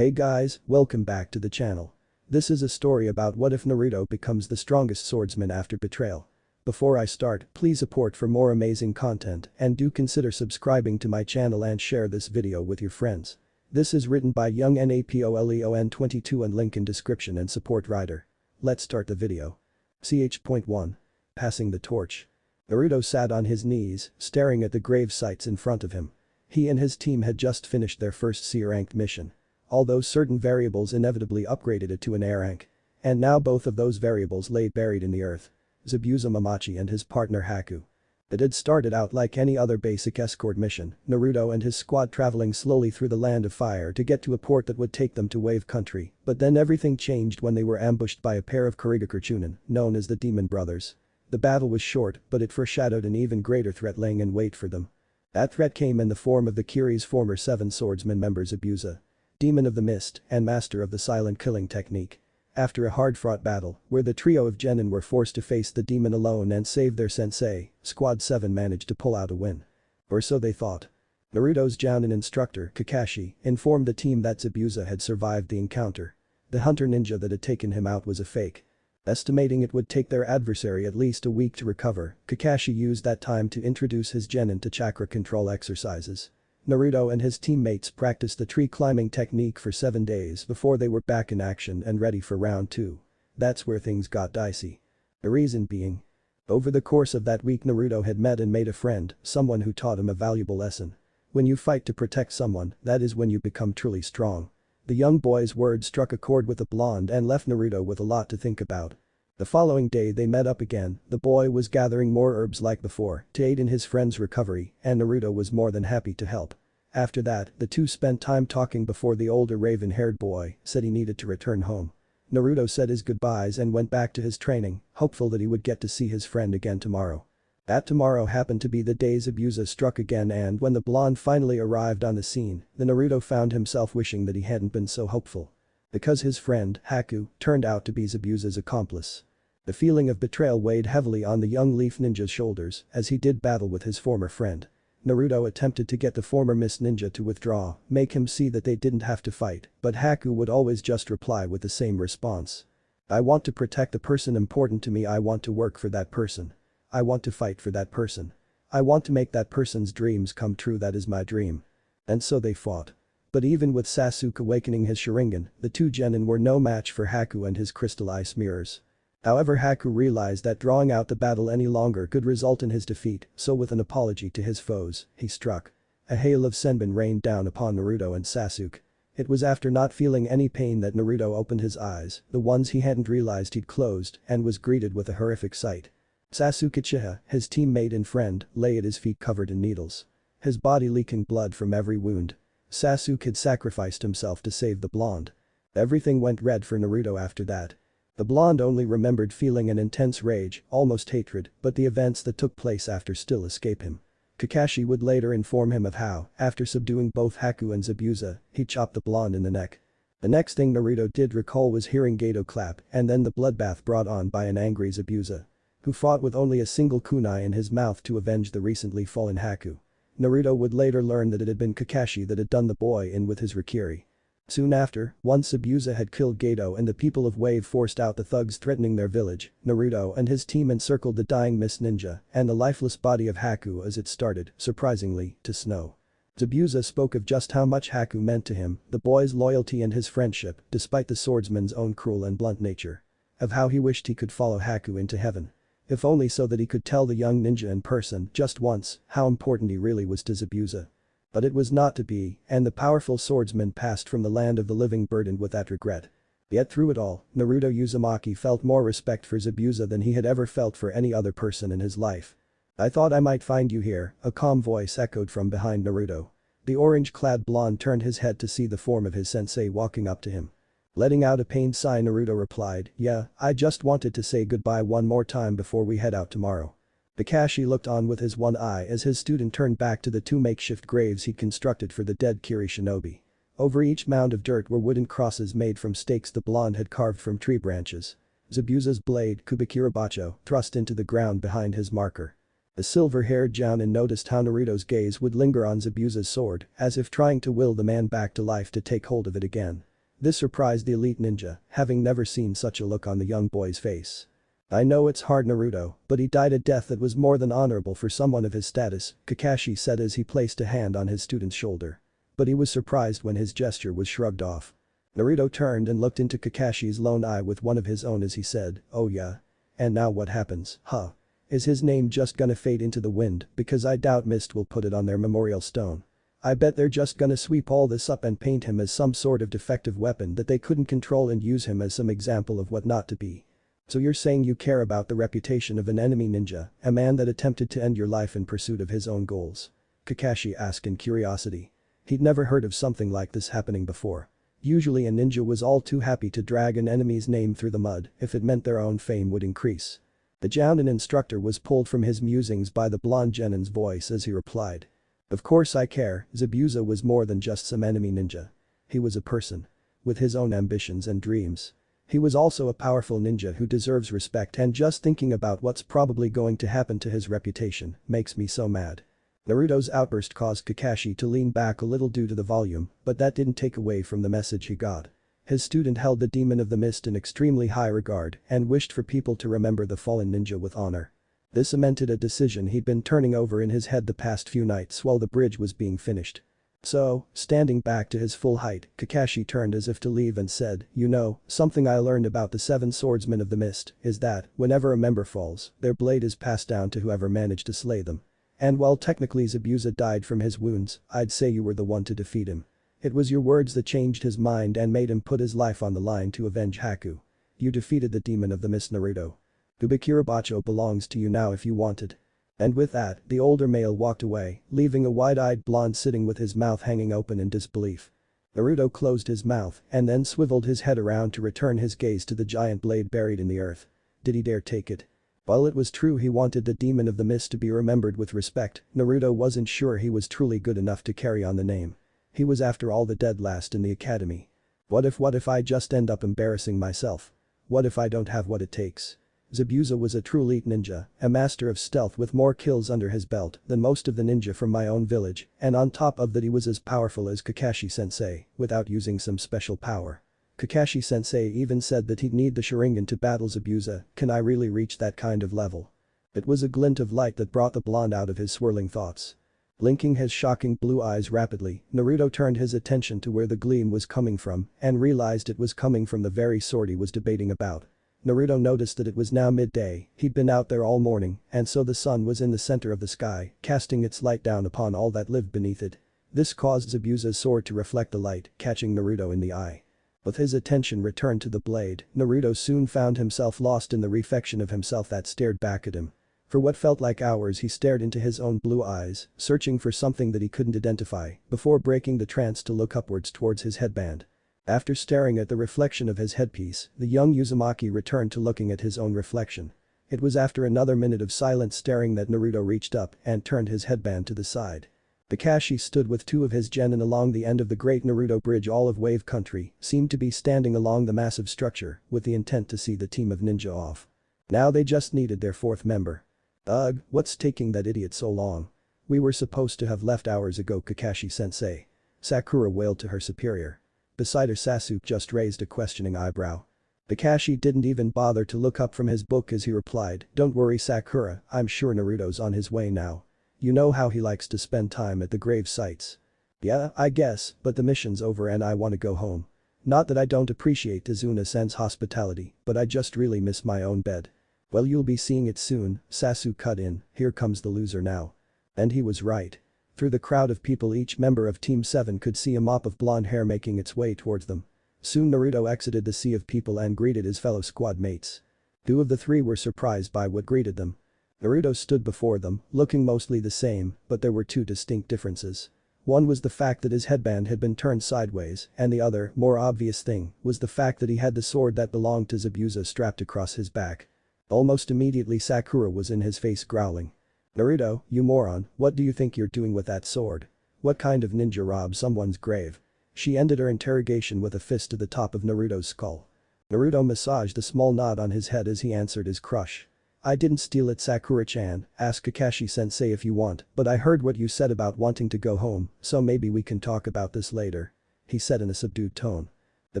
Hey guys, welcome back to the channel. This is a story about what if Naruto becomes the strongest swordsman after betrayal. Before I start, please support for more amazing content and do consider subscribing to my channel and share this video with your friends. This is written by Young Napoleon22 and link in description and support writer. Let's start the video. Ch.1. Passing the torch. Naruto sat on his knees, staring at the grave sites in front of him. He and his team had just finished their first C-ranked mission. Although certain variables inevitably upgraded it to an A rank. And now both of those variables lay buried in the earth. Zabuza Mamachi and his partner Haku. It had started out like any other basic escort mission, Naruto and his squad traveling slowly through the land of fire to get to a port that would take them to Wave Country, but then everything changed when they were ambushed by a pair of Kurigakure Chunin, known as the Demon Brothers. The battle was short, but it foreshadowed an even greater threat laying in wait for them. That threat came in the form of the Kiri's former 7 swordsman members Zabuza, Demon of the Mist and master of the silent killing technique. After a hard-fought battle, where the trio of genin were forced to face the demon alone and save their sensei, Squad 7 managed to pull out a win. Or so they thought. Naruto's Jounin instructor, Kakashi, informed the team that Zabuza had survived the encounter. The hunter ninja that had taken him out was a fake. Estimating it would take their adversary at least a week to recover, Kakashi used that time to introduce his genin to chakra control exercises. Naruto and his teammates practiced the tree climbing technique for 7 days before they were back in action and ready for round 2. That's where things got dicey. The reason being. Over the course of that week Naruto had met and made a friend, someone who taught him a valuable lesson. When you fight to protect someone, that is when you become truly strong. The young boy's words struck a chord with the blonde and left Naruto with a lot to think about. The following day they met up again, the boy was gathering more herbs like before to aid in his friend's recovery and Naruto was more than happy to help. After that, the two spent time talking before the older raven-haired boy said he needed to return home. Naruto said his goodbyes and went back to his training, hopeful that he would get to see his friend again tomorrow. That tomorrow happened to be the day Zabuza struck again and when the blonde finally arrived on the scene, the Naruto found himself wishing that he hadn't been so hopeful. Because his friend, Haku, turned out to be Zabuza's accomplice. The feeling of betrayal weighed heavily on the young Leaf Ninja's shoulders as he did battle with his former friend. Naruto attempted to get the former Mist Ninja to withdraw, make him see that they didn't have to fight, but Haku would always just reply with the same response. I want to protect the person important to me, I want to work for that person. I want to fight for that person. I want to make that person's dreams come true, that is my dream. And so they fought. But even with Sasuke awakening his Sharingan, the two genin were no match for Haku and his crystal ice mirrors. However, Haku realized that drawing out the battle any longer could result in his defeat, so with an apology to his foes, he struck. A hail of senbon rained down upon Naruto and Sasuke. It was after not feeling any pain that Naruto opened his eyes, the ones he hadn't realized he'd closed, and was greeted with a horrific sight. Sasuke Uchiha, his teammate and friend, lay at his feet covered in needles. His body leaking blood from every wound. Sasuke had sacrificed himself to save the blonde. Everything went red for Naruto after that. The blonde only remembered feeling an intense rage, almost hatred, but the events that took place after still escape him. Kakashi would later inform him of how, after subduing both Haku and Zabuza, he chopped the blonde in the neck. The next thing Naruto did recall was hearing Gato clap and then the bloodbath brought on by an angry Zabuza, who fought with only a single kunai in his mouth to avenge the recently fallen Haku. Naruto would later learn that it had been Kakashi that had done the boy in with his Rikiri. Soon after, once Zabuza had killed Gato and the people of Wave forced out the thugs threatening their village, Naruto and his team encircled the dying Mist Ninja and the lifeless body of Haku as it started, surprisingly, to snow. Zabuza spoke of just how much Haku meant to him, the boy's loyalty and his friendship, despite the swordsman's own cruel and blunt nature. Of how he wished he could follow Haku into heaven. If only so that he could tell the young ninja in person, just once, how important he really was to Zabuza. But it was not to be, and the powerful swordsman passed from the land of the living burdened with that regret. Yet through it all, Naruto Uzumaki felt more respect for Zabuza than he had ever felt for any other person in his life. I thought I might find you here, a calm voice echoed from behind Naruto. The orange-clad blonde turned his head to see the form of his sensei walking up to him. Letting out a pained sigh, Naruto replied, yeah, I just wanted to say goodbye one more time before we head out tomorrow. Kakashi looked on with his one eye as his student turned back to the 2 makeshift graves he'd constructed for the dead Kiri shinobi. Over each mound of dirt were wooden crosses made from stakes the blonde had carved from tree branches. Zabuza's blade, Kubikirabacho, thrust into the ground behind his marker. The silver-haired Jounin noticed how Naruto's gaze would linger on Zabuza's sword, as if trying to will the man back to life to take hold of it again. This surprised the elite ninja, having never seen such a look on the young boy's face. "I know it's hard, Naruto, but he died a death that was more than honorable for someone of his status," Kakashi said as he placed a hand on his student's shoulder. But he was surprised when his gesture was shrugged off. Naruto turned and looked into Kakashi's lone eye with one of his own as he said, "Oh yeah? And now what happens, huh? Is his name just gonna fade into the wind because I doubt Mist will put it on their memorial stone? I bet they're just gonna sweep all this up and paint him as some sort of defective weapon that they couldn't control and use him as some example of what not to be. So you're saying you care about the reputation of an enemy ninja, a man that attempted to end your life in pursuit of his own goals?" Kakashi asked in curiosity. He'd never heard of something like this happening before. Usually a ninja was all too happy to drag an enemy's name through the mud if it meant their own fame would increase. The Jounin instructor was pulled from his musings by the blonde Genin's voice as he replied. "Of course I care, Zabuza was more than just some enemy ninja. He was a person. With his own ambitions and dreams. He was also a powerful ninja who deserves respect, and just thinking about what's probably going to happen to his reputation makes me so mad." Naruto's outburst caused Kakashi to lean back a little due to the volume, but that didn't take away from the message he got. His student held the demon of the mist in extremely high regard and wished for people to remember the fallen ninja with honor. This cemented a decision he'd been turning over in his head the past few nights while the bridge was being finished. So, standing back to his full height, Kakashi turned as if to leave and said, "You know, something I learned about the 7 swordsmen of the mist is that, whenever a member falls, their blade is passed down to whoever managed to slay them. And while technically Zabuza died from his wounds, I'd say you were the one to defeat him. It was your words that changed his mind and made him put his life on the line to avenge Haku. You defeated the demon of the mist, Naruto. Ubikirabacho belongs to you now if you want it." And with that, the older male walked away, leaving a wide-eyed blonde sitting with his mouth hanging open in disbelief. Naruto closed his mouth and then swiveled his head around to return his gaze to the giant blade buried in the earth. Did he dare take it? While it was true he wanted the demon of the mist to be remembered with respect, Naruto wasn't sure he was truly good enough to carry on the name. He was after all the dead last in the academy. What if I just end up embarrassing myself? What if I don't have what it takes? Zabuza was a true elite ninja, a master of stealth with more kills under his belt than most of the ninja from my own village, and on top of that he was as powerful as Kakashi-sensei, without using some special power. Kakashi-sensei even said that he'd need the Sharingan to battle Zabuza. Can I really reach that kind of level? It was a glint of light that brought the blonde out of his swirling thoughts. Blinking his shocking blue eyes rapidly, Naruto turned his attention to where the gleam was coming from and realized it was coming from the very sword he was debating about. Naruto noticed that it was now midday, he'd been out there all morning, and so the sun was in the center of the sky, casting its light down upon all that lived beneath it. This caused Zabuza's sword to reflect the light, catching Naruto in the eye. With his attention returned to the blade, Naruto soon found himself lost in the reflection of himself that stared back at him. For what felt like hours he stared into his own blue eyes, searching for something that he couldn't identify, before breaking the trance to look upwards towards his headband. After staring at the reflection of his headpiece, the young Uzumaki returned to looking at his own reflection. It was after another minute of silent staring that Naruto reached up and turned his headband to the side. Kakashi stood with 2 of his genin along the end of the Great Naruto Bridge. All of Wave Country seemed to be standing along the massive structure with the intent to see the team of ninja off. Now they just needed their 4th member. "Ugh, what's taking that idiot so long? We were supposed to have left hours ago, Kakashi-sensei." Sakura wailed to her superior. Beside her, Sasuke just raised a questioning eyebrow. Kakashi didn't even bother to look up from his book as he replied, "Don't worry, Sakura, I'm sure Naruto's on his way now. You know how he likes to spend time at the grave sites." "Yeah, I guess, but the mission's over and I want to go home. Not that I don't appreciate Tazuna-san's hospitality, but I just really miss my own bed." "Well, you'll be seeing it soon," Sasuke cut in, "here comes the loser now." And he was right. Through the crowd of people, each member of Team 7 could see a mop of blonde hair making its way towards them. Soon Naruto exited the sea of people and greeted his fellow squad mates. 2 of the 3 were surprised by what greeted them. Naruto stood before them, looking mostly the same, but there were 2 distinct differences. One was the fact that his headband had been turned sideways, and the other, more obvious thing, was the fact that he had the sword that belonged to Zabuza strapped across his back. Almost immediately Sakura was in his face, growling. "Naruto, you moron, what do you think you're doing with that sword? What kind of ninja robbed someone's grave?" She ended her interrogation with a fist to the top of Naruto's skull. Naruto massaged a small nod on his head as he answered his crush. "I didn't steal it, Sakura-chan, ask Kakashi-sensei if you want, but I heard what you said about wanting to go home, so maybe we can talk about this later," he said in a subdued tone. The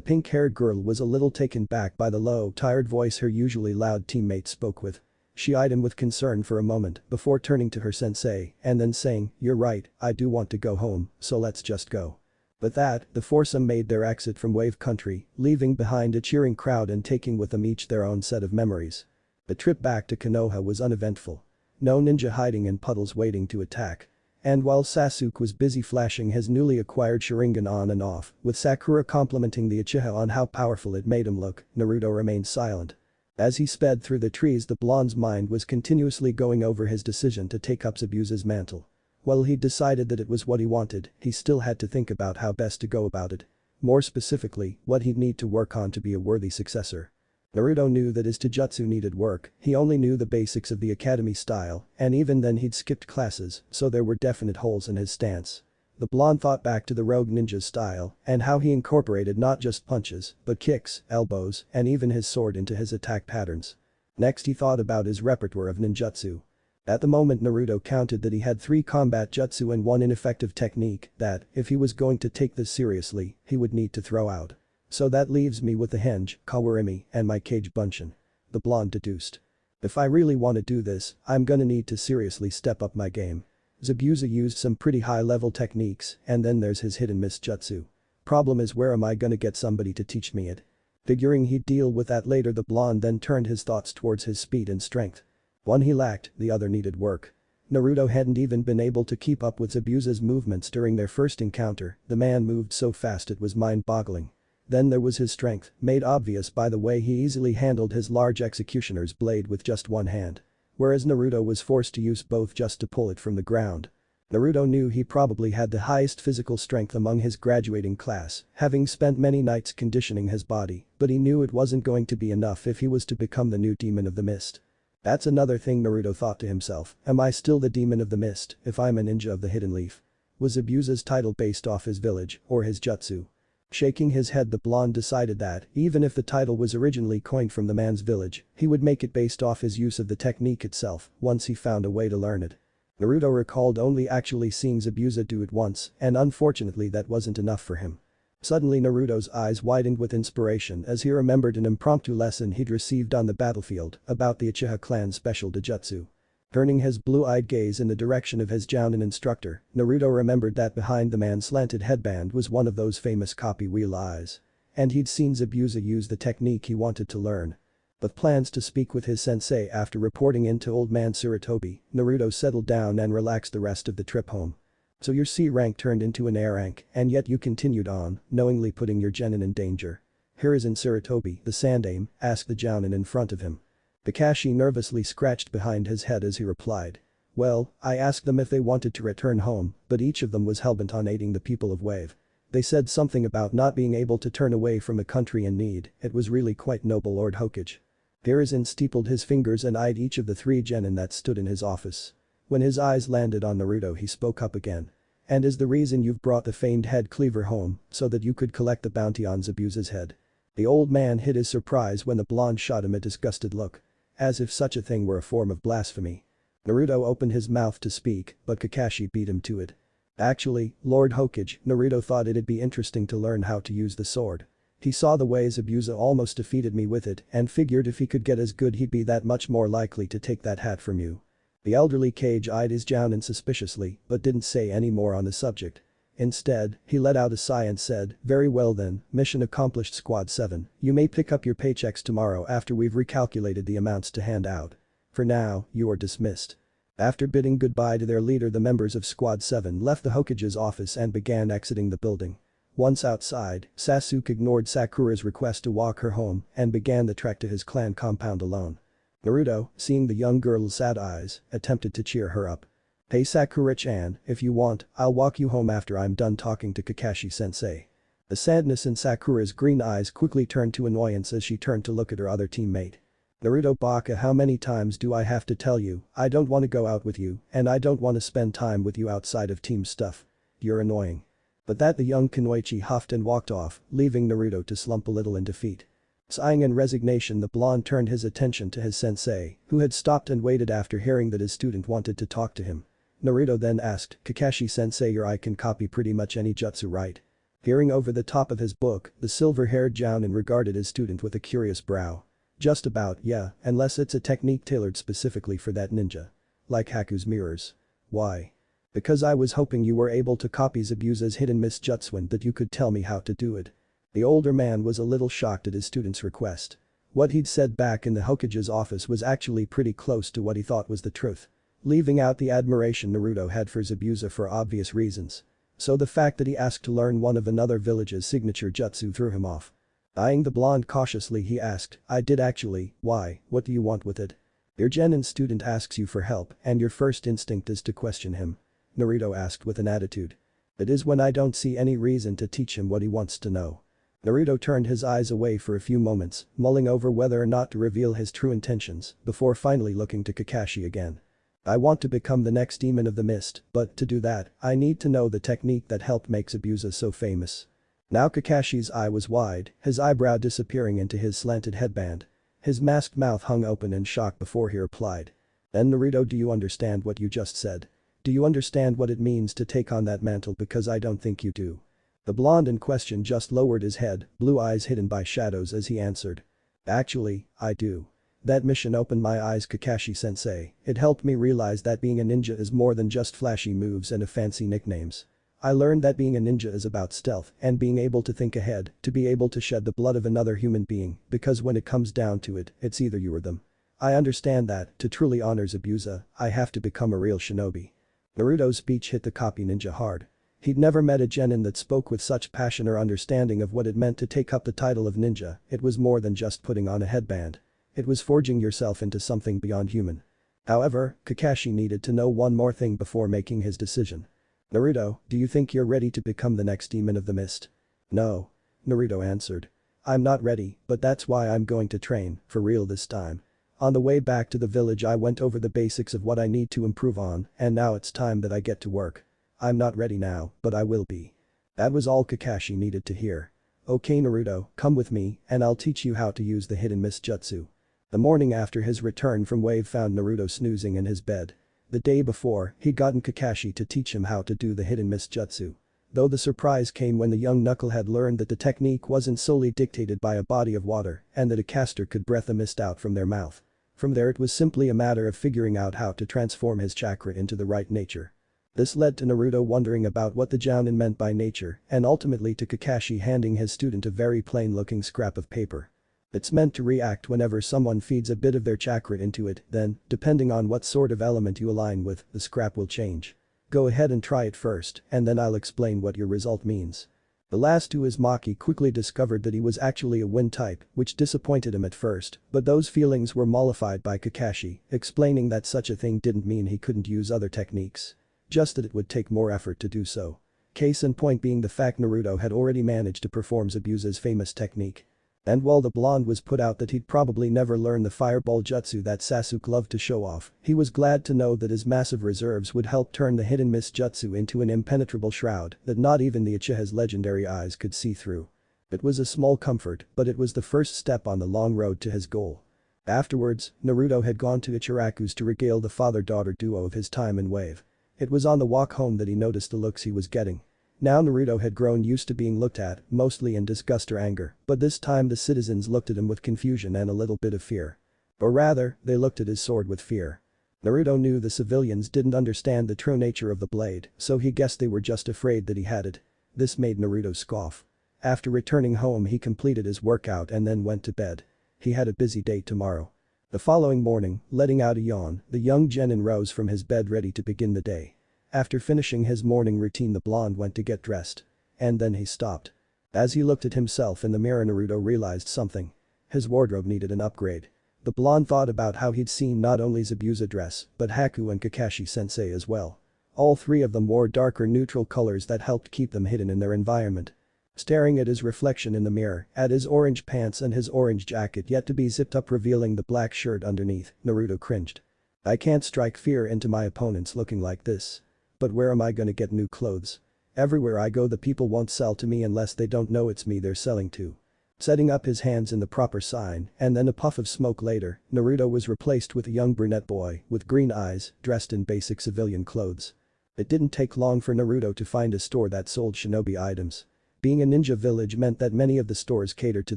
pink-haired girl was a little taken back by the low, tired voice her usually loud teammate spoke with. She eyed him with concern for a moment before turning to her sensei and then saying, "You're right, I do want to go home, so let's just go." With that, the foursome made their exit from Wave Country, leaving behind a cheering crowd and taking with them each their own set of memories. The trip back to Konoha was uneventful. No ninja hiding in puddles waiting to attack. And while Sasuke was busy flashing his newly acquired Sharingan on and off, with Sakura complimenting the Uchiha on how powerful it made him look, Naruto remained silent. As he sped through the trees, the blonde's mind was continuously going over his decision to take up Zabuza's mantle. While he'd decided that it was what he wanted, he still had to think about how best to go about it. More specifically, what he'd need to work on to be a worthy successor. Naruto knew that his taijutsu needed work, he only knew the basics of the academy style, and even then he'd skipped classes, so there were definite holes in his stance. The blonde thought back to the rogue ninja style and how he incorporated not just punches, but kicks, elbows, and even his sword into his attack patterns. Next he thought about his repertoire of ninjutsu. At the moment Naruto counted that he had 3 combat jutsu and 1 ineffective technique that, if he was going to take this seriously, he would need to throw out. So that leaves me with the henge, kawarimi, and my cage bunshin. The blonde deduced. If I really want to do this, I'm gonna need to seriously step up my game. Zabuza used some pretty high-level techniques, and then there's his hit-and-miss jutsu. Problem is, where am I gonna get somebody to teach me it? Figuring he'd deal with that later, the blonde then turned his thoughts towards his speed and strength. One he lacked, the other needed work. Naruto hadn't even been able to keep up with Zabuza's movements during their first encounter, the man moved so fast it was mind-boggling. Then there was his strength, made obvious by the way he easily handled his large executioner's blade with just one hand. Whereas Naruto was forced to use both just to pull it from the ground. Naruto knew he probably had the highest physical strength among his graduating class, having spent many nights conditioning his body, but he knew it wasn't going to be enough if he was to become the new demon of the mist. That's another thing Naruto thought to himself, am I still the demon of the mist if I'm a ninja of the hidden leaf? Was Zabuza's title based off his village or his jutsu? Shaking his head, the blonde decided that, even if the title was originally coined from the man's village, he would make it based off his use of the technique itself once he found a way to learn it. Naruto recalled only actually seeing Zabuza do it once, and unfortunately that wasn't enough for him. Suddenly Naruto's eyes widened with inspiration as he remembered an impromptu lesson he'd received on the battlefield about the Uchiha clan's special taijutsu. Turning his blue-eyed gaze in the direction of his Jounin instructor, Naruto remembered that behind the man's slanted headband was one of those famous copy wheel eyes. And he'd seen Zabuza use the technique he wanted to learn. With plans to speak with his sensei after reporting in to old man Tsurutobi, Naruto settled down and relaxed the rest of the trip home. So your C rank turned into an A rank, and yet you continued on, knowingly putting your genin in danger. Hiruzen Tsurutobi, the Sandaime, asked the Jounin in front of him. Kakashi nervously scratched behind his head as he replied. Well, I asked them if they wanted to return home, but each of them was hellbent on aiding the people of Wave. They said something about not being able to turn away from a country in need, it was really quite noble, Lord Hokage. Hiruzen steepled his fingers and eyed each of the 3 genin that stood in his office. When his eyes landed on Naruto, he spoke up again. And is the reason you've brought the famed head cleaver home, so that you could collect the bounty on Zabuza's head? The old man hid his surprise when the blonde shot him a disgusted look. As if such a thing were a form of blasphemy. Naruto opened his mouth to speak, but Kakashi beat him to it. Actually, Lord Hokage, Naruto thought it'd be interesting to learn how to use the sword. He saw the way Zabuza almost defeated me with it and figured if he could get as good he'd be that much more likely to take that hat from you. The elderly Kage eyed his Jounin suspiciously but didn't say any more on the subject. Instead, he let out a sigh and said, very well then, mission accomplished Squad 7, you may pick up your paychecks tomorrow after we've recalculated the amounts to hand out. For now, you are dismissed. After bidding goodbye to their leader, the members of Squad 7 left the Hokage's office and began exiting the building. Once outside, Sasuke ignored Sakura's request to walk her home and began the trek to his clan compound alone. Naruto, seeing the young girl's sad eyes, attempted to cheer her up. Hey Sakura-chan, if you want, I'll walk you home after I'm done talking to Kakashi-sensei. The sadness in Sakura's green eyes quickly turned to annoyance as she turned to look at her other teammate. Naruto Baka, how many times do I have to tell you, I don't want to go out with you, and I don't want to spend time with you outside of team stuff. You're annoying. But that the young Kunoichi huffed and walked off, leaving Naruto to slump a little in defeat. Sighing in resignation, the blonde turned his attention to his sensei, who had stopped and waited after hearing that his student wanted to talk to him. Naruto then asked, Kakashi-sensei, your eye can copy pretty much any jutsu, right? Peering over the top of his book, the silver-haired Jounin regarded his student with a curious brow. Just about, yeah, unless it's a technique tailored specifically for that ninja. Like Haku's mirrors. Why? Because I was hoping you were able to copy Zabuza's hidden miss jutsu and that you could tell me how to do it. The older man was a little shocked at his student's request. What he'd said back in the Hokage's office was actually pretty close to what he thought was the truth. Leaving out the admiration Naruto had for Zabuza for obvious reasons. So the fact that he asked to learn one of another village's signature jutsu threw him off. Eyeing the blonde cautiously he asked, I did actually, why, what do you want with it? Your genin student asks you for help and your first instinct is to question him. Naruto asked with an attitude. It is when I don't see any reason to teach him what he wants to know. Naruto turned his eyes away for a few moments, mulling over whether or not to reveal his true intentions, before finally looking to Kakashi again. I want to become the next demon of the mist, but to do that, I need to know the technique that helped make Zabuza so famous. Now Kakashi's eye was wide, his eyebrow disappearing into his slanted headband. His masked mouth hung open in shock before he replied. Then Naruto, do you understand what you just said? Do you understand what it means to take on that mantle, because I don't think you do. The blonde in question just lowered his head, blue eyes hidden by shadows as he answered. Actually, I do. That mission opened my eyes, Kakashi-sensei. It helped me realize that being a ninja is more than just flashy moves and fancy nicknames. I learned that being a ninja is about stealth and being able to think ahead, to be able to shed the blood of another human being, because when it comes down to it, it's either you or them. I understand that, to truly honor Zabuza, I have to become a real shinobi. Naruto's speech hit the copy ninja hard. He'd never met a genin that spoke with such passion or understanding of what it meant to take up the title of ninja. It was more than just putting on a headband. It was forging yourself into something beyond human. However, Kakashi needed to know one more thing before making his decision. Naruto, do you think you're ready to become the next demon of the mist? No. Naruto answered. I'm not ready, but that's why I'm going to train, for real this time. On the way back to the village I went over the basics of what I need to improve on, and now it's time that I get to work. I'm not ready now, but I will be. That was all Kakashi needed to hear. Okay Naruto, come with me, and I'll teach you how to use the hidden mist jutsu. The morning after his return from Wave found Naruto snoozing in his bed. The day before, he'd gotten Kakashi to teach him how to do the hidden mist jutsu. Though the surprise came when the young knucklehead learned that the technique wasn't solely dictated by a body of water and that a caster could breath a mist out from their mouth. From there it was simply a matter of figuring out how to transform his chakra into the right nature. This led to Naruto wondering about what the Jounin meant by nature and ultimately to Kakashi handing his student a very plain-looking scrap of paper. It's meant to react whenever someone feeds a bit of their chakra into it, then, depending on what sort of element you align with, the scrap will change. Go ahead and try it first, and then I'll explain what your result means. The last two Uzumaki quickly discovered that he was actually a wind type, which disappointed him at first, but those feelings were mollified by Kakashi, explaining that such a thing didn't mean he couldn't use other techniques. Just that it would take more effort to do so. Case in point being the fact Naruto had already managed to perform Zabuza's famous technique. And while the blonde was put out that he'd probably never learn the fireball jutsu that Sasuke loved to show off, he was glad to know that his massive reserves would help turn the hidden mist jutsu into an impenetrable shroud that not even the Uchiha's legendary eyes could see through. It was a small comfort, but it was the first step on the long road to his goal. Afterwards, Naruto had gone to Ichiraku's to regale the father-daughter duo of his time in Wave. It was on the walk home that he noticed the looks he was getting. Now Naruto had grown used to being looked at, mostly in disgust or anger, but this time the citizens looked at him with confusion and a little bit of fear. Or rather, they looked at his sword with fear. Naruto knew the civilians didn't understand the true nature of the blade, so he guessed they were just afraid that he had it. This made Naruto scoff. After returning home he completed his workout and then went to bed. He had a busy day tomorrow. The following morning, letting out a yawn, the young genin rose from his bed ready to begin the day. After finishing his morning routine the blonde went to get dressed. And then he stopped. As he looked at himself in the mirror Naruto realized something. His wardrobe needed an upgrade. The blonde thought about how he'd seen not only Zabuza dress, but Haku and Kakashi-sensei as well. All three of them wore darker neutral colors that helped keep them hidden in their environment. Staring at his reflection in the mirror, at his orange pants and his orange jacket yet to be zipped up revealing the black shirt underneath, Naruto cringed. I can't strike fear into my opponents looking like this. But where am I gonna get new clothes? Everywhere I go the people won't sell to me unless they don't know it's me they're selling to. Setting up his hands in the proper sign, and then a puff of smoke later, Naruto was replaced with a young brunette boy with green eyes, dressed in basic civilian clothes. It didn't take long for Naruto to find a store that sold shinobi items. Being a ninja village meant that many of the stores catered to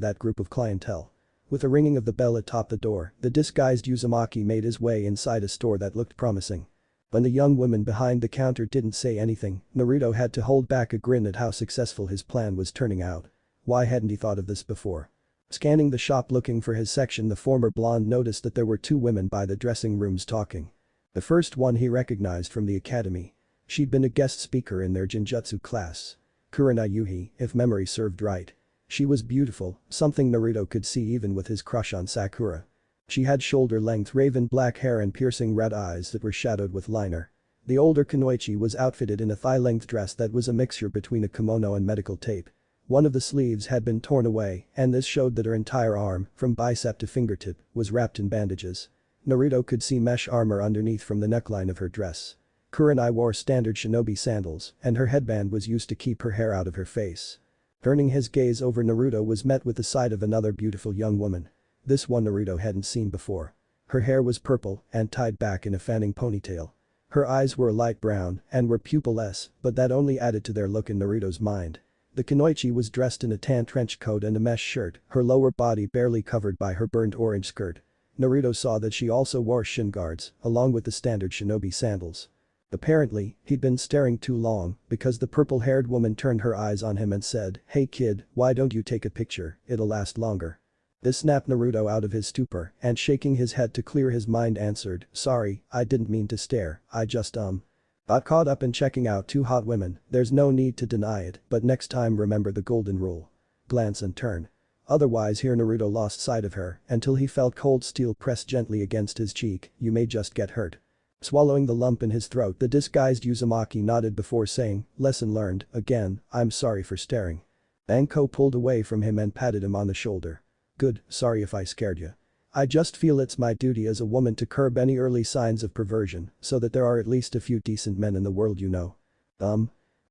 that group of clientele. With a ringing of the bell atop the door, the disguised Uzumaki made his way inside a store that looked promising. When the young woman behind the counter didn't say anything, Naruto had to hold back a grin at how successful his plan was turning out. Why hadn't he thought of this before? Scanning the shop looking for his section, the former blonde noticed that there were two women by the dressing rooms talking. The first one he recognized from the academy. She'd been a guest speaker in their Genjutsu class. Kurina Yuhi, if memory served right. She was beautiful, something Naruto could see even with his crush on Sakura. She had shoulder-length raven black hair and piercing red eyes that were shadowed with liner. The older Kunoichi was outfitted in a thigh-length dress that was a mixture between a kimono and medical tape. One of the sleeves had been torn away, and this showed that her entire arm, from bicep to fingertip, was wrapped in bandages. Naruto could see mesh armor underneath from the neckline of her dress. Kurenai wore standard shinobi sandals, and her headband was used to keep her hair out of her face. Turning his gaze over, Naruto was met with the sight of another beautiful young woman. This one Naruto hadn't seen before. Her hair was purple and tied back in a fanning ponytail. Her eyes were light brown and were pupilless, but that only added to their look in Naruto's mind. The Kunoichi was dressed in a tan trench coat and a mesh shirt, her lower body barely covered by her burnt orange skirt. Naruto saw that she also wore shin guards, along with the standard shinobi sandals. Apparently, he'd been staring too long, because the purple-haired woman turned her eyes on him and said, "Hey kid, why don't you take a picture, it'll last longer." This snapped Naruto out of his stupor, and shaking his head to clear his mind answered, "Sorry, I didn't mean to stare, I just got caught up in checking out two hot women, there's no need to deny it, but next time remember the golden rule. Glance and turn." Otherwise here Naruto lost sight of her until he felt cold steel pressed gently against his cheek, "You may just get hurt." Swallowing the lump in his throat, the disguised Uzumaki nodded before saying, "Lesson learned, again, I'm sorry for staring." Anko pulled away from him and patted him on the shoulder. "Good, sorry if I scared you. I just feel it's my duty as a woman to curb any early signs of perversion, so that there are at least a few decent men in the world, you know."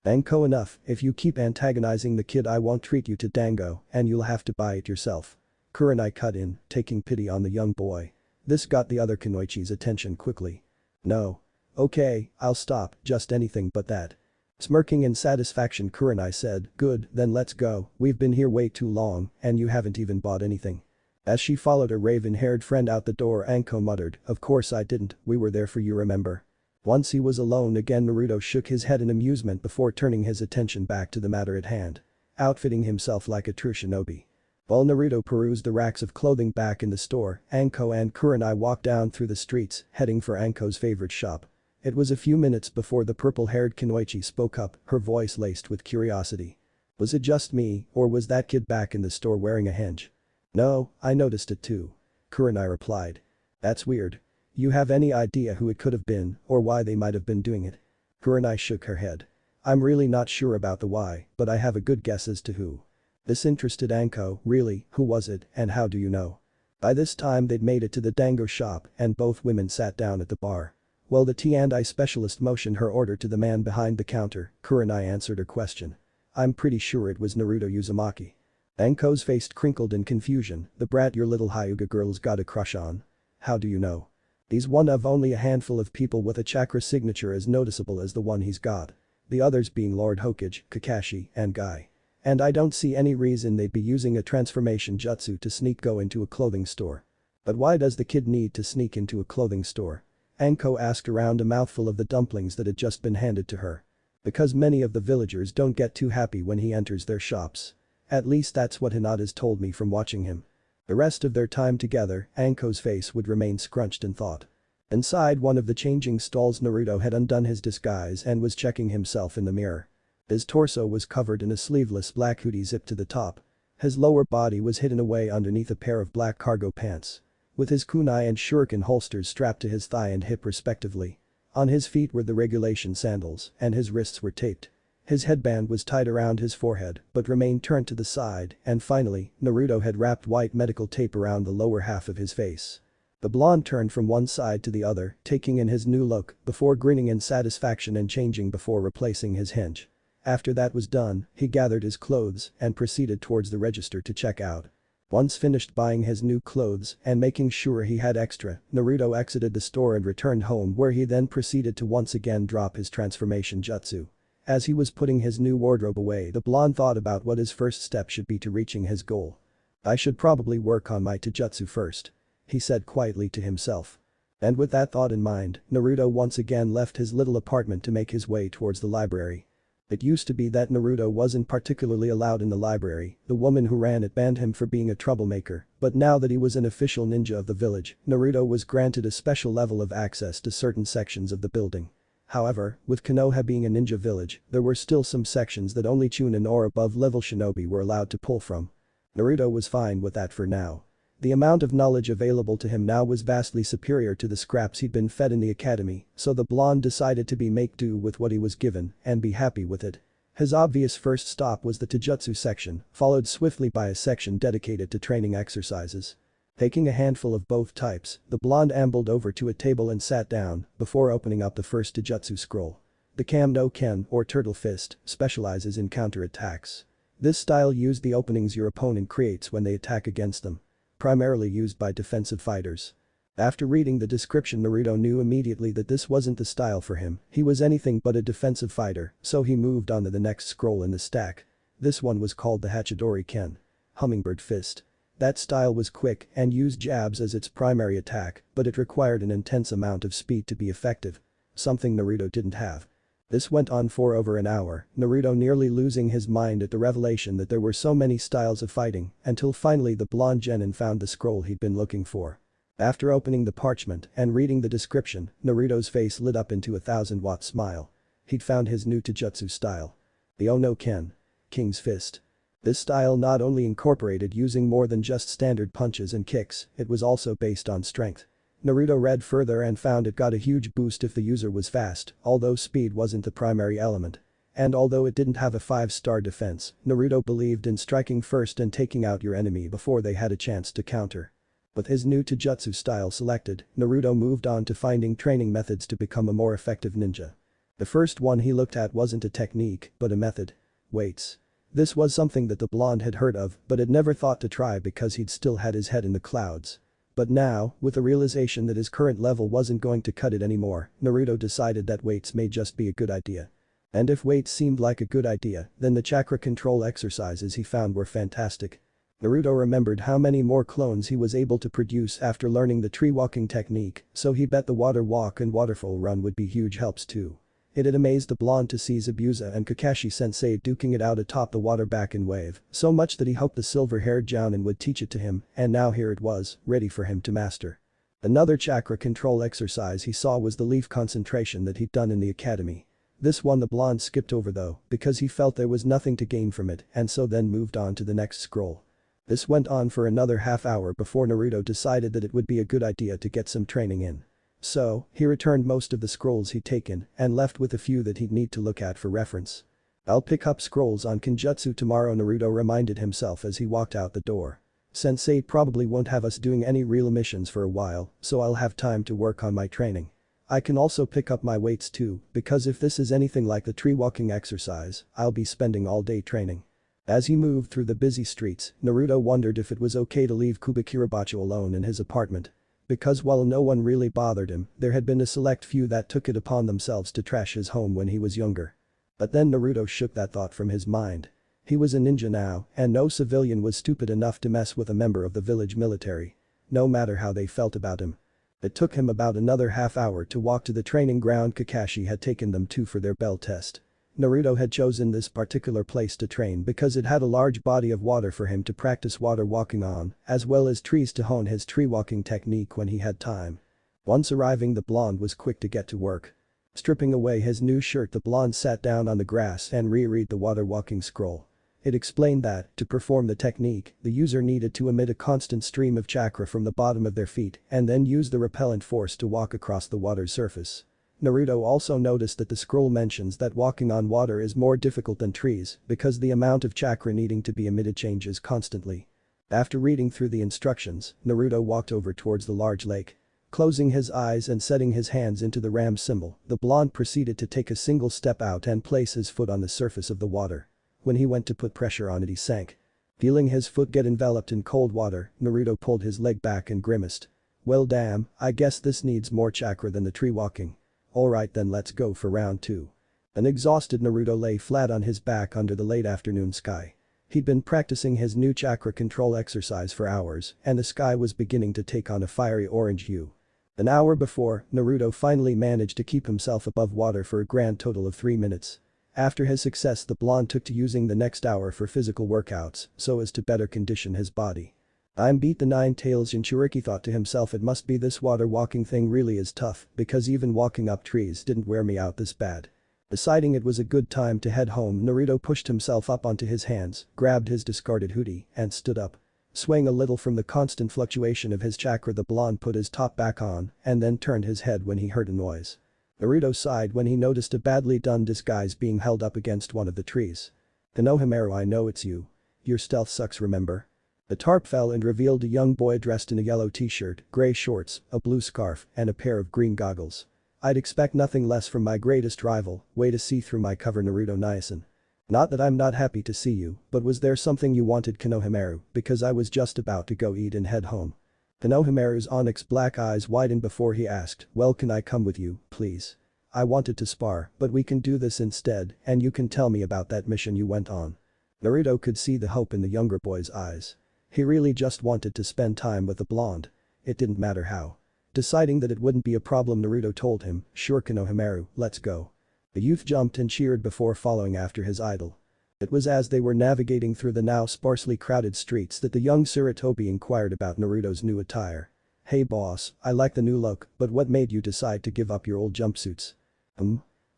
Anko, enough, if you keep antagonizing the kid I won't treat you to dango and you'll have to buy it yourself." Kurenai cut in, taking pity on the young boy. This got the other Kunoichi's attention quickly. "No. Okay, I'll stop, just anything but that." Smirking in satisfaction, Kurenai said, "Good, then let's go, we've been here way too long and you haven't even bought anything." As she followed her raven-haired friend out the door, Anko muttered, "Of course I didn't, we were there for you, remember?" Once he was alone again, Naruto shook his head in amusement before turning his attention back to the matter at hand. Outfitting himself like a true shinobi. While Naruto perused the racks of clothing back in the store, Anko and Kurenai walked down through the streets, heading for Anko's favorite shop. It was a few minutes before the purple-haired Kunoichi spoke up, her voice laced with curiosity. "Was it just me, or was that kid back in the store wearing a henge?" "No, I noticed it too." Kurenai replied. "That's weird. You have any idea who it could have been, or why they might have been doing it?" Kurenai shook her head. "I'm really not sure about the why, but I have a good guess as to who." This interested Anko, "Really, who was it, and how do you know?" By this time they'd made it to the dango shop and both women sat down at the bar. While the T&I specialist motioned her order to the man behind the counter, Kurenai answered her question. "I'm pretty sure it was Naruto Uzumaki." Anko's face crinkled in confusion, "The brat your little Hyuga girl's got a crush on. How do you know?" "He's one of only a handful of people with a chakra signature as noticeable as the one he's got. The others being Lord Hokage, Kakashi, and Guy. And I don't see any reason they'd be using a transformation jutsu to go into a clothing store." "But why does the kid need to sneak into a clothing store?" Anko asked around a mouthful of the dumplings that had just been handed to her. "Because many of the villagers don't get too happy when he enters their shops. At least that's what Hinata's told me from watching him." The rest of their time together, Anko's face would remain scrunched in thought. Inside one of the changing stalls, Naruto had undone his disguise and was checking himself in the mirror. His torso was covered in a sleeveless black hoodie zipped to the top. His lower body was hidden away underneath a pair of black cargo pants. With his kunai and shuriken holsters strapped to his thigh and hip respectively. On his feet were the regulation sandals, and his wrists were taped. His headband was tied around his forehead but remained turned to the side, and finally, Naruto had wrapped white medical tape around the lower half of his face. The blonde turned from one side to the other, taking in his new look before grinning in satisfaction and changing before replacing his henge. After that was done, he gathered his clothes and proceeded towards the register to check out. Once finished buying his new clothes and making sure he had extra, Naruto exited the store and returned home, where he then proceeded to once again drop his transformation jutsu. As he was putting his new wardrobe away, the blonde thought about what his first step should be to reaching his goal. I should probably work on my taijutsu first, he said quietly to himself. And with that thought in mind, Naruto once again left his little apartment to make his way towards the library. It used to be that Naruto wasn't particularly allowed in the library, the woman who ran it banned him for being a troublemaker, but now that he was an official ninja of the village, Naruto was granted a special level of access to certain sections of the building. However, with Konoha being a ninja village, there were still some sections that only Chunin or above level shinobi were allowed to pull from. Naruto was fine with that for now. The amount of knowledge available to him now was vastly superior to the scraps he'd been fed in the academy, so the blonde decided to make do with what he was given and be happy with it. His obvious first stop was the taijutsu section, followed swiftly by a section dedicated to training exercises. Taking a handful of both types, the blonde ambled over to a table and sat down before opening up the first taijutsu scroll. The Kam no Ken, or Turtle Fist, specializes in counter-attacks. This style used the openings your opponent creates when they attack against them. Primarily used by defensive fighters. After reading the description, Naruto knew immediately that this wasn't the style for him, he was anything but a defensive fighter, so he moved on to the next scroll in the stack. This one was called the Hachidori Ken. Hummingbird Fist. That style was quick and used jabs as its primary attack, but it required an intense amount of speed to be effective. Something Naruto didn't have. This went on for over an hour, Naruto nearly losing his mind at the revelation that there were so many styles of fighting, until finally the blonde genin found the scroll he'd been looking for. After opening the parchment and reading the description, Naruto's face lit up into a 1000-watt smile. He'd found his new taijutsu style. The Ono Ken. King's Fist. This style not only incorporated using more than just standard punches and kicks, it was also based on strength. Naruto read further and found it got a huge boost if the user was fast, although speed wasn't the primary element. And although it didn't have a 5-star defense, Naruto believed in striking first and taking out your enemy before they had a chance to counter. With his new taijutsu style selected, Naruto moved on to finding training methods to become a more effective ninja. The first one he looked at wasn't a technique, but a method. Weights. This was something that the blonde had heard of but had never thought to try because he'd still had his head in the clouds. But now, with the realization that his current level wasn't going to cut it anymore, Naruto decided that weights may just be a good idea. And if weights seemed like a good idea, then the chakra control exercises he found were fantastic. Naruto remembered how many more clones he was able to produce after learning the tree walking technique, so he bet the water walk and waterfall run would be huge helps too. It had amazed the blonde to see Zabuza and Kakashi-sensei duking it out atop the water back in wave, so much that he hoped the silver-haired Jounin would teach it to him, and now here it was, ready for him to master. Another chakra control exercise he saw was the leaf concentration that he'd done in the academy. This one the blonde skipped over though, because he felt there was nothing to gain from it and so then moved on to the next scroll. This went on for another half hour before Naruto decided that it would be a good idea to get some training in. So, he returned most of the scrolls he'd taken and left with a few that he'd need to look at for reference. I'll pick up scrolls on Kenjutsu tomorrow, Naruto reminded himself as he walked out the door. Sensei probably won't have us doing any real missions for a while, so I'll have time to work on my training. I can also pick up my weights too, because if this is anything like the tree walking exercise, I'll be spending all day training. As he moved through the busy streets, Naruto wondered if it was okay to leave Kubikirabacho alone in his apartment. Because while no one really bothered him, there had been a select few that took it upon themselves to trash his home when he was younger. But then Naruto shook that thought from his mind. He was a ninja now, and no civilian was stupid enough to mess with a member of the village military. No matter how they felt about him. It took him about another half hour to walk to the training ground Kakashi had taken them to for their bell test. Naruto had chosen this particular place to train because it had a large body of water for him to practice water walking on, as well as trees to hone his tree walking technique when he had time. Once arriving, the blonde was quick to get to work. Stripping away his new shirt, the blonde sat down on the grass and reread the water walking scroll. It explained that, to perform the technique, the user needed to emit a constant stream of chakra from the bottom of their feet and then use the repellent force to walk across the water's surface. Naruto also noticed that the scroll mentions that walking on water is more difficult than trees because the amount of chakra needing to be emitted changes constantly. After reading through the instructions, Naruto walked over towards the large lake. Closing his eyes and setting his hands into the ram symbol, the blonde proceeded to take a single step out and place his foot on the surface of the water. When he went to put pressure on it, he sank. Feeling his foot get enveloped in cold water, Naruto pulled his leg back and grimaced. Well damn, I guess this needs more chakra than the tree walking. Alright then, let's go for round 2. An exhausted Naruto lay flat on his back under the late afternoon sky. He'd been practicing his new chakra control exercise for hours, and the sky was beginning to take on a fiery orange hue. An hour before, Naruto finally managed to keep himself above water for a grand total of 3 minutes. After his success, the blonde took to using the next hour for physical workouts so as to better condition his body. "I'm beat the nine tails," Jinchuriki thought to himself. "It must be this water walking thing really is tough, because even walking up trees didn't wear me out this bad." Deciding it was a good time to head home, Naruto pushed himself up onto his hands, grabbed his discarded hoodie, and stood up. Swaying a little from the constant fluctuation of his chakra, the blonde put his top back on and then turned his head when he heard a noise. Naruto sighed when he noticed a badly done disguise being held up against one of the trees. "Konohamaru, I know it's you. Your stealth sucks, remember?" The tarp fell and revealed a young boy dressed in a yellow t-shirt, gray shorts, a blue scarf, and a pair of green goggles. "I'd expect nothing less from my greatest rival, way to see through my cover, Naruto Niasen. Not that I'm not happy to see you, but was there something you wanted, Konohamaru, because I was just about to go eat and head home." Konohamaru's onyx black eyes widened before he asked, "Well, can I come with you, please? I wanted to spar, but we can do this instead and you can tell me about that mission you went on." Naruto could see the hope in the younger boy's eyes. He really just wanted to spend time with the blonde. It didn't matter how. Deciding that it wouldn't be a problem, Naruto told him, "Sure Konohamaru, let's go." The youth jumped and cheered before following after his idol. It was as they were navigating through the now sparsely crowded streets that the young Sarutobi inquired about Naruto's new attire. "Hey boss, I like the new look, but what made you decide to give up your old jumpsuits?"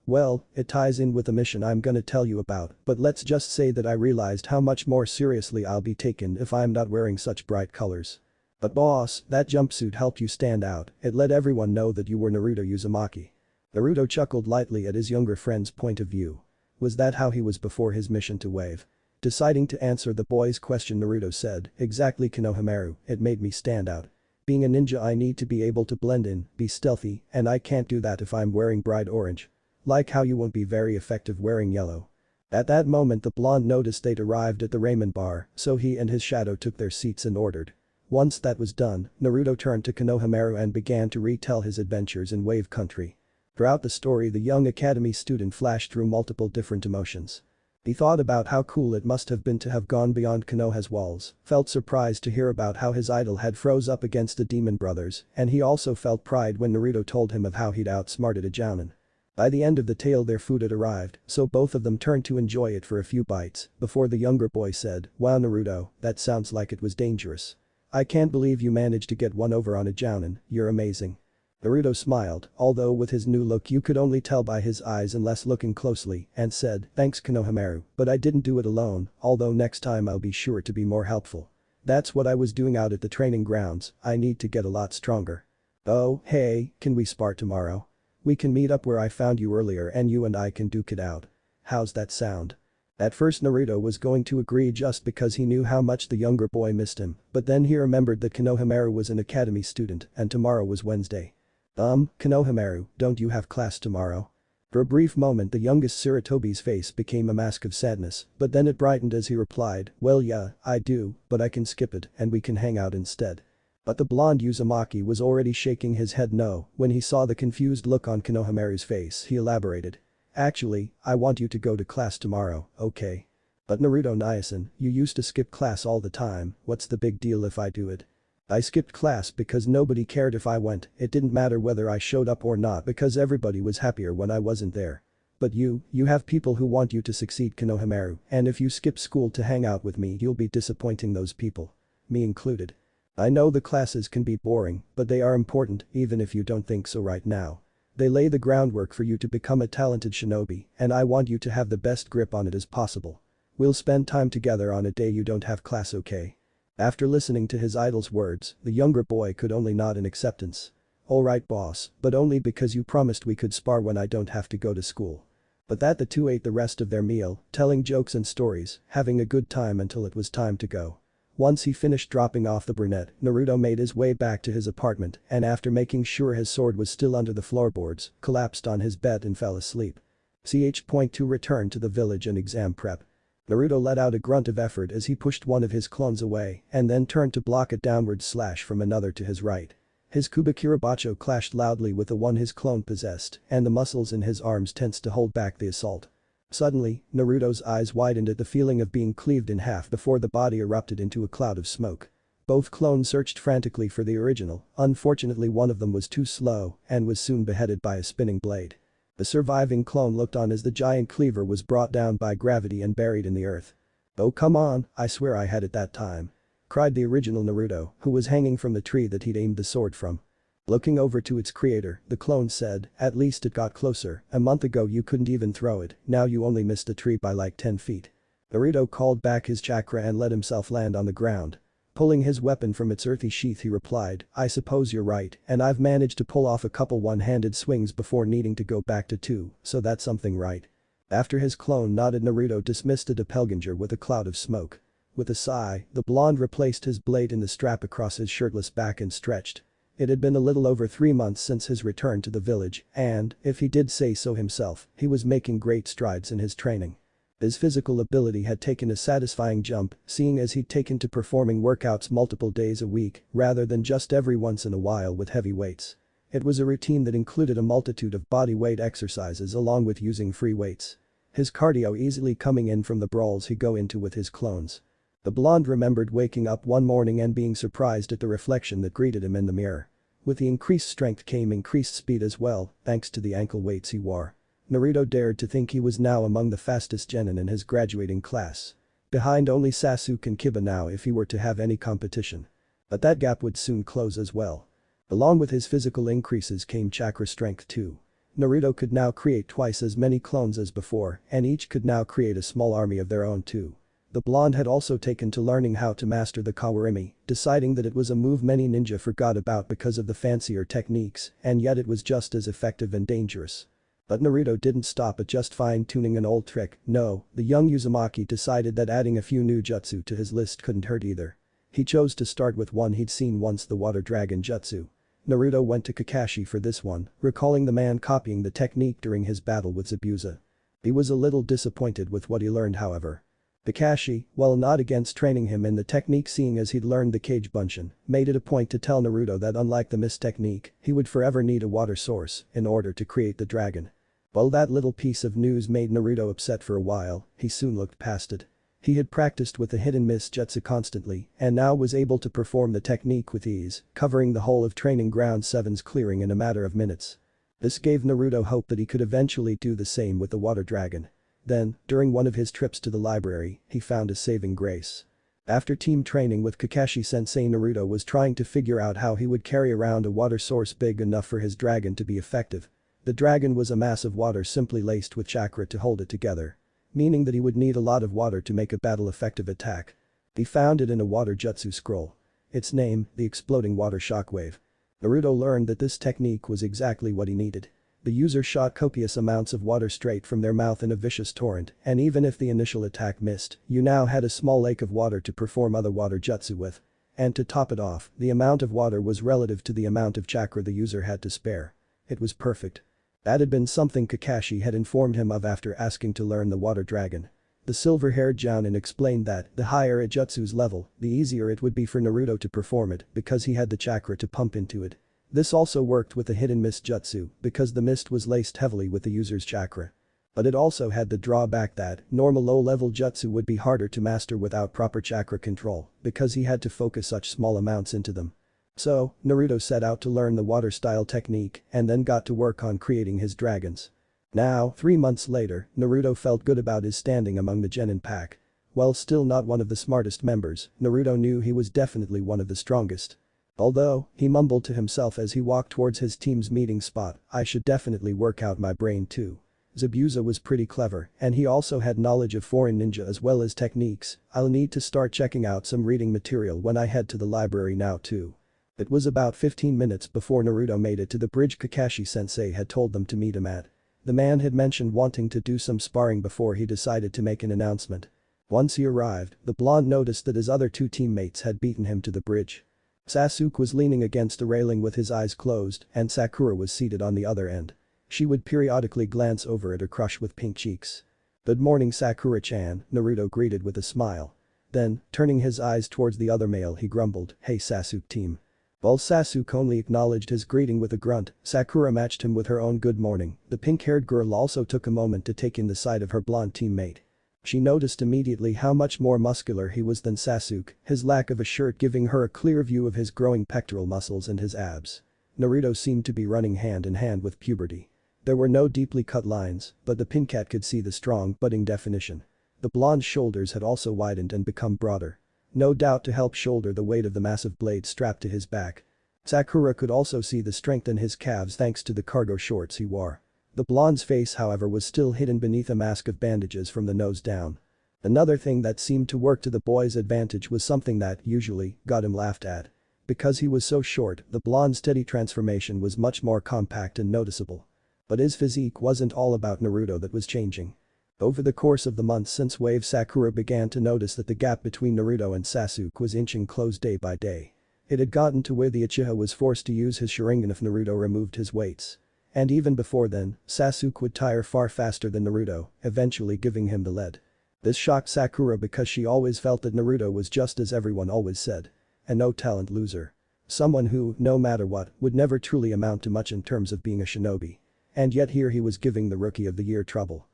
Well, it ties in with the mission I'm gonna tell you about, but let's just say that I realized how much more seriously I'll be taken if I'm not wearing such bright colors." "But boss, that jumpsuit helped you stand out, it let everyone know that you were Naruto Uzumaki." Naruto chuckled lightly at his younger friend's point of view. Was that how he was before his mission to Wave? Deciding to answer the boy's question, Naruto said, "Exactly Konohamaru, it made me stand out. Being a ninja, I need to be able to blend in, be stealthy, and I can't do that if I'm wearing bright orange. Like how you won't be very effective wearing yellow." At that moment, the blonde noticed they'd arrived at the ramen bar, so he and his shadow took their seats and ordered. Once that was done, Naruto turned to Konohamaru and began to retell his adventures in Wave Country. Throughout the story, the young academy student flashed through multiple different emotions. He thought about how cool it must have been to have gone beyond Konoha's walls, felt surprised to hear about how his idol had froze up against the demon brothers, and he also felt pride when Naruto told him of how he'd outsmarted a jounin. By the end of the tale, their food had arrived, so both of them turned to enjoy it for a few bites before the younger boy said, "Wow Naruto, that sounds like it was dangerous. I can't believe you managed to get one over on a jounin, you're amazing." Naruto smiled, although with his new look you could only tell by his eyes unless looking closely, and said, "Thanks Konohamaru, but I didn't do it alone, although next time I'll be sure to be more helpful. That's what I was doing out at the training grounds, I need to get a lot stronger." "Oh, hey, can we spar tomorrow? We can meet up where I found you earlier and you and I can duke it out. How's that sound?" At first Naruto was going to agree just because he knew how much the younger boy missed him, but then he remembered that Konohamaru was an academy student and tomorrow was Wednesday. Konohamaru, don't you have class tomorrow?" For a brief moment the youngest Sarutobi's face became a mask of sadness, but then it brightened as he replied, "Well yeah, I do, but I can skip it and we can hang out instead." But the blonde Uzumaki was already shaking his head no when he saw the confused look on Konohamaru's face. He elaborated, "Actually, I want you to go to class tomorrow, okay? But Naruto Niasen, you used to skip class all the time, what's the big deal if I do it?" "I skipped class because nobody cared if I went, it didn't matter whether I showed up or not because everybody was happier when I wasn't there. But you have people who want you to succeed Konohamaru, and if you skip school to hang out with me you'll be disappointing those people. Me included. I know the classes can be boring, but they are important even if you don't think so right now. They lay the groundwork for you to become a talented shinobi, and I want you to have the best grip on it as possible. We'll spend time together on a day you don't have class, okay?" After listening to his idol's words, the younger boy could only nod in acceptance. "Alright boss, but only because you promised we could spar when I don't have to go to school." But that the two ate the rest of their meal, telling jokes and stories, having a good time until it was time to go. Once he finished dropping off the brunette, Naruto made his way back to his apartment and after making sure his sword was still under the floorboards, collapsed on his bed and fell asleep. Ch.2 returned to the village and exam prep. Naruto let out a grunt of effort as he pushed one of his clones away and then turned to block a downward slash from another to his right. His Kubakirabacho clashed loudly with the one his clone possessed, and the muscles in his arms tensed to hold back the assault. Suddenly, Naruto's eyes widened at the feeling of being cleaved in half before the body erupted into a cloud of smoke. Both clones searched frantically for the original, unfortunately one of them was too slow and was soon beheaded by a spinning blade. The surviving clone looked on as the giant cleaver was brought down by gravity and buried in the earth. "Oh come on, I swear I had it that time," cried the original Naruto, who was hanging from the tree that he'd aimed the sword from. Looking over to its creator, the clone said, "At least it got closer, a month ago you couldn't even throw it, now you only missed a tree by like 10 feet. Naruto called back his chakra and let himself land on the ground. Pulling his weapon from its earthy sheath he replied, "I suppose you're right, and I've managed to pull off a couple one-handed swings before needing to go back to 2, so that's something right." After his clone nodded, Naruto dismissed a doppelganger with a cloud of smoke. With a sigh, the blonde replaced his blade in the strap across his shirtless back and stretched. It had been a little over 3 months since his return to the village, and, if he did say so himself, he was making great strides in his training. His physical ability had taken a satisfying jump, seeing as he'd taken to performing workouts multiple days a week, rather than just every once in a while with heavy weights. It was a routine that included a multitude of body weight exercises along with using free weights. His cardio easily coming in from the brawls he'd go into with his clones. The blonde remembered waking up one morning and being surprised at the reflection that greeted him in the mirror. With the increased strength came increased speed as well, thanks to the ankle weights he wore. Naruto dared to think he was now among the fastest genin in his graduating class. Behind only Sasuke and Kiba now if he were to have any competition. But that gap would soon close as well. Along with his physical increases came chakra strength too. Naruto could now create twice as many clones as before, and each could now create a small army of their own too. The blonde had also taken to learning how to master the Kawarimi, deciding that it was a move many ninja forgot about because of the fancier techniques, and yet it was just as effective and dangerous. But Naruto didn't stop at just fine-tuning an old trick, no, the young Uzumaki decided that adding a few new jutsu to his list couldn't hurt either. He chose to start with one he'd seen once, the water dragon jutsu. Naruto went to Kakashi for this one, recalling the man copying the technique during his battle with Zabuza. He was a little disappointed with what he learned however. Kakashi, while not against training him in the technique seeing as he'd learned the Kage Bunshin, made it a point to tell Naruto that unlike the mist technique, he would forever need a water source in order to create the dragon. While that little piece of news made Naruto upset for a while, he soon looked past it. He had practiced with the hidden mist jutsu constantly and now was able to perform the technique with ease, covering the whole of Training Ground 7's clearing in a matter of minutes. This gave Naruto hope that he could eventually do the same with the water dragon. Then, during one of his trips to the library, he found a saving grace. After team training with Kakashi-sensei, Naruto was trying to figure out how he would carry around a water source big enough for his dragon to be effective. The dragon was a mass of water simply laced with chakra to hold it together. Meaning that he would need a lot of water to make a battle-effective attack. He found it in a water jutsu scroll. Its name, the exploding water shockwave. Naruto learned that this technique was exactly what he needed. The user shot copious amounts of water straight from their mouth in a vicious torrent, and even if the initial attack missed, you now had a small lake of water to perform other water jutsu with. And to top it off, the amount of water was relative to the amount of chakra the user had to spare. It was perfect. That had been something Kakashi had informed him of after asking to learn the water dragon. The silver-haired Jounin explained that, the higher a jutsu's level, the easier it would be for Naruto to perform it because he had the chakra to pump into it. This also worked with the hidden mist jutsu because the mist was laced heavily with the user's chakra. But it also had the drawback that normal low-level jutsu would be harder to master without proper chakra control because he had to focus such small amounts into them. So, Naruto set out to learn the water-style technique and then got to work on creating his dragons. Now, 3 months later, Naruto felt good about his standing among the genin pack. While still not one of the smartest members, Naruto knew he was definitely one of the strongest. Although, he mumbled to himself as he walked towards his team's meeting spot, I should definitely work out my brain too. Zabuza was pretty clever, and he also had knowledge of foreign ninja as well as techniques. I'll need to start checking out some reading material when I head to the library now too. It was about 15 minutes before Naruto made it to the bridge Kakashi-sensei had told them to meet him at. The man had mentioned wanting to do some sparring before he decided to make an announcement. Once he arrived, the blonde noticed that his other 2 teammates had beaten him to the bridge. Sasuke was leaning against the railing with his eyes closed and Sakura was seated on the other end. She would periodically glance over at her crush with pink cheeks. "Good morning Sakura-chan," Naruto greeted with a smile. Then, turning his eyes towards the other male he grumbled, "Hey Sasuke team. While Sasuke only acknowledged his greeting with a grunt, Sakura matched him with her own good morning. The pink-haired girl also took a moment to take in the sight of her blonde teammate. She noticed immediately how much more muscular he was than Sasuke, his lack of a shirt giving her a clear view of his growing pectoral muscles and his abs. Naruto seemed to be running hand in hand with puberty. There were no deeply cut lines, but the pink cat could see the strong budding definition. The blonde's shoulders had also widened and become broader. No doubt to help shoulder the weight of the massive blade strapped to his back. Sakura could also see the strength in his calves thanks to the cargo shorts he wore. The blonde's face however was still hidden beneath a mask of bandages from the nose down. Another thing that seemed to work to the boy's advantage was something that, usually, got him laughed at. Because he was so short, the blonde's steady transformation was much more compact and noticeable. But his physique wasn't all about Naruto that was changing. Over the course of the months since Wave, Sakura began to notice that the gap between Naruto and Sasuke was inching close day by day. It had gotten to where the Uchiha was forced to use his Sharingan if Naruto removed his weights. And even before then, Sasuke would tire far faster than Naruto, eventually giving him the lead. This shocked Sakura because she always felt that Naruto was just as everyone always said. A no-talent loser. Someone who, no matter what, would never truly amount to much in terms of being a shinobi. And yet here he was giving the Rookie of the Year trouble.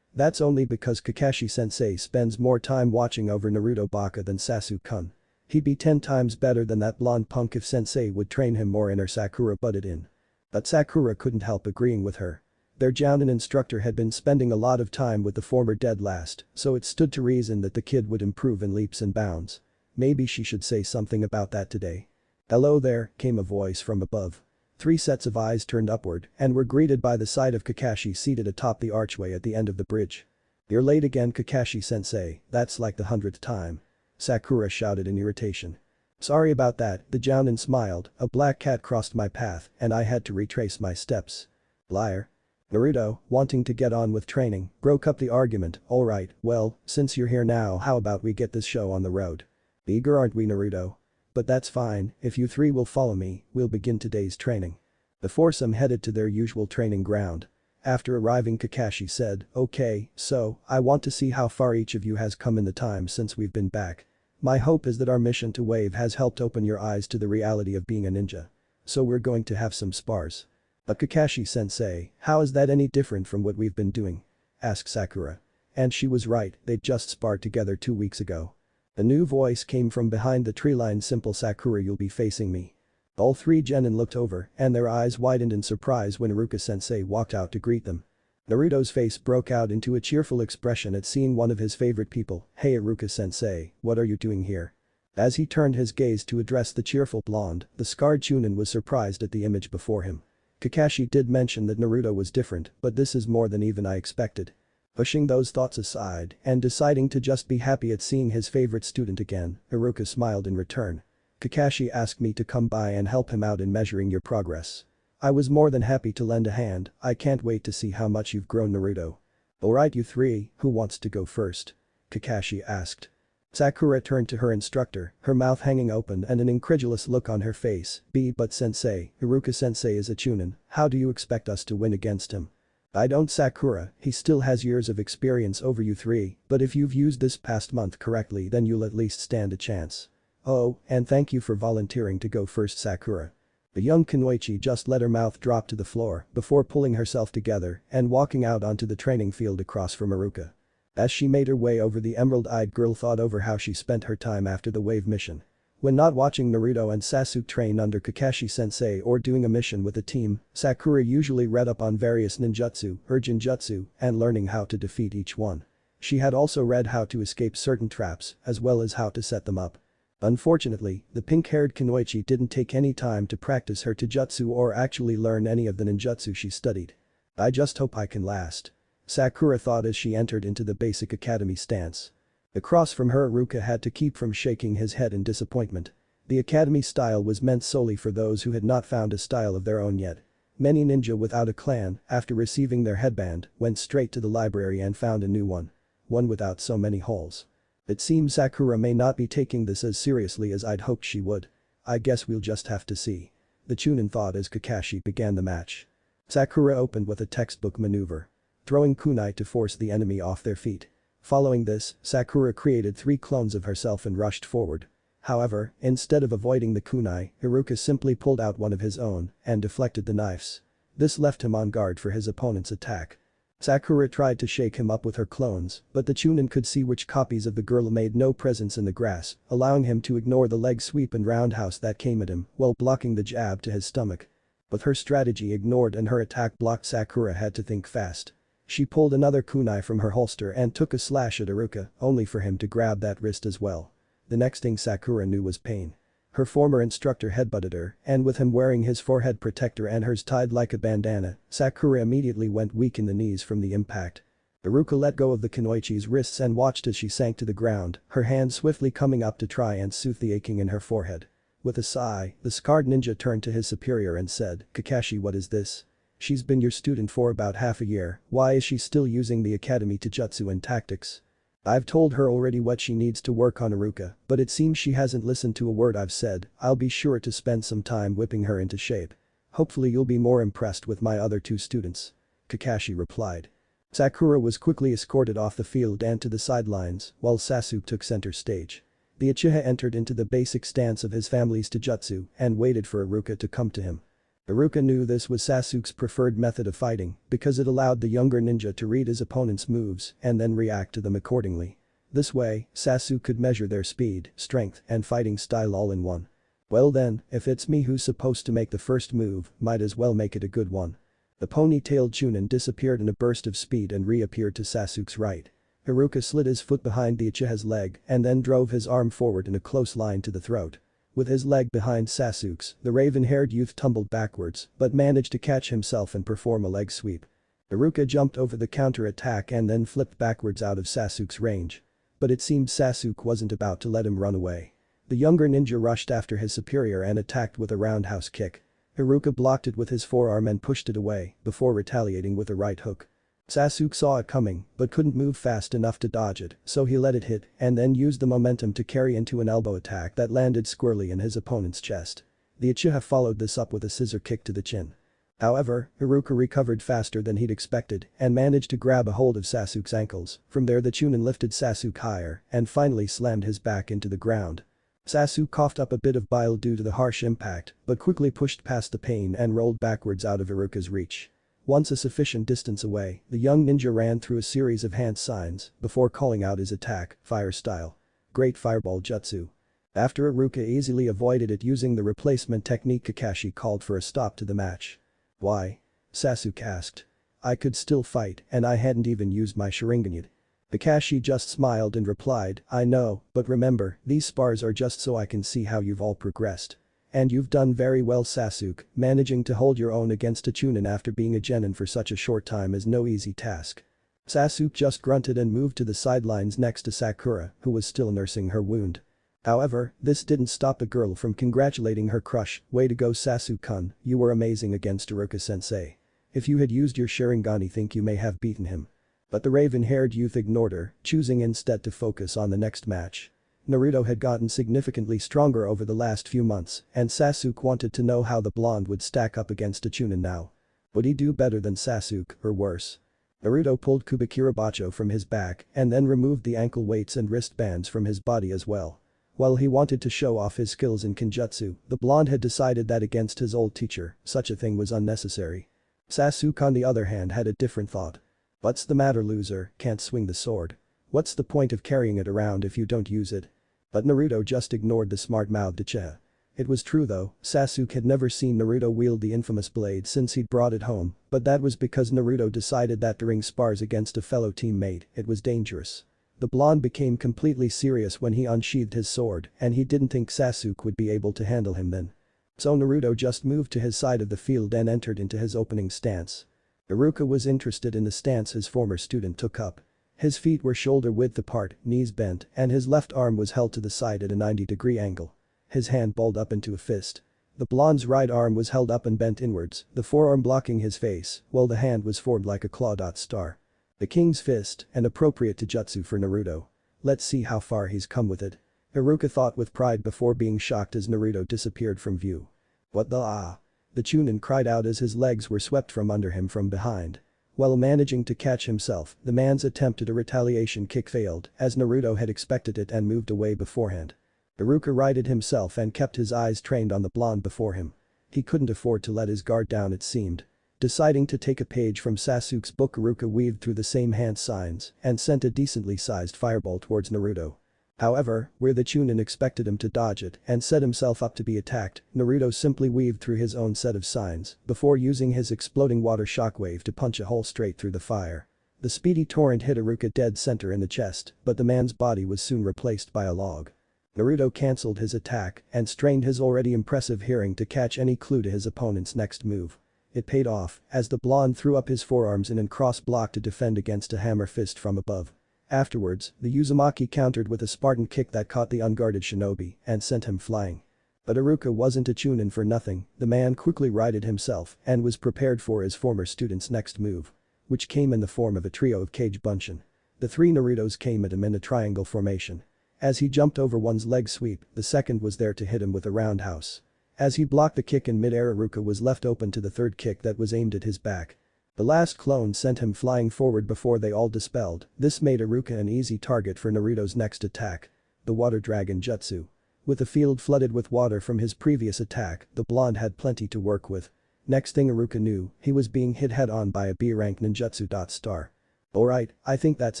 That's only because Kakashi-sensei spends more time watching over Naruto Baka than Sasuke-kun. He'd be 10 times better than that blonde punk if sensei would train him more, inner Sakura butted in. But Sakura couldn't help agreeing with her. Their Jounin instructor had been spending a lot of time with the former dead last, so it stood to reason that the kid would improve in leaps and bounds. Maybe she should say something about that today. "Hello there," came a voice from above. 3 sets of eyes turned upward and were greeted by the sight of Kakashi seated atop the archway at the end of the bridge. "You're late again, Kakashi-sensei, that's like the 100th time." Sakura shouted in irritation. "Sorry about that," the Jounin smiled, "a black cat crossed my path and I had to retrace my steps." "Liar." Naruto, wanting to get on with training, broke up the argument. "Alright, well, since you're here now, how about we get this show on the road? Eager, aren't we, Naruto? But that's fine, if you 3 will follow me, we'll begin today's training." The foursome headed to their usual training ground. After arriving, Kakashi said, "Okay, so, I want to see how far each of you has come in the time since we've been back. My hope is that our mission to Wave has helped open your eyes to the reality of being a ninja. So we're going to have some spars." "But Kakashi-sensei, how is that any different from what we've been doing?" asked Sakura. And she was right, they'd just sparred together 2 weeks ago. A new voice came from behind the tree line. "Simple, Sakura, you'll be facing me." All 3 genin looked over and their eyes widened in surprise when Iruka-sensei walked out to greet them. Naruto's face broke out into a cheerful expression at seeing one of his favorite people. "Hey Iruka-sensei, what are you doing here?" As he turned his gaze to address the cheerful blonde, the scarred Chunin was surprised at the image before him. Kakashi did mention that Naruto was different, but this is more than even I expected. Pushing those thoughts aside and deciding to just be happy at seeing his favorite student again, Iruka smiled in return. "Kakashi asked me to come by and help him out in measuring your progress. I was more than happy to lend a hand. I can't wait to see how much you've grown, Naruto." "Alright, you 3, who wants to go first?" Kakashi asked. Sakura turned to her instructor, her mouth hanging open and an incredulous look on her face. "But sensei, Iruka-sensei is a Chunin, how do you expect us to win against him?" "I don't, Sakura, he still has years of experience over you 3, but if you've used this past month correctly then you'll at least stand a chance." "Oh, and thank you for volunteering to go first, Sakura." The young Kunoichi just let her mouth drop to the floor before pulling herself together and walking out onto the training field across from Iruka. As she made her way over, the emerald-eyed girl thought over how she spent her time after the Wave mission. When not watching Naruto and Sasuke train under Kakashi-sensei or doing a mission with a team, Sakura usually read up on various ninjutsu, or genjutsu, and learning how to defeat each one. She had also read how to escape certain traps, as well as how to set them up. Unfortunately, the pink-haired Kunoichi didn't take any time to practice her taijutsu or actually learn any of the ninjutsu she studied. "I just hope I can last," Sakura thought as she entered into the basic academy stance. Across from her, Iruka had to keep from shaking his head in disappointment. The academy style was meant solely for those who had not found a style of their own yet. Many ninja without a clan, after receiving their headband, went straight to the library and found a new one. One without so many holes. It seems Sakura may not be taking this as seriously as I'd hoped she would. "I guess we'll just have to see," the Chunin thought as Kakashi began the match. Sakura opened with a textbook maneuver. Throwing kunai to force the enemy off their feet. Following this, Sakura created 3 clones of herself and rushed forward. However, instead of avoiding the kunai, Iruka simply pulled out one of his own and deflected the knives. This left him on guard for his opponent's attack. Sakura tried to shake him up with her clones, but the Chunin could see which copies of the girl made no presence in the grass, allowing him to ignore the leg sweep and roundhouse that came at him while blocking the jab to his stomach. With her strategy ignored and her attack blocked, Sakura had to think fast. She pulled another kunai from her holster and took a slash at Iruka, only for him to grab that wrist as well. The next thing Sakura knew was pain. Her former instructor headbutted her, and with him wearing his forehead protector and hers tied like a bandana, Sakura immediately went weak in the knees from the impact. Iruka let go of the kunoichi's wrists and watched as she sank to the ground, her hand swiftly coming up to try and soothe the aching in her forehead. With a sigh, the scarred ninja turned to his superior and said, "Kakashi, what is this? She's been your student for about half a year, why is she still using the academy taijutsu and tactics? I've told her already what she needs to work on, Iruka, but it seems she hasn't listened to a word I've said. I'll be sure to spend some time whipping her into shape. Hopefully you'll be more impressed with my other two students," Kakashi replied. Sakura was quickly escorted off the field and to the sidelines, while Sasuke took center stage. The Uchiha entered into the basic stance of his family's taijutsu and waited for Iruka to come to him. Iruka knew this was Sasuke's preferred method of fighting because it allowed the younger ninja to read his opponent's moves and then react to them accordingly. This way, Sasuke could measure their speed, strength, and fighting style all in one. Well then, if it's me who's supposed to make the first move, might as well make it a good one. The pony-tailed Chunin disappeared in a burst of speed and reappeared to Sasuke's right. Iruka slid his foot behind the Uchiha's leg and then drove his arm forward in a close line to the throat. With his leg behind Sasuke's, the raven-haired youth tumbled backwards but managed to catch himself and perform a leg sweep. Iruka jumped over the counter-attack and then flipped backwards out of Sasuke's range. But it seemed Sasuke wasn't about to let him run away. The younger ninja rushed after his superior and attacked with a roundhouse kick. Iruka blocked it with his forearm and pushed it away before retaliating with a right hook. Sasuke saw it coming but couldn't move fast enough to dodge it, so he let it hit and then used the momentum to carry into an elbow attack that landed squarely in his opponent's chest. The Uchiha followed this up with a scissor kick to the chin. However, Iruka recovered faster than he'd expected and managed to grab a hold of Sasuke's ankles. From there the Chunin lifted Sasuke higher and finally slammed his back into the ground. Sasuke coughed up a bit of bile due to the harsh impact but quickly pushed past the pain and rolled backwards out of Iruka's reach. Once a sufficient distance away, the young ninja ran through a series of hand signs before calling out his attack, fire style. Great Fireball Jutsu. After Iruka easily avoided it using the replacement technique, Kakashi called for a stop to the match. "Why?" Sasuke asked. "I could still fight and I hadn't even used my Sharingan yet." Kakashi just smiled and replied, "I know, but remember, these spars are just so I can see how you've all progressed. And you've done very well, Sasuke, managing to hold your own against a Chunin after being a genin for such a short time is no easy task." Sasuke just grunted and moved to the sidelines next to Sakura, who was still nursing her wound. However, this didn't stop the girl from congratulating her crush. "Way to go, Sasuke-kun, you were amazing against Iruka-sensei. If you had used your Sharingan, I think you may have beaten him." But the raven-haired youth ignored her, choosing instead to focus on the next match. Naruto had gotten significantly stronger over the last few months, and Sasuke wanted to know how the blonde would stack up against a Chunin now. Would he do better than Sasuke, or worse? Naruto pulled Kubikirabacho from his back and then removed the ankle weights and wristbands from his body as well. While he wanted to show off his skills in Kenjutsu, the blonde had decided that against his old teacher, such a thing was unnecessary. Sasuke on the other hand had a different thought. "What's the matter, loser, can't swing the sword? What's the point of carrying it around if you don't use it?" But Naruto just ignored the smart-mouthed Uchiha. It was true though, Sasuke had never seen Naruto wield the infamous blade since he'd brought it home, but that was because Naruto decided that during spars against a fellow teammate, it was dangerous. The blonde became completely serious when he unsheathed his sword and he didn't think Sasuke would be able to handle him then. So Naruto just moved to his side of the field and entered into his opening stance. Iruka was interested in the stance his former student took up. His feet were shoulder-width apart, knees bent, and his left arm was held to the side at a 90-degree angle. His hand balled up into a fist. The blonde's right arm was held up and bent inwards, the forearm blocking his face, while the hand was formed like a claw star. The king's fist, an appropriate taijutsu for Naruto. Let's see how far he's come with it. Iruka thought with pride before being shocked as Naruto disappeared from view. "What the ah?" The Chunin cried out as his legs were swept from under him from behind. While managing to catch himself, the man's attempt at a retaliation kick failed, as Naruto had expected it and moved away beforehand. Iruka righted himself and kept his eyes trained on the blonde before him. He couldn't afford to let his guard down, it seemed. Deciding to take a page from Sasuke's book, Iruka weaved through the same hand signs and sent a decently sized fireball towards Naruto. However, where the Chunin expected him to dodge it and set himself up to be attacked, Naruto simply weaved through his own set of signs before using his exploding water shockwave to punch a hole straight through the fire. The speedy torrent hit Iruka dead center in the chest, but the man's body was soon replaced by a log. Naruto cancelled his attack and strained his already impressive hearing to catch any clue to his opponent's next move. It paid off, as the blonde threw up his forearms in a cross block to defend against a hammer fist from above. Afterwards, the Uzumaki countered with a Spartan kick that caught the unguarded shinobi and sent him flying. But Iruka wasn't a Chunin for nothing, the man quickly righted himself and was prepared for his former student's next move, which came in the form of a trio of cage bunshin. The three Narutos came at him in a triangle formation. As he jumped over one's leg sweep, the second was there to hit him with a roundhouse. As he blocked the kick in mid-air, Iruka was left open to the third kick that was aimed at his back. The last clone sent him flying forward before they all dispelled. This made Iruka an easy target for Naruto's next attack. The Water Dragon Jutsu. With the field flooded with water from his previous attack, the blonde had plenty to work with. Next thing Iruka knew, he was being hit head-on by a B-rank ninjutsu. Star. Alright, I think that's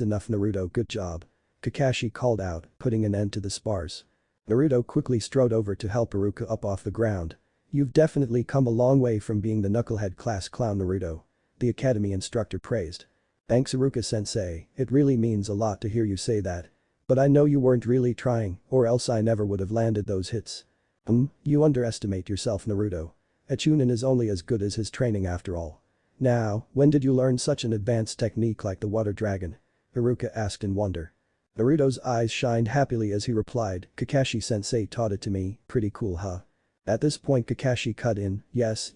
enough, Naruto, good job. Kakashi called out, putting an end to the spars. Naruto quickly strode over to help Iruka up off the ground. You've definitely come a long way from being the knucklehead class clown, Naruto. The academy instructor praised. Thanks, Iruka-sensei, it really means a lot to hear you say that. But I know you weren't really trying, or else I never would have landed those hits. You underestimate yourself, Naruto. A Chunin is only as good as his training after all. Now, when did you learn such an advanced technique like the Water Dragon? Iruka asked in wonder. Naruto's eyes shined happily as he replied, Kakashi-sensei taught it to me, pretty cool, huh? At this point Kakashi cut in, yes,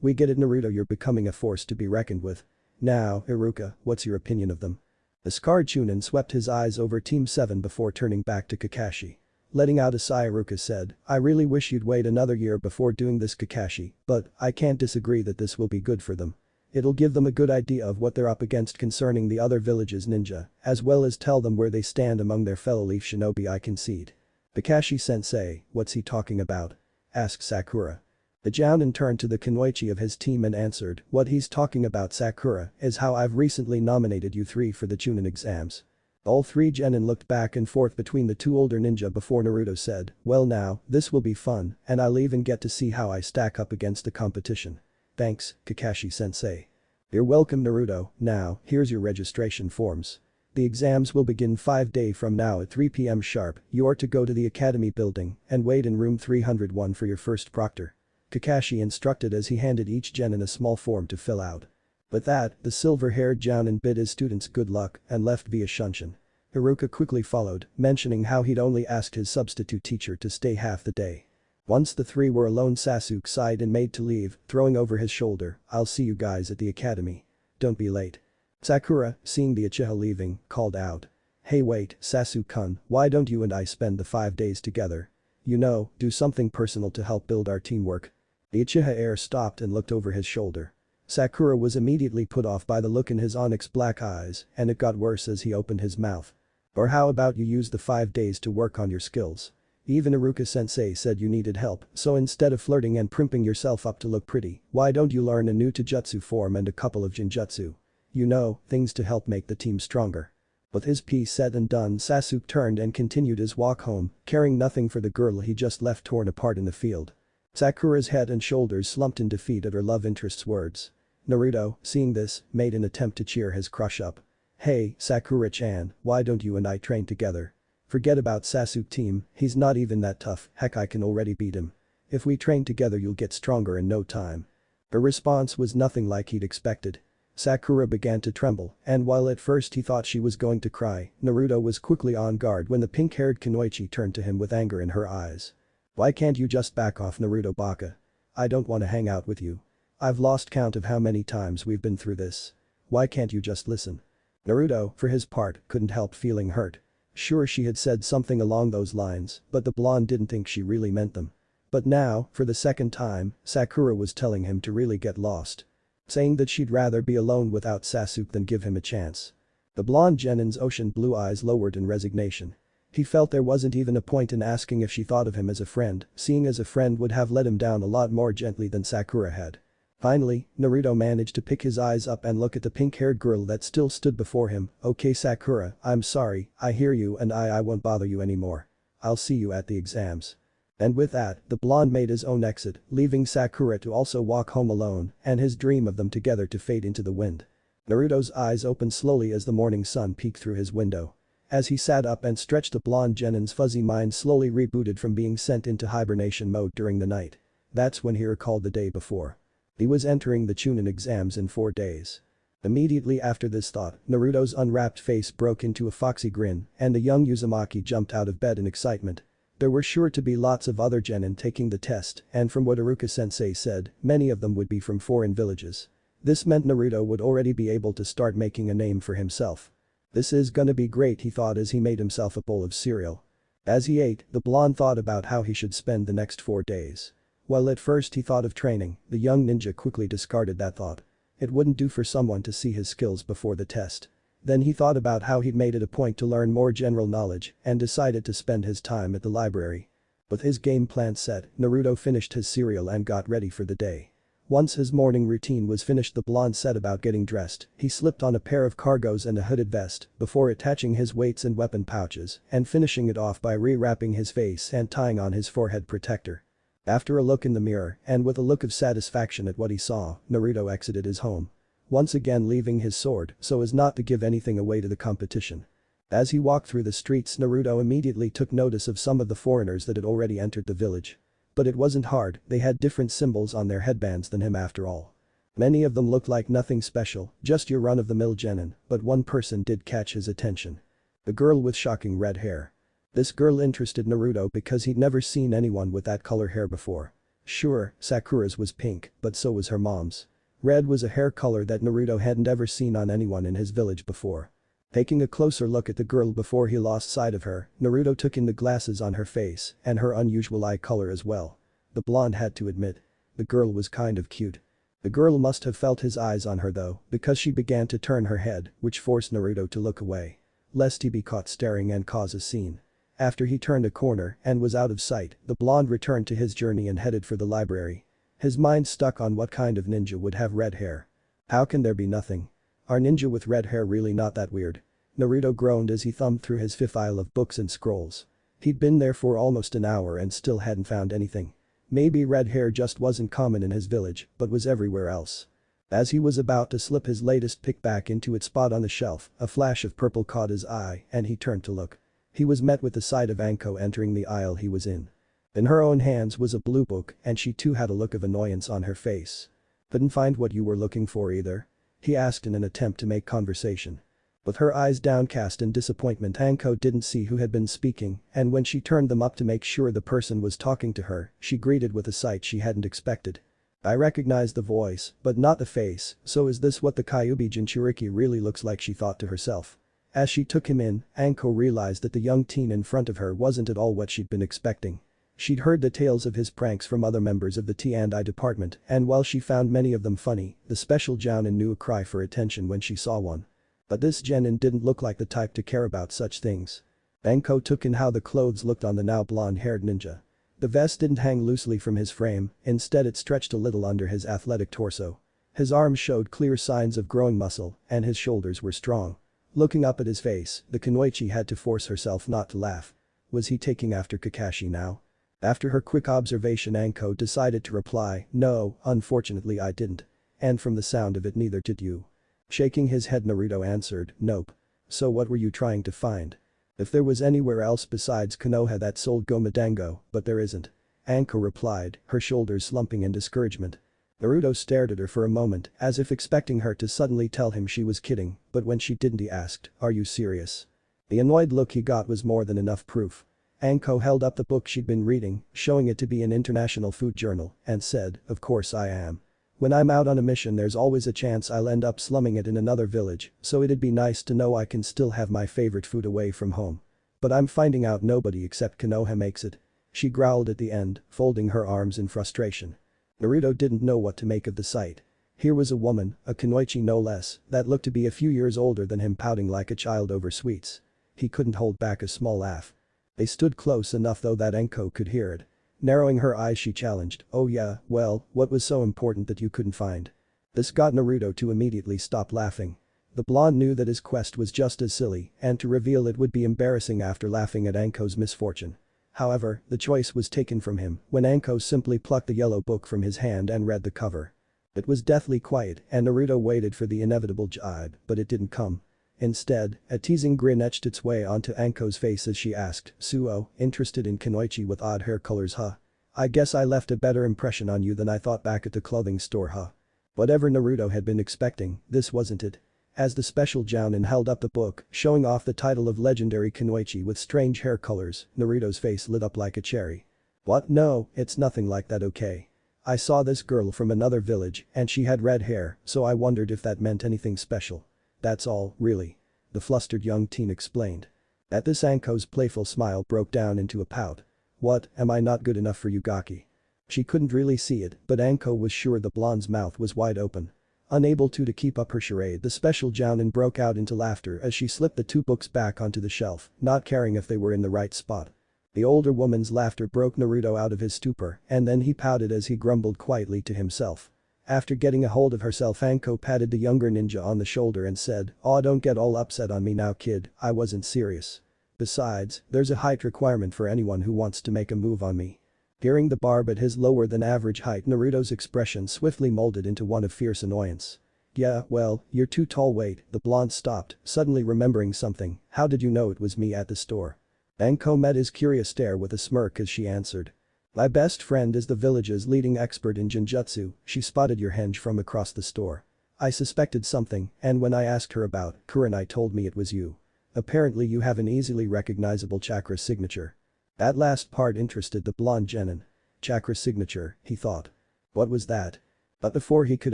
we get it, Naruto, you're becoming a force to be reckoned with. Now, Iruka, what's your opinion of them? The scarred Chunin swept his eyes over Team 7 before turning back to Kakashi. Letting out a sigh, Iruka said, I really wish you'd wait another year before doing this, Kakashi, but I can't disagree that this will be good for them. It'll give them a good idea of what they're up against concerning the other villages ninja, as well as tell them where they stand among their fellow leaf shinobi, I concede. Kakashi-sensei, what's he talking about? Asked Sakura. The Jounin turned to the Kunoichi of his team and answered, what he's talking about, Sakura, is how I've recently nominated you three for the Chunin exams. All three genin looked back and forth between the two older ninja before Naruto said, well now, this will be fun, and I'll even get to see how I stack up against the competition. Thanks, Kakashi-sensei. You're welcome, Naruto. Now, here's your registration forms. The exams will begin 5 days from now at 3 p.m. sharp. You are to go to the academy building and wait in room 301 for your first proctor. Kakashi instructed as he handed each genin a small form to fill out. With that, the silver-haired Jounin bid his students good luck and left via Shunshin. Iruka quickly followed, mentioning how he'd only asked his substitute teacher to stay half the day. Once the three were alone, Sasuke sighed and made to leave, throwing over his shoulder, I'll see you guys at the academy. Don't be late. Sakura, seeing the Uchiha leaving, called out. Hey wait, Sasuke-kun, why don't you and I spend the 5 days together? You know, do something personal to help build our teamwork. The Uchiha heir stopped and looked over his shoulder. Sakura was immediately put off by the look in his onyx black eyes, and it got worse as he opened his mouth. Or how about you use the 5 days to work on your skills? Even Iruka-sensei said you needed help, so instead of flirting and primping yourself up to look pretty, why don't you learn a new taijutsu form and a couple of jinjutsu? You know, things to help make the team stronger. With his piece said and done, Sasuke turned and continued his walk home, caring nothing for the girl he just left torn apart in the field. Sakura's head and shoulders slumped in defeat at her love interest's words. Naruto, seeing this, made an attempt to cheer his crush up. Hey, Sakura-chan, why don't you and I train together? Forget about Sasuke team, he's not even that tough, heck I can already beat him. If we train together you'll get stronger in no time. Her response was nothing like he'd expected. Sakura began to tremble, and while at first he thought she was going to cry, Naruto was quickly on guard when the pink-haired Kunoichi turned to him with anger in her eyes. Why can't you just back off, Naruto baka? I don't want to hang out with you. I've lost count of how many times we've been through this. Why can't you just listen? Naruto, for his part, couldn't help feeling hurt. Sure, she had said something along those lines, but the blonde didn't think she really meant them. But now, for the second time, Sakura was telling him to really get lost. Saying that she'd rather be alone without Sasuke than give him a chance. The blonde genin's ocean blue eyes lowered in resignation. He felt there wasn't even a point in asking if she thought of him as a friend, seeing as a friend would have let him down a lot more gently than Sakura had. Finally, Naruto managed to pick his eyes up and look at the pink-haired girl that still stood before him. "Okay Sakura, I'm sorry, I hear you and I won't bother you anymore. I'll see you at the exams." And with that, the blonde made his own exit, leaving Sakura to also walk home alone and his dream of them together to fade into the wind. Naruto's eyes opened slowly as the morning sun peeked through his window. As he sat up and stretched, the blonde Genin's fuzzy mind slowly rebooted from being sent into hibernation mode during the night. That's when he recalled the day before. He was entering the Chunin exams in 4 days. Immediately after this thought, Naruto's unwrapped face broke into a foxy grin and the young Uzumaki jumped out of bed in excitement. There were sure to be lots of other genin taking the test and from what Iruka-sensei said, many of them would be from foreign villages. This meant Naruto would already be able to start making a name for himself. This is gonna be great, he thought as he made himself a bowl of cereal. As he ate, the blonde thought about how he should spend the next 4 days. While at first he thought of training, the young ninja quickly discarded that thought. It wouldn't do for someone to see his skills before the test. Then he thought about how he'd made it a point to learn more general knowledge and decided to spend his time at the library. With his game plan set, Naruto finished his cereal and got ready for the day. Once his morning routine was finished, the blonde set about getting dressed. He slipped on a pair of cargos and a hooded vest before attaching his weights and weapon pouches and finishing it off by re-wrapping his face and tying on his forehead protector. After a look in the mirror and with a look of satisfaction at what he saw, Naruto exited his home. Once again leaving his sword so as not to give anything away to the competition. As he walked through the streets, Naruto immediately took notice of some of the foreigners that had already entered the village. But it wasn't hard, they had different symbols on their headbands than him after all. Many of them looked like nothing special, just your run-of-the-mill genin, but one person did catch his attention. The girl with shocking red hair. This girl interested Naruto because he'd never seen anyone with that color hair before. Sure, Sakura's was pink, but so was her mom's. Red was a hair color that Naruto hadn't ever seen on anyone in his village before. Taking a closer look at the girl before he lost sight of her, Naruto took in the glasses on her face and her unusual eye color as well. The blonde had to admit. The girl was kind of cute. The girl must have felt his eyes on her though, because she began to turn her head, which forced Naruto to look away. Lest he be caught staring and cause a scene. After he turned a corner and was out of sight, the blonde returned to his journey and headed for the library. His mind stuck on what kind of ninja would have red hair. How can there be nothing? Are ninja with red hair really not that weird? Naruto groaned as he thumbed through his fifth aisle of books and scrolls. He'd been there for almost an hour and still hadn't found anything. Maybe red hair just wasn't common in his village, but was everywhere else. As he was about to slip his latest pick back into its spot on the shelf, a flash of purple caught his eye and he turned to look. He was met with the sight of Anko entering the aisle he was in. In her own hands was a blue book and she too had a look of annoyance on her face. "Didn't find what you were looking for either?" he asked in an attempt to make conversation. With her eyes downcast in disappointment, Anko didn't see who had been speaking and when she turned them up to make sure the person was talking to her, she greeted with a sight she hadn't expected. "I recognize the voice, but not the face, so is this what the Kyuubi Jinchuriki really looks like?" she thought to herself. As she took him in, Anko realized that the young teen in front of her wasn't at all what she'd been expecting. She'd heard the tales of his pranks from other members of the T&I department and while she found many of them funny, the special Jounin knew a cry for attention when she saw one. But this genin didn't look like the type to care about such things. Anko took in how the clothes looked on the now blonde-haired ninja. The vest didn't hang loosely from his frame, instead it stretched a little under his athletic torso. His arms showed clear signs of growing muscle and his shoulders were strong. Looking up at his face, the kunoichi had to force herself not to laugh. Was he taking after Kakashi now? After her quick observation, Anko decided to reply, "No, unfortunately I didn't. And from the sound of it neither did you." Shaking his head, Naruto answered, "Nope. So what were you trying to find?" "If there was anywhere else besides Konoha that sold gomadango, but there isn't." Anko replied, her shoulders slumping in discouragement. Naruto stared at her for a moment as if expecting her to suddenly tell him she was kidding, but when she didn't he asked, "Are you serious?" The annoyed look he got was more than enough proof. Anko held up the book she'd been reading, showing it to be an international food journal, and said, "Of course I am. When I'm out on a mission there's always a chance I'll end up slumming it in another village, so it'd be nice to know I can still have my favorite food away from home. But I'm finding out nobody except Konoha makes it." She growled at the end, folding her arms in frustration. Naruto didn't know what to make of the sight. Here was a woman, a kunoichi no less, that looked to be a few years older than him pouting like a child over sweets. He couldn't hold back a small laugh. They stood close enough though that Enko could hear it. Narrowing her eyes she challenged, "Oh yeah, well, what was so important that you couldn't find?" This got Naruto to immediately stop laughing. The blonde knew that his quest was just as silly, and to reveal it would be embarrassing after laughing at Anko's misfortune. However, the choice was taken from him when Anko simply plucked the yellow book from his hand and read the cover. It was deathly quiet and Naruto waited for the inevitable jibe, but it didn't come. Instead, a teasing grin etched its way onto Anko's face as she asked, "Suo, interested in kunoichi with odd hair colors huh? I guess I left a better impression on you than I thought back at the clothing store huh?" Whatever Naruto had been expecting, this wasn't it. As the special Jounin held up the book, showing off the title of legendary kunoichi with strange hair colors, Naruto's face lit up like a cherry. "What? No, it's nothing like that okay. I saw this girl from another village and she had red hair, so I wondered if that meant anything special. That's all, really," the flustered young teen explained. At this Anko's playful smile broke down into a pout. "What, am I not good enough for you Gaki?" She couldn't really see it, but Anko was sure the blonde's mouth was wide open. Unable to keep up her charade, the special Jounin broke out into laughter as she slipped the two books back onto the shelf, not caring if they were in the right spot. The older woman's laughter broke Naruto out of his stupor, and then he pouted as he grumbled quietly to himself. After getting a hold of herself, Anko patted the younger ninja on the shoulder and said, "Aw, don't get all upset on me now kid, I wasn't serious. Besides, there's a height requirement for anyone who wants to make a move on me." Hearing the barb at his lower than average height, Naruto's expression swiftly molded into one of fierce annoyance. "Yeah, well, you're too tall wait," the blonde stopped, suddenly remembering something, "how did you know it was me at the store?" Anko met his curious stare with a smirk as she answered. "My best friend is the village's leading expert in genjutsu, she spotted your henge from across the store. I suspected something, and when I asked her about Kurenai told me it was you. Apparently you have an easily recognizable chakra signature." That last part interested the blonde genin. Chakra signature, he thought. What was that? But before he could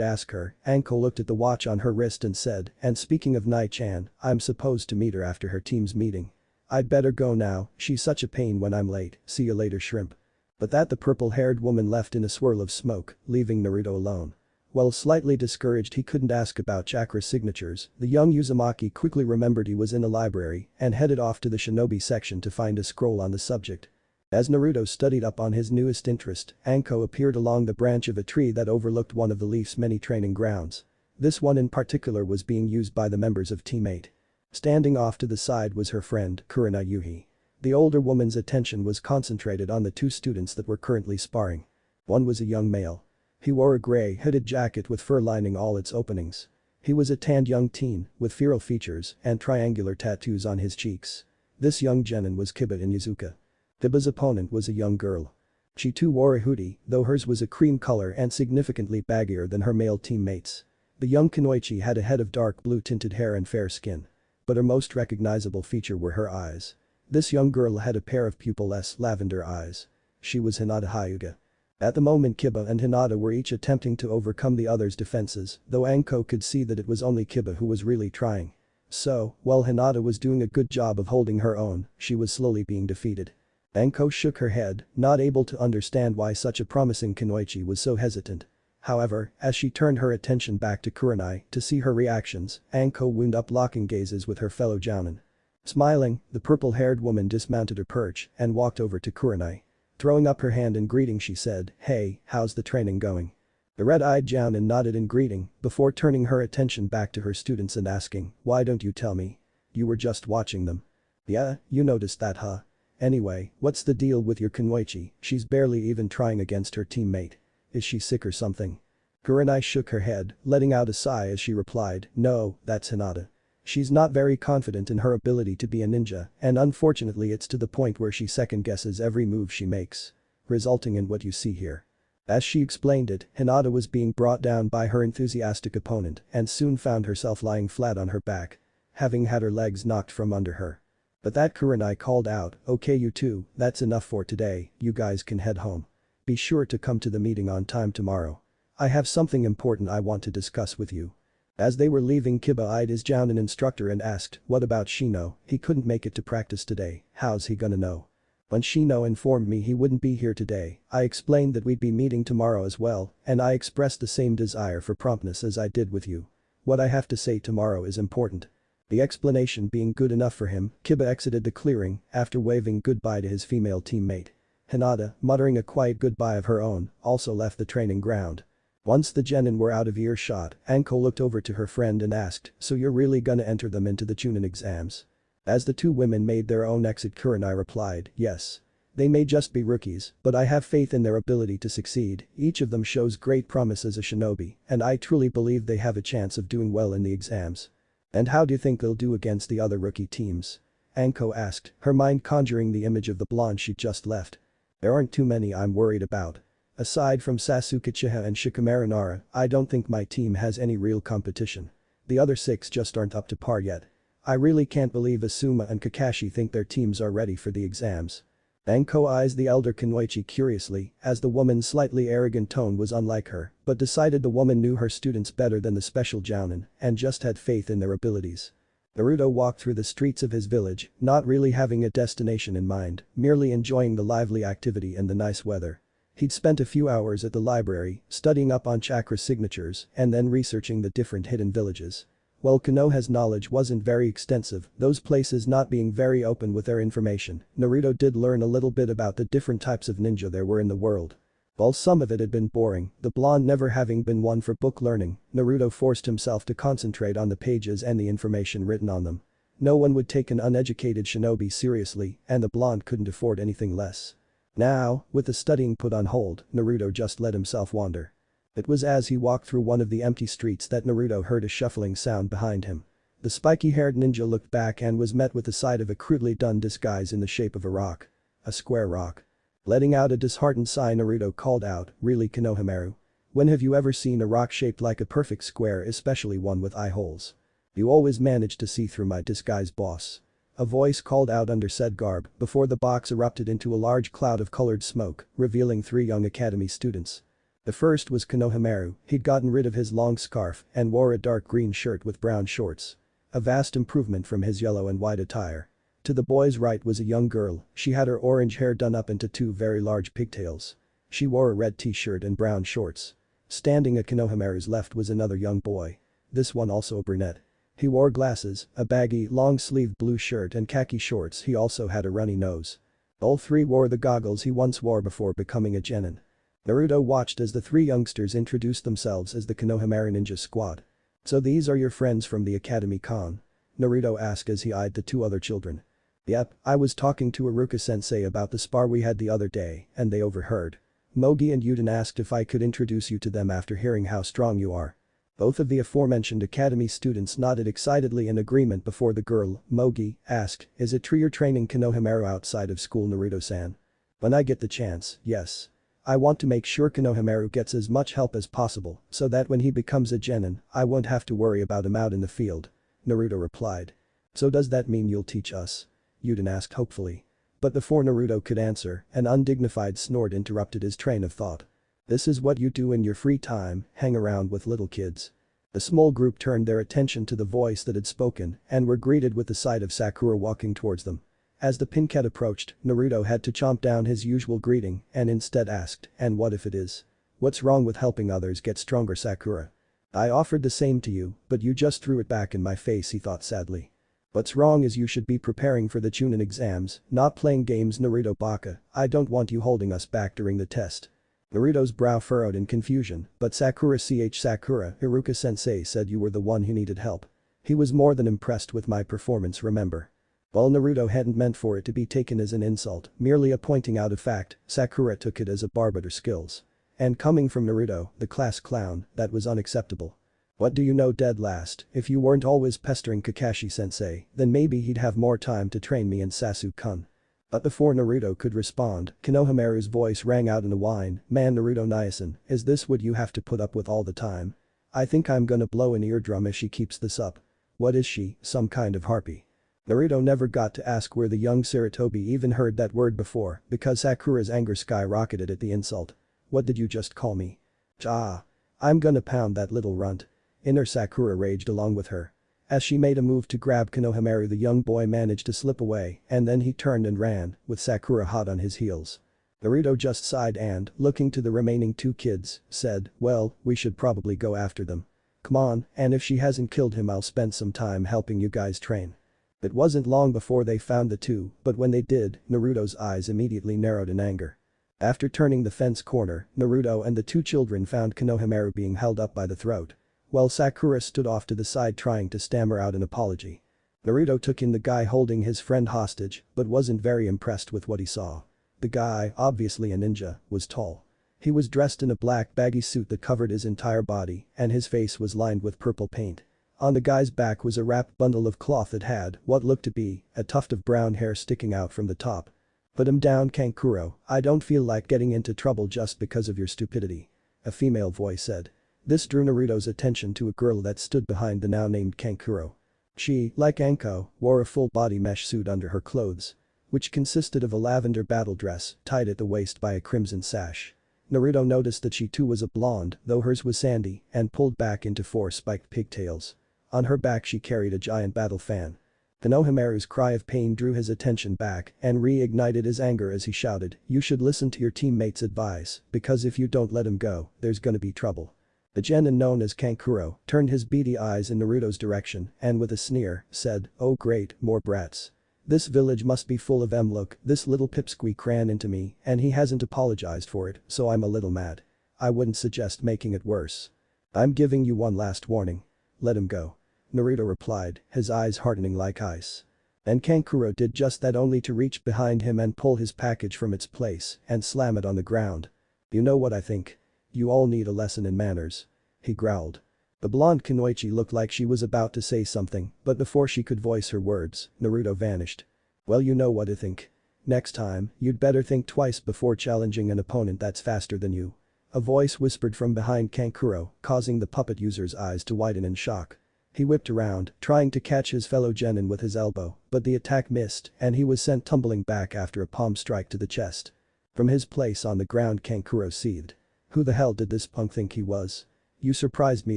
ask her, Anko looked at the watch on her wrist and said, "And speaking of Nai-chan, I'm supposed to meet her after her team's meeting. I'd better go now, she's such a pain when I'm late, see you later shrimp." But that the purple-haired woman left in a swirl of smoke, leaving Naruto alone. While slightly discouraged he couldn't ask about chakra signatures, the young Uzumaki quickly remembered he was in a library and headed off to the shinobi section to find a scroll on the subject. As Naruto studied up on his newest interest, Anko appeared along the branch of a tree that overlooked one of the Leaf's many training grounds. This one in particular was being used by the members of Team 8. Standing off to the side was her friend, Kurenai Yuhi. The older woman's attention was concentrated on the two students that were currently sparring. One was a young male. He wore a gray hooded jacket with fur lining all its openings. He was a tanned young teen with feral features and triangular tattoos on his cheeks. This young genin was Kiba Inuzuka. Kiba's opponent was a young girl. She too wore a hoodie, though hers was a cream color and significantly baggier than her male teammates. The young kunoichi had a head of dark blue tinted hair and fair skin. But her most recognizable feature were her eyes. This young girl had a pair of pupilless lavender eyes. She was Hinata Hyuga. At the moment Kiba and Hinata were each attempting to overcome the other's defenses, though Anko could see that it was only Kiba who was really trying. So, while Hinata was doing a good job of holding her own, she was slowly being defeated. Anko shook her head, not able to understand why such a promising kunoichi was so hesitant. However, as she turned her attention back to Kurenai to see her reactions, Anko wound up locking gazes with her fellow jounin. Smiling, the purple-haired woman dismounted her perch and walked over to Kurenai. Throwing up her hand in greeting she said, "Hey, how's the training going?" The red-eyed jounin nodded in greeting before turning her attention back to her students and asking, "Why don't you tell me? You were just watching them." "Yeah, you noticed that huh? Anyway, what's the deal with your kunoichi, she's barely even trying against her teammate. Is she sick or something?" Kurenai shook her head, letting out a sigh as she replied, "No, that's Hinata. She's not very confident in her ability to be a ninja, and unfortunately it's to the point where she second-guesses every move she makes. Resulting in what you see here." As she explained it, Hinata was being brought down by her enthusiastic opponent and soon found herself lying flat on her back, having had her legs knocked from under her. But that Kurenai called out, "Okay you two, that's enough for today, you guys can head home. Be sure to come to the meeting on time tomorrow. I have something important I want to discuss with you." As they were leaving, Kiba eyed his jounin instructor and asked, "What about Shino? He couldn't make it to practice today, how's he gonna know?" "When Shino informed me he wouldn't be here today, I explained that we'd be meeting tomorrow as well, and I expressed the same desire for promptness as I did with you. What I have to say tomorrow is important." The explanation being good enough for him, Kiba exited the clearing after waving goodbye to his female teammate. Hinata, muttering a quiet goodbye of her own, also left the training ground. Once the genin were out of earshot, Anko looked over to her friend and asked, "So you're really gonna enter them into the Chunin exams?" As the two women made their own exit, Kurenai replied, "Yes. They may just be rookies, but I have faith in their ability to succeed. Each of them shows great promise as a shinobi, and I truly believe they have a chance of doing well in the exams." "And how do you think they'll do against the other rookie teams?" Anko asked, her mind conjuring the image of the blonde she'd just left. "There aren't too many I'm worried about. Aside from Sasuke Uchiha and Shikamaru Nara, I don't think my team has any real competition. The other 6 just aren't up to par yet. I really can't believe Asuma and Kakashi think their teams are ready for the exams." Anko eyes the elder Kunoichi curiously, as the woman's slightly arrogant tone was unlike her, but decided the woman knew her students better than the special jounin and just had faith in their abilities. Naruto walked through the streets of his village, not really having a destination in mind, merely enjoying the lively activity and the nice weather. He'd spent a few hours at the library, studying up on chakra signatures and then researching the different hidden villages. While Konoha's knowledge wasn't very extensive, those places not being very open with their information, Naruto did learn a little bit about the different types of ninja there were in the world. While some of it had been boring, the blonde never having been one for book learning, Naruto forced himself to concentrate on the pages and the information written on them. No one would take an uneducated shinobi seriously, and the blonde couldn't afford anything less. Now, with the studying put on hold, Naruto just let himself wander. It was as he walked through one of the empty streets that Naruto heard a shuffling sound behind him. The spiky-haired ninja looked back and was met with the sight of a crudely done disguise in the shape of a rock. A square rock. Letting out a disheartened sigh, Naruto called out, "Really, Konohamaru? When have you ever seen a rock shaped like a perfect square, especially one with eye holes? You always manage to see through my disguise, boss." A voice called out under said garb before the box erupted into a large cloud of colored smoke, revealing 3 young academy students. The first was Konohamaru. He'd gotten rid of his long scarf and wore a dark green shirt with brown shorts. A vast improvement from his yellow and white attire. To the boy's right was a young girl. She had her orange hair done up into 2 very large pigtails. She wore a red t-shirt and brown shorts. Standing at Konohamaru's left was another young boy. This one also a brunette. He wore glasses, a baggy, long-sleeved blue shirt and khaki shorts. He also had a runny nose. All 3 wore the goggles he once wore before becoming a genin. Naruto watched as the 3 youngsters introduced themselves as the Konohamaru Ninja Squad. "So these are your friends from the academy, Kon?" Naruto asked as he eyed the 2 other children. "Yep, I was talking to Iruka-sensei about the spar we had the other day and they overheard. Mogi and Yuden asked if I could introduce you to them after hearing how strong you are." Both of the aforementioned academy students nodded excitedly in agreement before the girl, Mogi, asked, "Is it true you're training Konohamaru outside of school, Naruto-san?" "When I get the chance, yes. I want to make sure Konohamaru gets as much help as possible so that when he becomes a genin, I won't have to worry about him out in the field," Naruto replied. "So does that mean you'll teach us?" Yuden asked hopefully. But before Naruto could answer, an undignified snort interrupted his train of thought. "This is what you do in your free time, hang around with little kids." The small group turned their attention to the voice that had spoken and were greeted with the sight of Sakura walking towards them. As the Pinket approached, Naruto had to chomp down his usual greeting and instead asked, "And what if it is? What's wrong with helping others get stronger, Sakura? I offered the same to you, but you just threw it back in my face," he thought sadly. "What's wrong is you should be preparing for the Chunin exams, not playing games, Naruto Baka. I don't want you holding us back during the test." Naruto's brow furrowed in confusion, but Sakura Iruka-sensei said you were the one who needed help. He was more than impressed with my performance, remember? While Naruto hadn't meant for it to be taken as an insult, merely a pointing out of fact, Sakura took it as a bar better skills. And coming from Naruto, the class clown, that was unacceptable. "What do you know, dead last, if you weren't always pestering Kakashi-sensei, then maybe he'd have more time to train me and Sasuke-kun." But before Naruto could respond, Konohamaru's voice rang out in a whine, "Man, Naruto Nyasan, is this what you have to put up with all the time? I think I'm gonna blow an eardrum if she keeps this up. What is she, some kind of harpy?" Naruto never got to ask where the young Sarutobi even heard that word before because Sakura's anger skyrocketed at the insult. "What did you just call me? Ah. I'm gonna pound that little runt." Inner Sakura raged along with her. As she made a move to grab Konohamaru, the young boy managed to slip away and then he turned and ran, with Sakura hot on his heels. Naruto just sighed and, looking to the remaining 2 kids, said, "Well, we should probably go after them." Come on, and if she hasn't killed him I'll spend some time helping you guys train. It wasn't long before they found the two, but when they did, Naruto's eyes immediately narrowed in anger. After turning the fence corner, Naruto and the two children found Konohamaru being held up by the throat, while Sakura stood off to the side trying to stammer out an apology. Naruto took in the guy holding his friend hostage, but wasn't very impressed with what he saw. The guy, obviously a ninja, was tall. He was dressed in a black baggy suit that covered his entire body, and his face was lined with purple paint. On the guy's back was a wrapped bundle of cloth that had what looked to be a tuft of brown hair sticking out from the top. "Put him down, Kankuro, I don't feel like getting into trouble just because of your stupidity," a female voice said. This drew Naruto's attention to a girl that stood behind the now named Kankuro. She, like Anko, wore a full-body mesh suit under her clothes, which consisted of a lavender battle dress tied at the waist by a crimson sash. Naruto noticed that she too was a blonde, though hers was sandy and pulled back into four spiked pigtails. On her back she carried a giant battle fan. Konohamaru's cry of pain drew his attention back and reignited his anger as he shouted, "You should listen to your teammates' advice, because if you don't let him go, there's gonna be trouble." The genin known as Kankuro turned his beady eyes in Naruto's direction and with a sneer, said, "Oh great, more brats. This village must be full of them. Look, this little pipsqueak ran into me and he hasn't apologized for it, so I'm a little mad. I wouldn't suggest making it worse. I'm giving you one last warning. Let him go." Naruto replied, his eyes hardening like ice. And Kankuro did just that, only to reach behind him and pull his package from its place and slam it on the ground. "You know what I think? You all need a lesson in manners," he growled. The blonde Kunoichi looked like she was about to say something, but before she could voice her words, Naruto vanished. "Well, you know what I think. Next time, you'd better think twice before challenging an opponent that's faster than you," a voice whispered from behind Kankuro, causing the puppet user's eyes to widen in shock. He whipped around, trying to catch his fellow genin with his elbow, but the attack missed and he was sent tumbling back after a palm strike to the chest. From his place on the ground, Kankuro seethed. Who the hell did this punk think he was? "You surprised me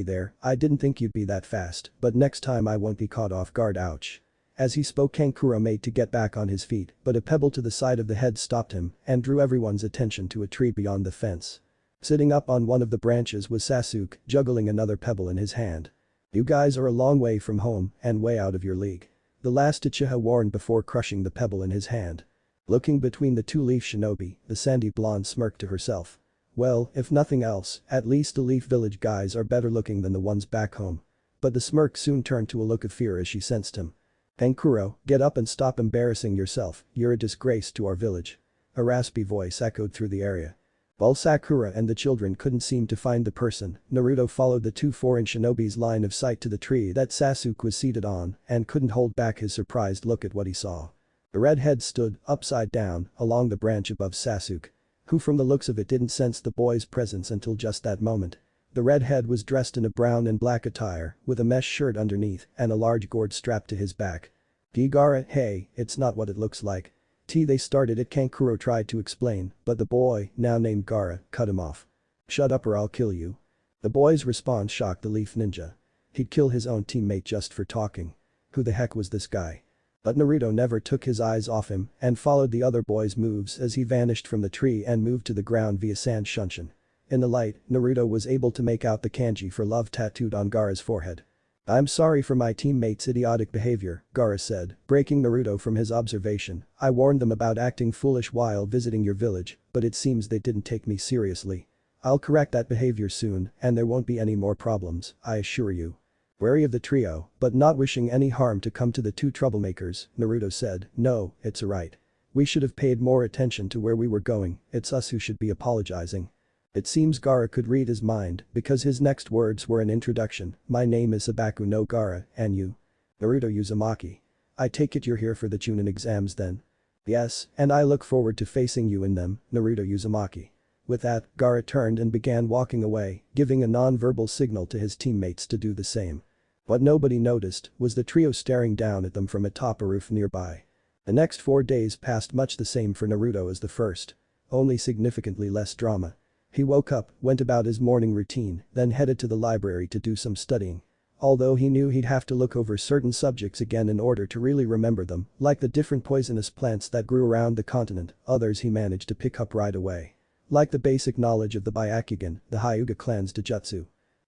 there, I didn't think you'd be that fast, but next time I won't be caught off guard, ouch." As he spoke, Kankuro made to get back on his feet, but a pebble to the side of the head stopped him and drew everyone's attention to a tree beyond the fence. Sitting up on one of the branches was Sasuke, juggling another pebble in his hand. "You guys are a long way from home and way out of your league," the last Uchiha warned before crushing the pebble in his hand. Looking between the two Leaf Shinobi, the sandy blonde smirked to herself. "Well, if nothing else, at least the Leaf Village guys are better looking than the ones back home." But the smirk soon turned to a look of fear as she sensed him. "Kankuro, get up and stop embarrassing yourself, you're a disgrace to our village." A raspy voice echoed through the area. While Sakura and the children couldn't seem to find the person, Naruto followed the two foreign shinobi's line of sight to the tree that Sasuke was seated on and couldn't hold back his surprised look at what he saw. The red head stood, upside down, along the branch above Sasuke, who from the looks of it didn't sense the boy's presence until just that moment. The red head was dressed in a brown and black attire, with a mesh shirt underneath and a large gourd strapped to his back. "Gaara, hey, it's not what it looks like." They started it, Kankuro tried to explain, but the boy, now named Gaara, cut him off. "Shut up or I'll kill you." The boy's response shocked the Leaf Ninja. He'd kill his own teammate just for talking. Who the heck was this guy? But Naruto never took his eyes off him and followed the other boy's moves as he vanished from the tree and moved to the ground via sand shunshin. In the light, Naruto was able to make out the kanji for love tattooed on Gaara's forehead. "I'm sorry for my teammates' idiotic behavior," Gaara said, breaking Naruto from his observation. "I warned them about acting foolish while visiting your village, but it seems they didn't take me seriously. I'll correct that behavior soon and there won't be any more problems, I assure you." Wary of the trio, but not wishing any harm to come to the two troublemakers, Naruto said, "No, it's alright. We should have paid more attention to where we were going, it's us who should be apologizing." It seems Gaara could read his mind because his next words were an introduction. "My name is Sabaku no Gaara, and you?" "Naruto Uzumaki. I take it you're here for the Chunin exams then?" "Yes, and I look forward to facing you in them, Naruto Uzumaki." With that, Gaara turned and began walking away, giving a non-verbal signal to his teammates to do the same. What nobody noticed was the trio staring down at them from atop a roof nearby. The next 4 days passed much the same for Naruto as the first. Only significantly less drama. He woke up, went about his morning routine, then headed to the library to do some studying. Although he knew he'd have to look over certain subjects again in order to really remember them, like the different poisonous plants that grew around the continent, others he managed to pick up right away. Like the basic knowledge of the Byakugan, the Hyuga clan's Dojutsu.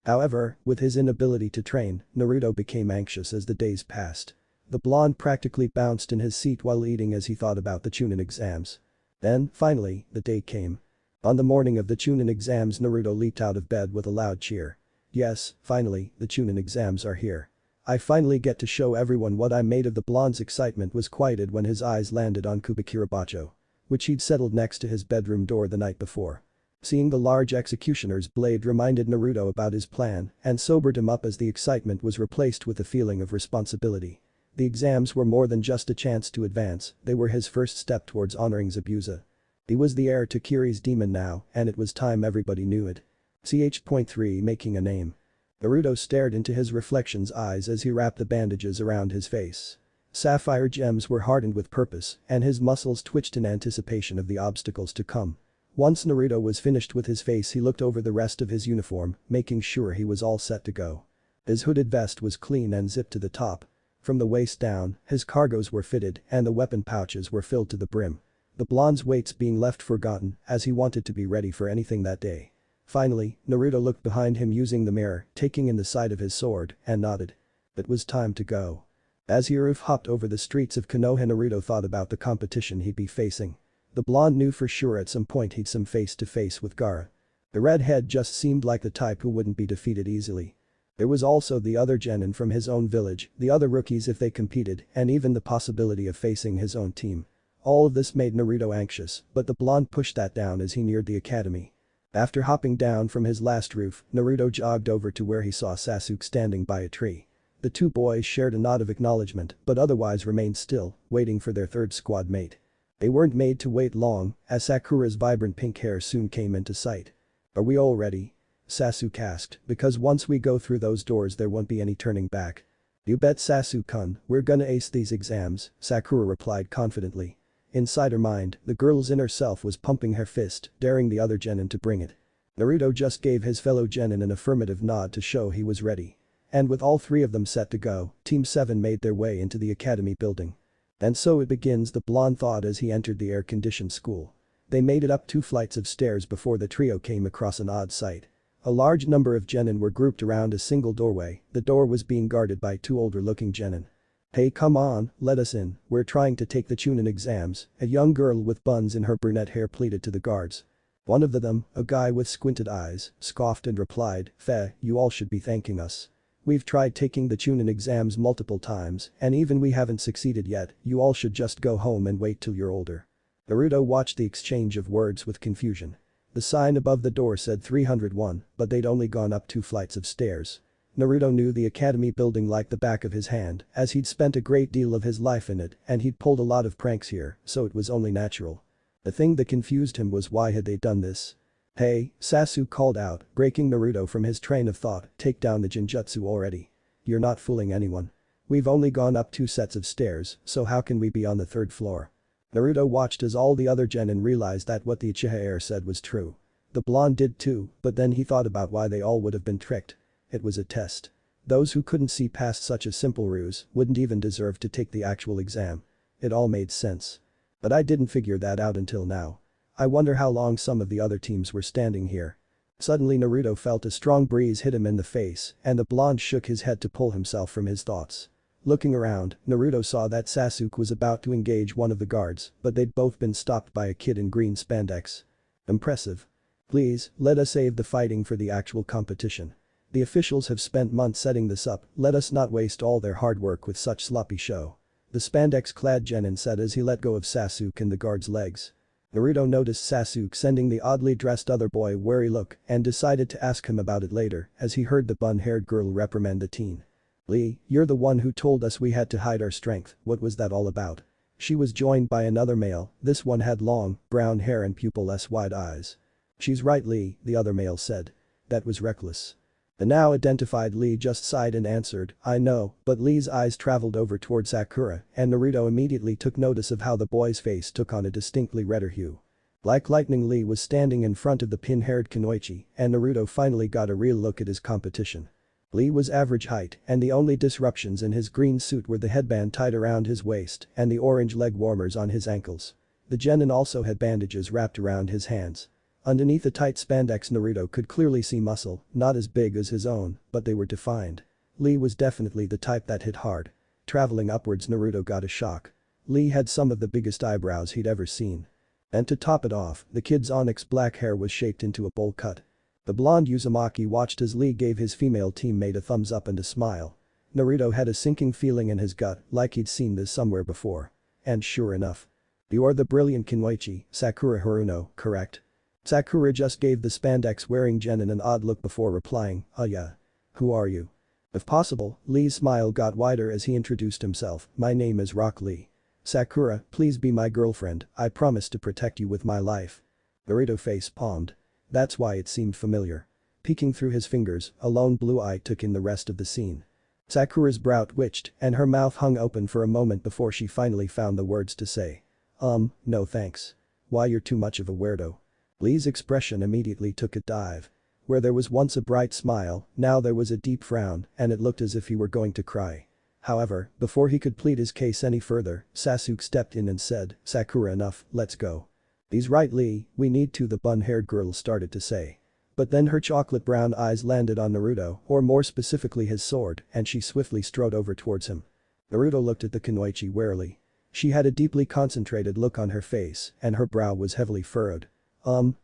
However, with his inability to train, Naruto became anxious as the days passed. The blonde practically bounced in his seat while eating as he thought about the Chunin exams. Then, finally, the day came. On the morning of the Chunin exams, Naruto leaped out of bed with a loud cheer. Yes, finally, the Chunin exams are here. I finally get to show everyone what I'm made of. The blonde's excitement was quieted when his eyes landed on Kubikirabacho, which he'd settled next to his bedroom door the night before. Seeing the large executioner's blade reminded Naruto about his plan and sobered him up as the excitement was replaced with a feeling of responsibility. The exams were more than just a chance to advance, they were his first step towards honoring Zabuza. He was the heir to Kiri's demon now, and it was time everybody knew it. Ch.3 Making a name. Naruto stared into his reflection's eyes as he wrapped the bandages around his face. Sapphire gems were hardened with purpose, and his muscles twitched in anticipation of the obstacles to come. Once Naruto was finished with his face, he looked over the rest of his uniform, making sure he was all set to go. His hooded vest was clean and zipped to the top. From the waist down, his cargoes were fitted and the weapon pouches were filled to the brim. The blonde's weights being left forgotten as he wanted to be ready for anything that day. Finally, Naruto looked behind him using the mirror, taking in the sight of his sword, and nodded. It was time to go. As he hopped over the streets of Konoha, Naruto thought about the competition he'd be facing. The blonde knew for sure at some point he'd some face-to-face with Gaara. The redhead just seemed like the type who wouldn't be defeated easily. There was also the other genin from his own village, the other rookies if they competed, and even the possibility of facing his own team. All of this made Naruto anxious, but the blonde pushed that down as he neared the academy. After hopping down from his last roof, Naruto jogged over to where he saw Sasuke standing by a tree. The two boys shared a nod of acknowledgement but otherwise remained still, waiting for their third squad mate. They weren't made to wait long, as Sakura's vibrant pink hair soon came into sight. "Are we all ready?" Sasuke asked, "because once we go through those doors there won't be any turning back." "You bet, Sasuke-kun, we're gonna ace these exams," Sakura replied confidently. Inside her mind, the girl's inner self was pumping her fist, daring the other genin to bring it. Naruto just gave his fellow genin an affirmative nod to show he was ready. And with all three of them set to go, Team 7 made their way into the academy building. "And so it begins," the blonde thought as he entered the air-conditioned school. They made it up 2 flights of stairs before the trio came across an odd sight. A large number of genin were grouped around a single doorway, the door was being guarded by 2 older-looking genin. "Hey, come on, let us in, we're trying to take the Chunin exams," a young girl with buns in her brunette hair pleaded to the guards. One of them, a guy with squinted eyes, scoffed and replied, "Feh, you all should be thanking us. We've tried taking the Chunin exams multiple times, and even we haven't succeeded yet, you all should just go home and wait till you're older." Naruto watched the exchange of words with confusion. The sign above the door said 301, but they'd only gone up 2 flights of stairs. Naruto knew the academy building like the back of his hand, as he'd spent a great deal of his life in it and he'd pulled a lot of pranks here, so it was only natural. The thing that confused him was why had they done this? "Hey," Sasuke called out, breaking Naruto from his train of thought, "take down the Genjutsu already. You're not fooling anyone. We've only gone up 2 sets of stairs, so how can we be on the 3rd floor?" Naruto watched as all the other genin realized that what the Uchiha heir said was true. The blonde did too, but then he thought about why they all would have been tricked. It was a test. Those who couldn't see past such a simple ruse wouldn't even deserve to take the actual exam. It all made sense. But I didn't figure that out until now. I wonder how long some of the other teams were standing here. Suddenly Naruto felt a strong breeze hit him in the face and the blonde shook his head to pull himself from his thoughts. Looking around, Naruto saw that Sasuke was about to engage one of the guards, but they'd both been stopped by a kid in green spandex. Impressive. "Please, let us save the fighting for the actual competition. The officials have spent months setting this up, let us not waste all their hard work with such sloppy show," the spandex-clad genin said as he let go of Sasuke and the guard's legs. Naruto noticed Sasuke sending the oddly dressed other boy a wary look and decided to ask him about it later as he heard the bun-haired girl reprimand the teen. "Lee, you're the one who told us we had to hide our strength, what was that all about?" She was joined by another male, this one had long, brown hair and pupil-less wide eyes. "She's right, Lee," the other male said. "That was reckless." The now identified Lee just sighed and answered, "I know," but Lee's eyes traveled over toward Sakura and Naruto immediately took notice of how the boy's face took on a distinctly redder hue. Like lightning, Lee was standing in front of the pin-haired Kunoichi and Naruto finally got a real look at his competition. Lee was average height and the only disruptions in his green suit were the headband tied around his waist and the orange leg warmers on his ankles. The genin also had bandages wrapped around his hands. Underneath the tight spandex Naruto could clearly see muscle, not as big as his own, but they were defined. Lee was definitely the type that hit hard. Traveling upwards Naruto got a shock. Lee had some of the biggest eyebrows he'd ever seen. And to top it off, the kid's onyx black hair was shaped into a bowl cut. The blonde Uzumaki watched as Lee gave his female teammate a thumbs up and a smile. Naruto had a sinking feeling in his gut, like he'd seen this somewhere before. And sure enough. "You're the brilliant Kunoichi, Sakura Haruno, correct?" Sakura just gave the spandex-wearing genin an odd look before replying, yeah. "Who are you?" If possible, Lee's smile got wider as he introduced himself, "My name is Rock Lee. Sakura, please be my girlfriend, I promise to protect you with my life." Naruto face palmed. That's why it seemed familiar. Peeking through his fingers, a lone blue eye took in the rest of the scene. Sakura's brow twitched and her mouth hung open for a moment before she finally found the words to say. No thanks. Why, you're too much of a weirdo." Lee's expression immediately took a dive. Where there was once a bright smile, now there was a deep frown and it looked as if he were going to cry. However, before he could plead his case any further, Sasuke stepped in and said, "Sakura, enough, let's go." "He's right, Lee, we need to," the bun-haired girl started to say. But then her chocolate brown eyes landed on Naruto, or more specifically his sword, and she swiftly strode over towards him. Naruto looked at the kunoichi warily. She had a deeply concentrated look on her face and her brow was heavily furrowed.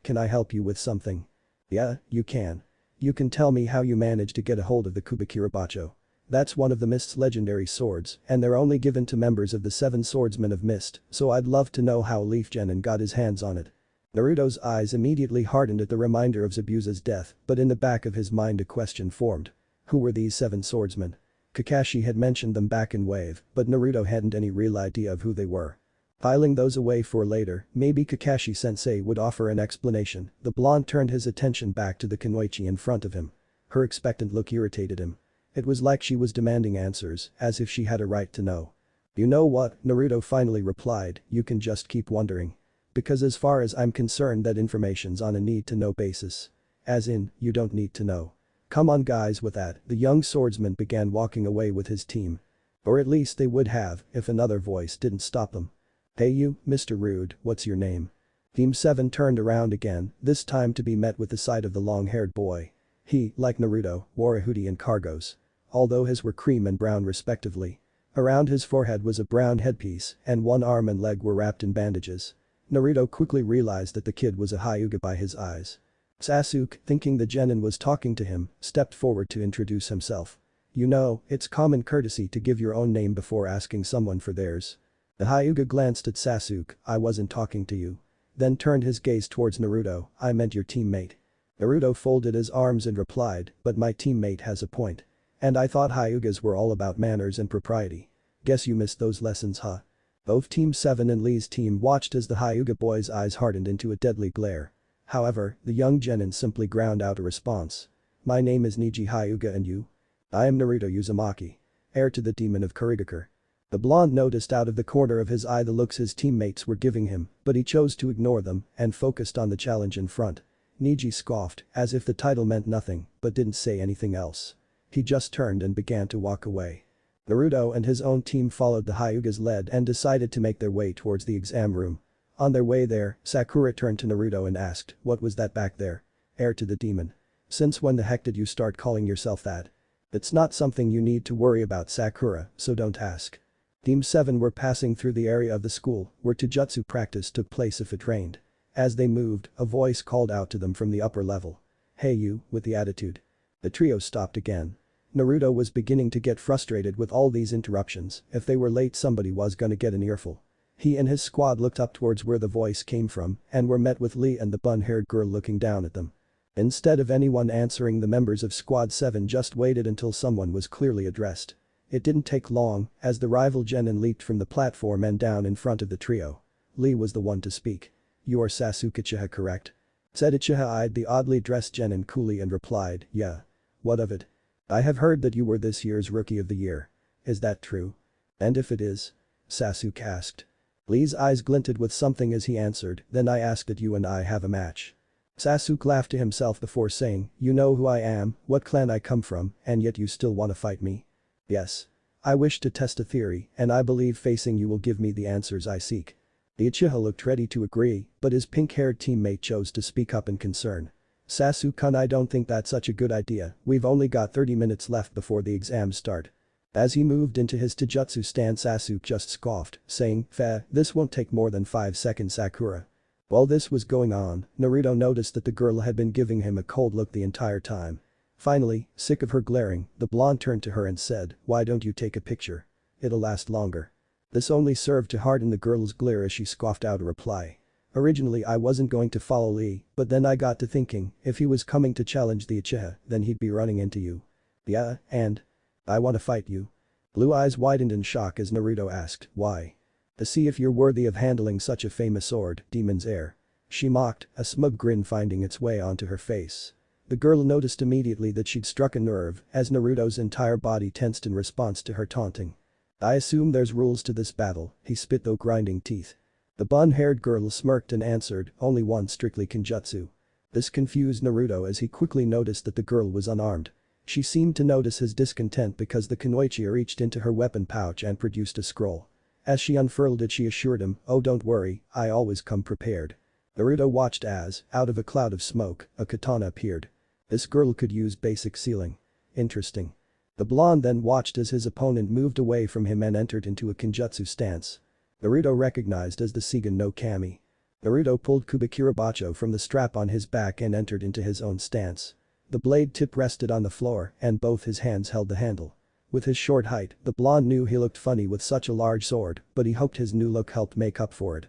Can I help you with something?" "Yeah, you can. You can tell me how you managed to get a hold of the Kubikirabacho. That's one of the Mist's legendary swords and they're only given to members of the 7 swordsmen of Mist, so I'd love to know how Leaf Genin got his hands on it." Naruto's eyes immediately hardened at the reminder of Zabuza's death, but in the back of his mind a question formed. Who were these 7 swordsmen? Kakashi had mentioned them back in Wave, but Naruto hadn't any real idea of who they were. Filing those away for later, maybe Kakashi-sensei would offer an explanation. The blonde turned his attention back to the kunoichi in front of him. Her expectant look irritated him. It was like she was demanding answers, as if she had a right to know. "You know what?" Naruto finally replied, "you can just keep wondering. Because as far as I'm concerned that information's on a need-to-know basis. As in, you don't need to know." "Come on guys," with that, the young swordsman began walking away with his team. Or at least they would have, if another voice didn't stop them. "Hey you, Mr. Rude, what's your name?" Team 7 turned around again, this time to be met with the sight of the long-haired boy. He, like Naruto, wore a hoodie and cargos. Although his were cream and brown respectively. Around his forehead was a brown headpiece and one arm and leg were wrapped in bandages. Naruto quickly realized that the kid was a Hyuga by his eyes. Sasuke, thinking the genin was talking to him, stepped forward to introduce himself. "You know, it's common courtesy to give your own name before asking someone for theirs." The Hyuga glanced at Sasuke, "I wasn't talking to you." Then turned his gaze towards Naruto, "I meant your teammate." Naruto folded his arms and replied, "But my teammate has a point. And I thought Hyugas were all about manners and propriety. Guess you missed those lessons, huh?" Both Team 7 and Lee's team watched as the Hyuga boy's eyes hardened into a deadly glare. However, the young genin simply ground out a response. "My name is Niji Hyuga and you?" "I am Naruto Uzumaki. Heir to the demon of Kurigakure." The blonde noticed out of the corner of his eye the looks his teammates were giving him, but he chose to ignore them and focused on the challenge in front. Niji scoffed, as if the title meant nothing, but didn't say anything else. He just turned and began to walk away. Naruto and his own team followed the Hyuga's lead and decided to make their way towards the exam room. On their way there, Sakura turned to Naruto and asked, "What was that back there?" "Heir to the demon. Since when the heck did you start calling yourself that?" "It's not something you need to worry about, Sakura, so don't ask." Team 7 were passing through the area of the school where Taijutsu practice took place if it rained. As they moved, a voice called out to them from the upper level. "Hey you, with the attitude." The trio stopped again. Naruto was beginning to get frustrated with all these interruptions. If they were late somebody was gonna get an earful. He and his squad looked up towards where the voice came from and were met with Lee and the bun-haired girl looking down at them. Instead of anyone answering, the members of Squad 7 just waited until someone was clearly addressed. It didn't take long, as the rival genin leaped from the platform and down in front of the trio. Lee was the one to speak. "You are Sasuke Uchiha, correct?" Said Uchiha eyed the oddly dressed genin coolly and replied, "Yeah. What of it?" "I have heard that you were this year's Rookie of the Year. Is that true?" "And if it is?" Sasuke asked. Lee's eyes glinted with something as he answered, "Then I ask that you and I have a match." Sasuke laughed to himself before saying, "You know who I am, what clan I come from, and yet you still wanna fight me?" "Yes. I wish to test a theory, and I believe facing you will give me the answers I seek." The Uchiha looked ready to agree, but his pink-haired teammate chose to speak up in concern. Sasuke-kun, I don't think that's such a good idea, we've only got 30 minutes left before the exams start. As he moved into his taijutsu stance, Sasuke just scoffed, saying, this won't take more than 5 seconds, Sakura. While this was going on, Naruto noticed that the girl had been giving him a cold look the entire time. Finally, sick of her glaring, the blonde turned to her and said, why don't you take a picture? It'll last longer. This only served to harden the girl's glare as she scoffed out a reply. Originally I wasn't going to follow Lee, but then I got to thinking, if he was coming to challenge the Uchiha, then he'd be running into you. Yeah, and? I want to fight you. Blue eyes widened in shock as Naruto asked, why? To see if you're worthy of handling such a famous sword, Demon's Heir. She mocked, a smug grin finding its way onto her face. The girl noticed immediately that she'd struck a nerve as Naruto's entire body tensed in response to her taunting. I assume there's rules to this battle, he spit though grinding teeth. The bun-haired girl smirked and answered, only one, strictly Kenjutsu. This confused Naruto as he quickly noticed that the girl was unarmed. She seemed to notice his discontent because the Kunoichi reached into her weapon pouch and produced a scroll. As she unfurled it, she assured him, oh don't worry, I always come prepared. Naruto watched as, out of a cloud of smoke, a katana appeared. This girl could use basic sealing. Interesting. The blonde then watched as his opponent moved away from him and entered into a Kenjutsu stance. Naruto recognized as the Shigen no Kami. Naruto pulled Kubikirabacho from the strap on his back and entered into his own stance. The blade tip rested on the floor and both his hands held the handle. With his short height, the blonde knew he looked funny with such a large sword, but he hoped his new look helped make up for it.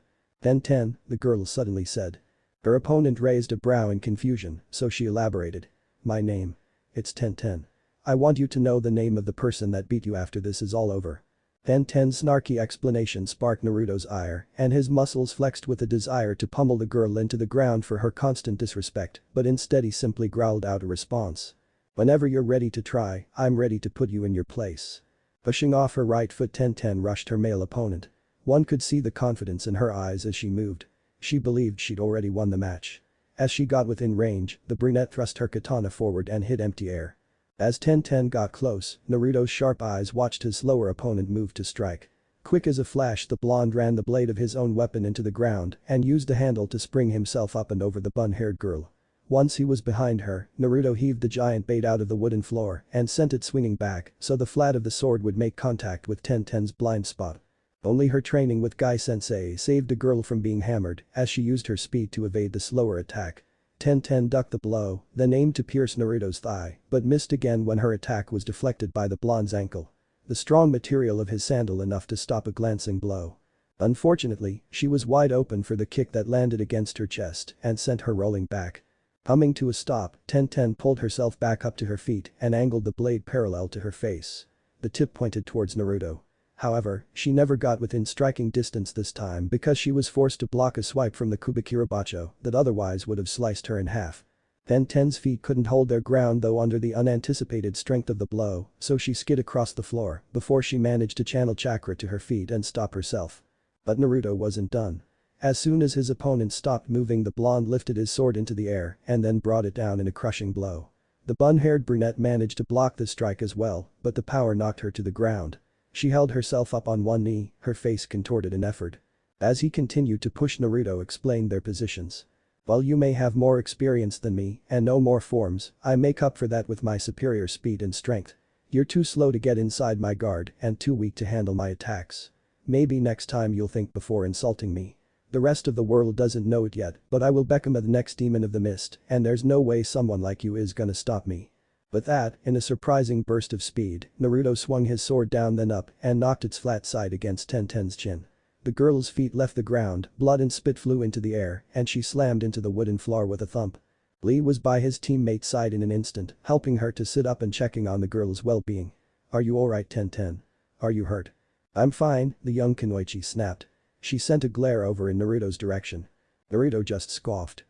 Ten, the girl suddenly said. Her opponent raised a brow in confusion, so she elaborated. My name. It's Ten. I want you to know the name of the person that beat you after this is all over. Ten's snarky explanation sparked Naruto's ire, and his muscles flexed with a desire to pummel the girl into the ground for her constant disrespect, but instead he simply growled out a response. Whenever you're ready to try, I'm ready to put you in your place. Pushing off her right foot, Ten rushed her male opponent. One could see the confidence in her eyes as she moved. She believed she'd already won the match. As she got within range, the brunette thrust her katana forward and hit empty air. As Ten got close, Naruto's sharp eyes watched his slower opponent move to strike. Quick as a flash, the blonde ran the blade of his own weapon into the ground and used the handle to spring himself up and over the bun-haired girl. Once he was behind her, Naruto heaved the giant blade out of the wooden floor and sent it swinging back so the flat of the sword would make contact with Ten's blind spot. Only her training with Guy-sensei saved the girl from being hammered as she used her speed to evade the slower attack. Ten ducked the blow, then aimed to pierce Naruto's thigh, but missed again when her attack was deflected by the blonde's ankle. The strong material of his sandal enough to stop a glancing blow. Unfortunately, she was wide open for the kick that landed against her chest and sent her rolling back. Coming to a stop, Ten pulled herself back up to her feet and angled the blade parallel to her face. The tip pointed towards Naruto. However, she never got within striking distance this time because she was forced to block a swipe from the Kubikirabacho that otherwise would have sliced her in half. Ten's feet couldn't hold their ground though under the unanticipated strength of the blow, so she skid across the floor before she managed to channel chakra to her feet and stop herself. But Naruto wasn't done. As soon as his opponent stopped moving, the blonde lifted his sword into the air and then brought it down in a crushing blow. The bun-haired brunette managed to block the strike as well, but the power knocked her to the ground. She held herself up on one knee, her face contorted in effort. As he continued to push, Naruto explained their positions. While you may have more experience than me and know more forms, I make up for that with my superior speed and strength. You're too slow to get inside my guard and too weak to handle my attacks. Maybe next time you'll think before insulting me. The rest of the world doesn't know it yet, but I will become the next demon of the mist and there's no way someone like you is gonna stop me. With that, in a surprising burst of speed, Naruto swung his sword down then up and knocked its flat side against Ten's chin. The girl's feet left the ground, blood and spit flew into the air, and she slammed into the wooden floor with a thump. Lee was by his teammate's side in an instant, helping her to sit up and checking on the girl's well-being. Are you alright, Ten? Are you hurt? I'm fine, the young Kunoichi snapped. She sent a glare over in Naruto's direction. Naruto just scoffed.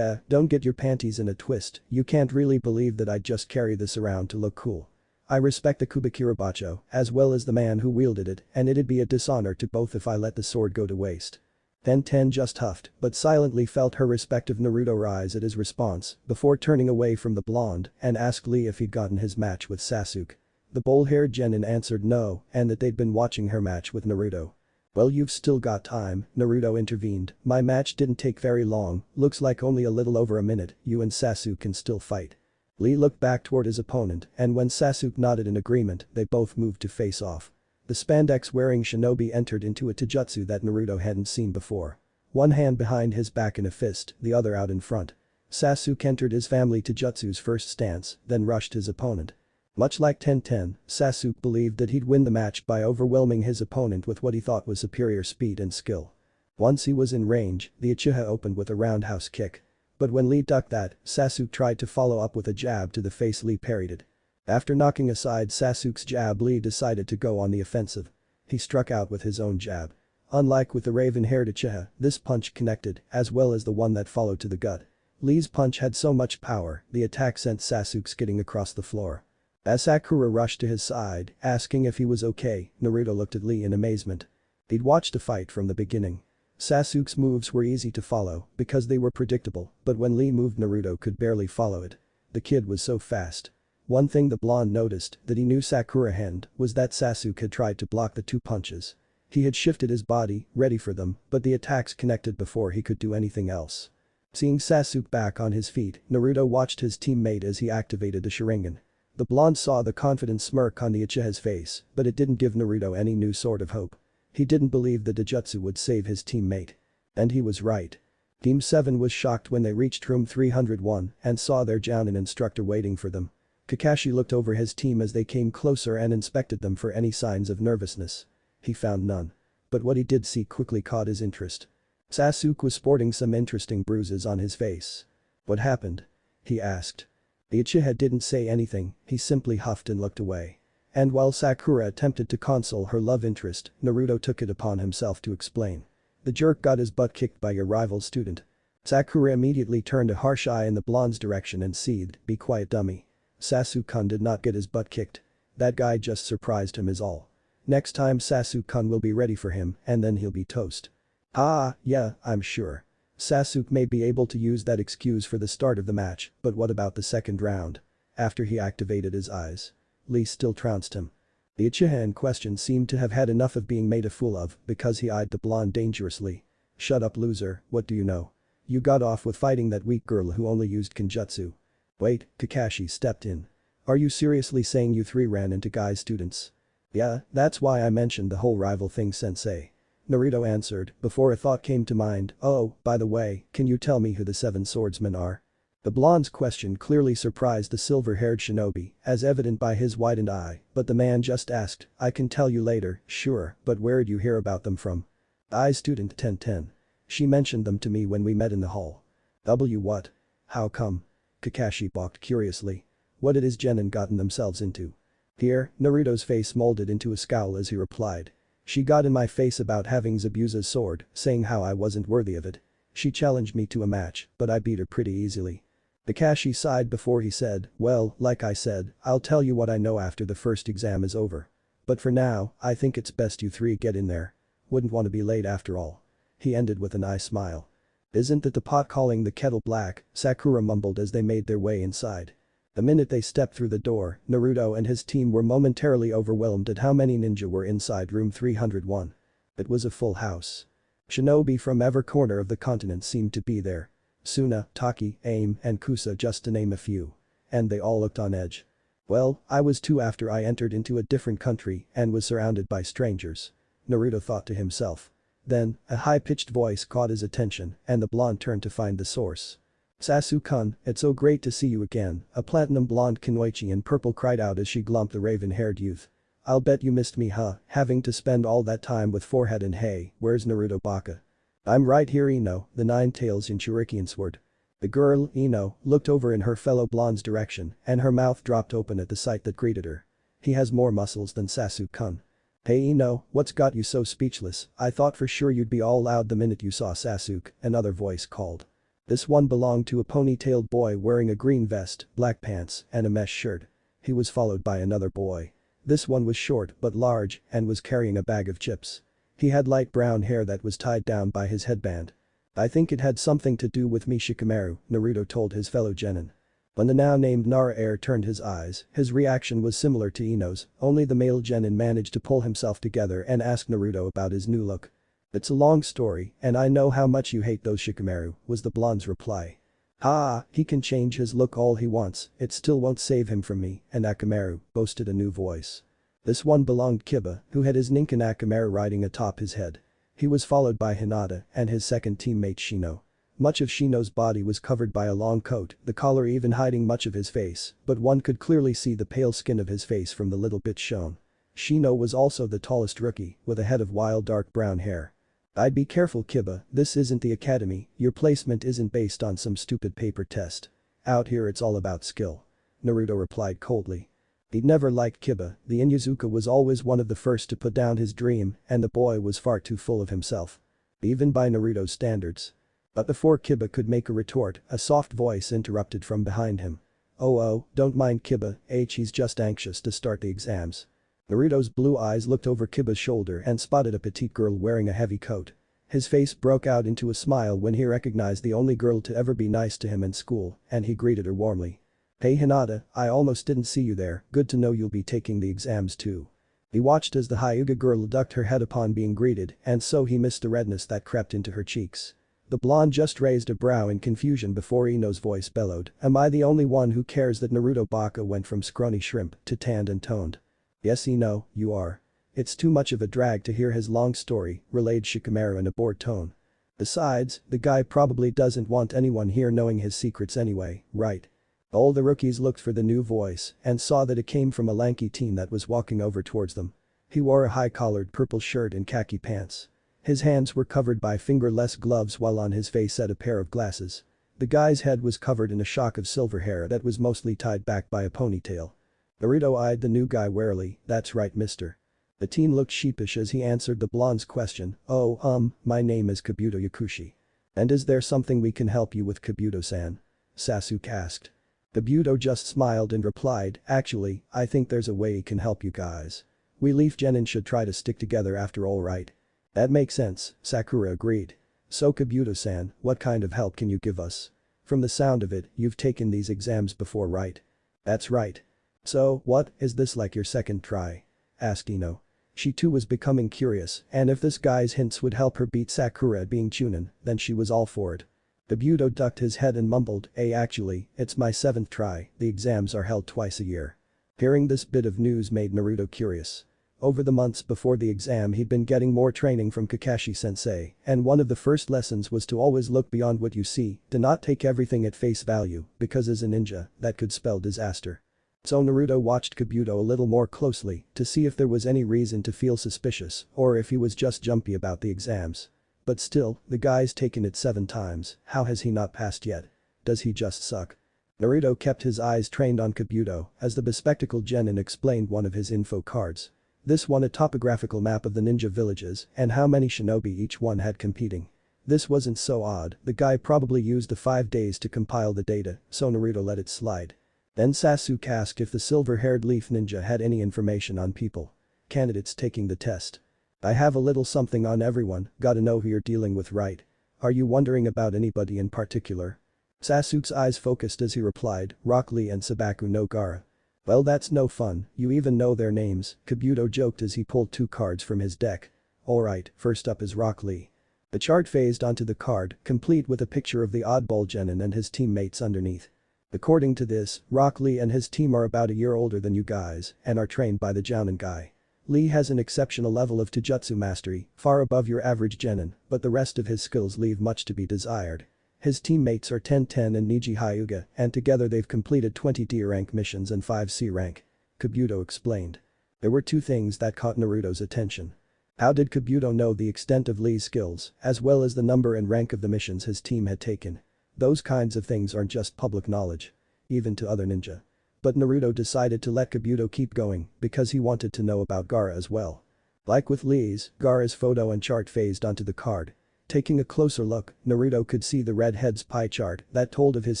Don't get your panties in a twist, you can't really believe that I'd just carry this around to look cool. I respect the Kubikirabacho as well as the man who wielded it, and it'd be a dishonor to both if I let the sword go to waste. Ten just huffed but silently felt her respect of Naruto rise at his response before turning away from the blonde and asked Lee if he'd gotten his match with Sasuke. The bowl-haired genin answered no and that they'd been watching her match with Naruto. Well, you've still got time, Naruto intervened. My match didn't take very long, looks like only a little over a minute, you and Sasuke can still fight. Lee looked back toward his opponent and when Sasuke nodded in agreement, they both moved to face off. The spandex-wearing shinobi entered into a taijutsu that Naruto hadn't seen before. One hand behind his back in a fist, the other out in front. Sasuke entered his family taijutsu's first stance, then rushed his opponent. Much like Tenten, Sasuke believed that he'd win the match by overwhelming his opponent with what he thought was superior speed and skill. Once he was in range, the Uchiha opened with a roundhouse kick. But when Lee ducked that, Sasuke tried to follow up with a jab to the face. Lee parried it. After knocking aside Sasuke's jab, Lee decided to go on the offensive. He struck out with his own jab. Unlike with the raven-haired Uchiha, this punch connected, as well as the one that followed to the gut. Lee's punch had so much power, the attack sent Sasuke skidding across the floor. As Sakura rushed to his side, asking if he was okay, Naruto looked at Lee in amazement. He'd watched the fight from the beginning. Sasuke's moves were easy to follow because they were predictable, but when Lee moved Naruto could barely follow it. The kid was so fast. One thing the blonde noticed that he knew Sakura had was that Sasuke had tried to block the two punches. He had shifted his body, ready for them, but the attacks connected before he could do anything else. Seeing Sasuke back on his feet, Naruto watched his teammate as he activated the Sharingan. The blonde saw the confident smirk on the Uchiha's face, but it didn't give Naruto any new sort of hope. He didn't believe the Taijutsu would save his teammate. And he was right. Team 7 was shocked when they reached room 301 and saw their Jounin instructor waiting for them. Kakashi looked over his team as they came closer and inspected them for any signs of nervousness. He found none. But what he did see quickly caught his interest. Sasuke was sporting some interesting bruises on his face. What happened? He asked. The Uchiha didn't say anything, he simply huffed and looked away. And while Sakura attempted to console her love interest, Naruto took it upon himself to explain. The jerk got his butt kicked by your rival student. Sakura immediately turned a harsh eye in the blonde's direction and seethed, be quiet dummy. Sasuke-kun did not get his butt kicked. That guy just surprised him is all. Next time Sasuke-kun will be ready for him and then he'll be toast. Ah, yeah, I'm sure. Sasuke may be able to use that excuse for the start of the match, but what about the second round? After he activated his eyes. Lee still trounced him. The Uchiha in question seemed to have had enough of being made a fool of because he eyed the blonde dangerously. Shut up loser, what do you know? You got off with fighting that weak girl who only used Kenjutsu. Wait, Kakashi stepped in. Are you seriously saying you three ran into Guy's students? Yeah, that's why I mentioned the whole rival thing sensei. Naruto answered before a thought came to mind, oh, by the way, can you tell me who the 7 swordsmen are? The blonde's question clearly surprised the silver-haired shinobi, as evident by his widened eye, but the man just asked, I can tell you later, sure, but where'd you hear about them from? I student 1010. She mentioned them to me when we met in the hall. What? How come? Kakashi balked curiously. What had his genin gotten themselves into? Here, Naruto's face molded into a scowl as he replied. She got in my face about having Zabuza's sword, saying how I wasn't worthy of it. She challenged me to a match, but I beat her pretty easily. Kakashi sighed before he said, well, like I said, I'll tell you what I know after the first exam is over. But for now, I think it's best you three get in there. Wouldn't want to be late after all. He ended with a nice smile. Isn't that the pot calling the kettle black, Sakura mumbled as they made their way inside. The minute they stepped through the door, Naruto and his team were momentarily overwhelmed at how many ninja were inside room 301. It was a full house. Shinobi from every corner of the continent seemed to be there. Suna, Taki, Aim, and Kusa just to name a few. And they all looked on edge. Well, I was too after I entered into a different country and was surrounded by strangers. Naruto thought to himself. Then, a high-pitched voice caught his attention and the blonde turned to find the source. Sasuke-kun, it's so great to see you again, a platinum blonde Kunoichi in purple cried out as she glumped the raven-haired youth. I'll bet you missed me huh, having to spend all that time with forehead and hey, where's Naruto Baka? I'm right here Ino, the 9 tails in Shuriken sword. The girl, Ino, looked over in her fellow blonde's direction and her mouth dropped open at the sight that greeted her. He has more muscles than Sasuke-kun. Hey Ino, what's got you so speechless? I thought for sure you'd be all loud the minute you saw Sasuke, another voice called. This one belonged to a ponytailed boy wearing a green vest, black pants, and a mesh shirt. He was followed by another boy. This one was short but large and was carrying a bag of chips. He had light brown hair that was tied down by his headband. I think it had something to do with me Shikamaru, Naruto told his fellow genin. When the now named Nara heir turned his eyes, his reaction was similar to Ino's, only the male genin managed to pull himself together and ask Naruto about his new look. "It's a long story, and I know how much you hate those Shikamaru," was the blonde's reply. "Ah, he can change his look all he wants, it still won't save him from me," and Akamaru boasted a new voice. This one belonged Kiba, who had his Ninken Akamaru riding atop his head. He was followed by Hinata and his second teammate Shino. Much of Shino's body was covered by a long coat, the collar even hiding much of his face, but one could clearly see the pale skin of his face from the little bit shown. Shino was also the tallest rookie, with a head of wild dark brown hair. "I'd be careful, Kiba, this isn't the academy, your placement isn't based on some stupid paper test. Out here it's all about skill," Naruto replied coldly. He'd never liked Kiba, the Inuzuka was always one of the first to put down his dream and the boy was far too full of himself. Even by Naruto's standards. But before Kiba could make a retort, a soft voice interrupted from behind him. Oh, don't mind Kiba, he's just anxious to start the exams." Naruto's blue eyes looked over Kiba's shoulder and spotted a petite girl wearing a heavy coat. His face broke out into a smile when he recognized the only girl to ever be nice to him in school, and he greeted her warmly. "Hey Hinata, I almost didn't see you there, good to know you'll be taking the exams too." He watched as the Hyuga girl ducked her head upon being greeted, and so he missed the redness that crept into her cheeks. The blonde just raised a brow in confusion before Ino's voice bellowed, "Am I the only one who cares that Naruto Baka went from scrawny shrimp to tanned and toned?" "Yes Ino, you are. It's too much of a drag to hear his long story," relayed Shikamaru in a bored tone. "Besides, the guy probably doesn't want anyone here knowing his secrets anyway, right?" All the rookies looked for the new voice and saw that it came from a lanky teen that was walking over towards them. He wore a high-collared purple shirt and khaki pants. His hands were covered by fingerless gloves while on his face had a pair of glasses. The guy's head was covered in a shock of silver hair that was mostly tied back by a ponytail. Naruto eyed the new guy warily, "That's right mister." The teen looked sheepish as he answered the blonde's question, My name is Kabuto Yakushi. "And is there something we can help you with Kabuto-san?" Sasuke asked. Kabuto just smiled and replied, "Actually, I think there's a way he can help you guys. We Leaf Genin should try to stick together after all right?" "That makes sense," Sakura agreed. "So Kabuto-san, what kind of help can you give us? From the sound of it, you've taken these exams before right?" "That's right." "So, what, is this like your second try?" asked Ino. She too was becoming curious, and if this guy's hints would help her beat Sakura at being Chunin, then she was all for it. Kabuto ducked his head and mumbled, Actually, it's my 7th try, the exams are held twice a year." Hearing this bit of news made Naruto curious. Over the months before the exam he'd been getting more training from Kakashi-sensei, and one of the first lessons was to always look beyond what you see, to not take everything at face value, because as a ninja, that could spell disaster. So Naruto watched Kabuto a little more closely to see if there was any reason to feel suspicious or if he was just jumpy about the exams. But still, the guy's taken it 7 times, how has he not passed yet? Does he just suck? Naruto kept his eyes trained on Kabuto as the bespectacled genin explained one of his info cards. This one a topographical map of the ninja villages and how many shinobi each one had competing. This wasn't so odd, the guy probably used the 5 days to compile the data, so Naruto let it slide. Then Sasuke asked if the silver-haired leaf ninja had any information on people. Candidates taking the test. "I have a little something on everyone, gotta know who you're dealing with right? Are you wondering about anybody in particular?" Sasuke's eyes focused as he replied, "Rock Lee and Sabaku no Gaara." "Well that's no fun, you even know their names," Kabuto joked as he pulled 2 cards from his deck. "Alright, first up is Rock Lee." The chart phased onto the card, complete with a picture of the oddball genin and his teammates underneath. According to this, Rock Lee and his team are about a year older than you guys and are trained by the Jounin guy. Lee has an exceptional level of Taijutsu mastery, far above your average genin, but the rest of his skills leave much to be desired. His teammates are 10-10 and Niji Hyuga, and together they've completed 20 D rank missions and 5 C rank. Kabuto explained. There were 2 things that caught Naruto's attention. How did Kabuto know the extent of Lee's skills, as well as the number and rank of the missions his team had taken? Those kinds of things aren't just public knowledge. Even to other ninja. But Naruto decided to let Kabuto keep going because he wanted to know about Gaara as well. Like with Lee's, Gaara's photo and chart phased onto the card. Taking a closer look, Naruto could see the redhead's pie chart that told of his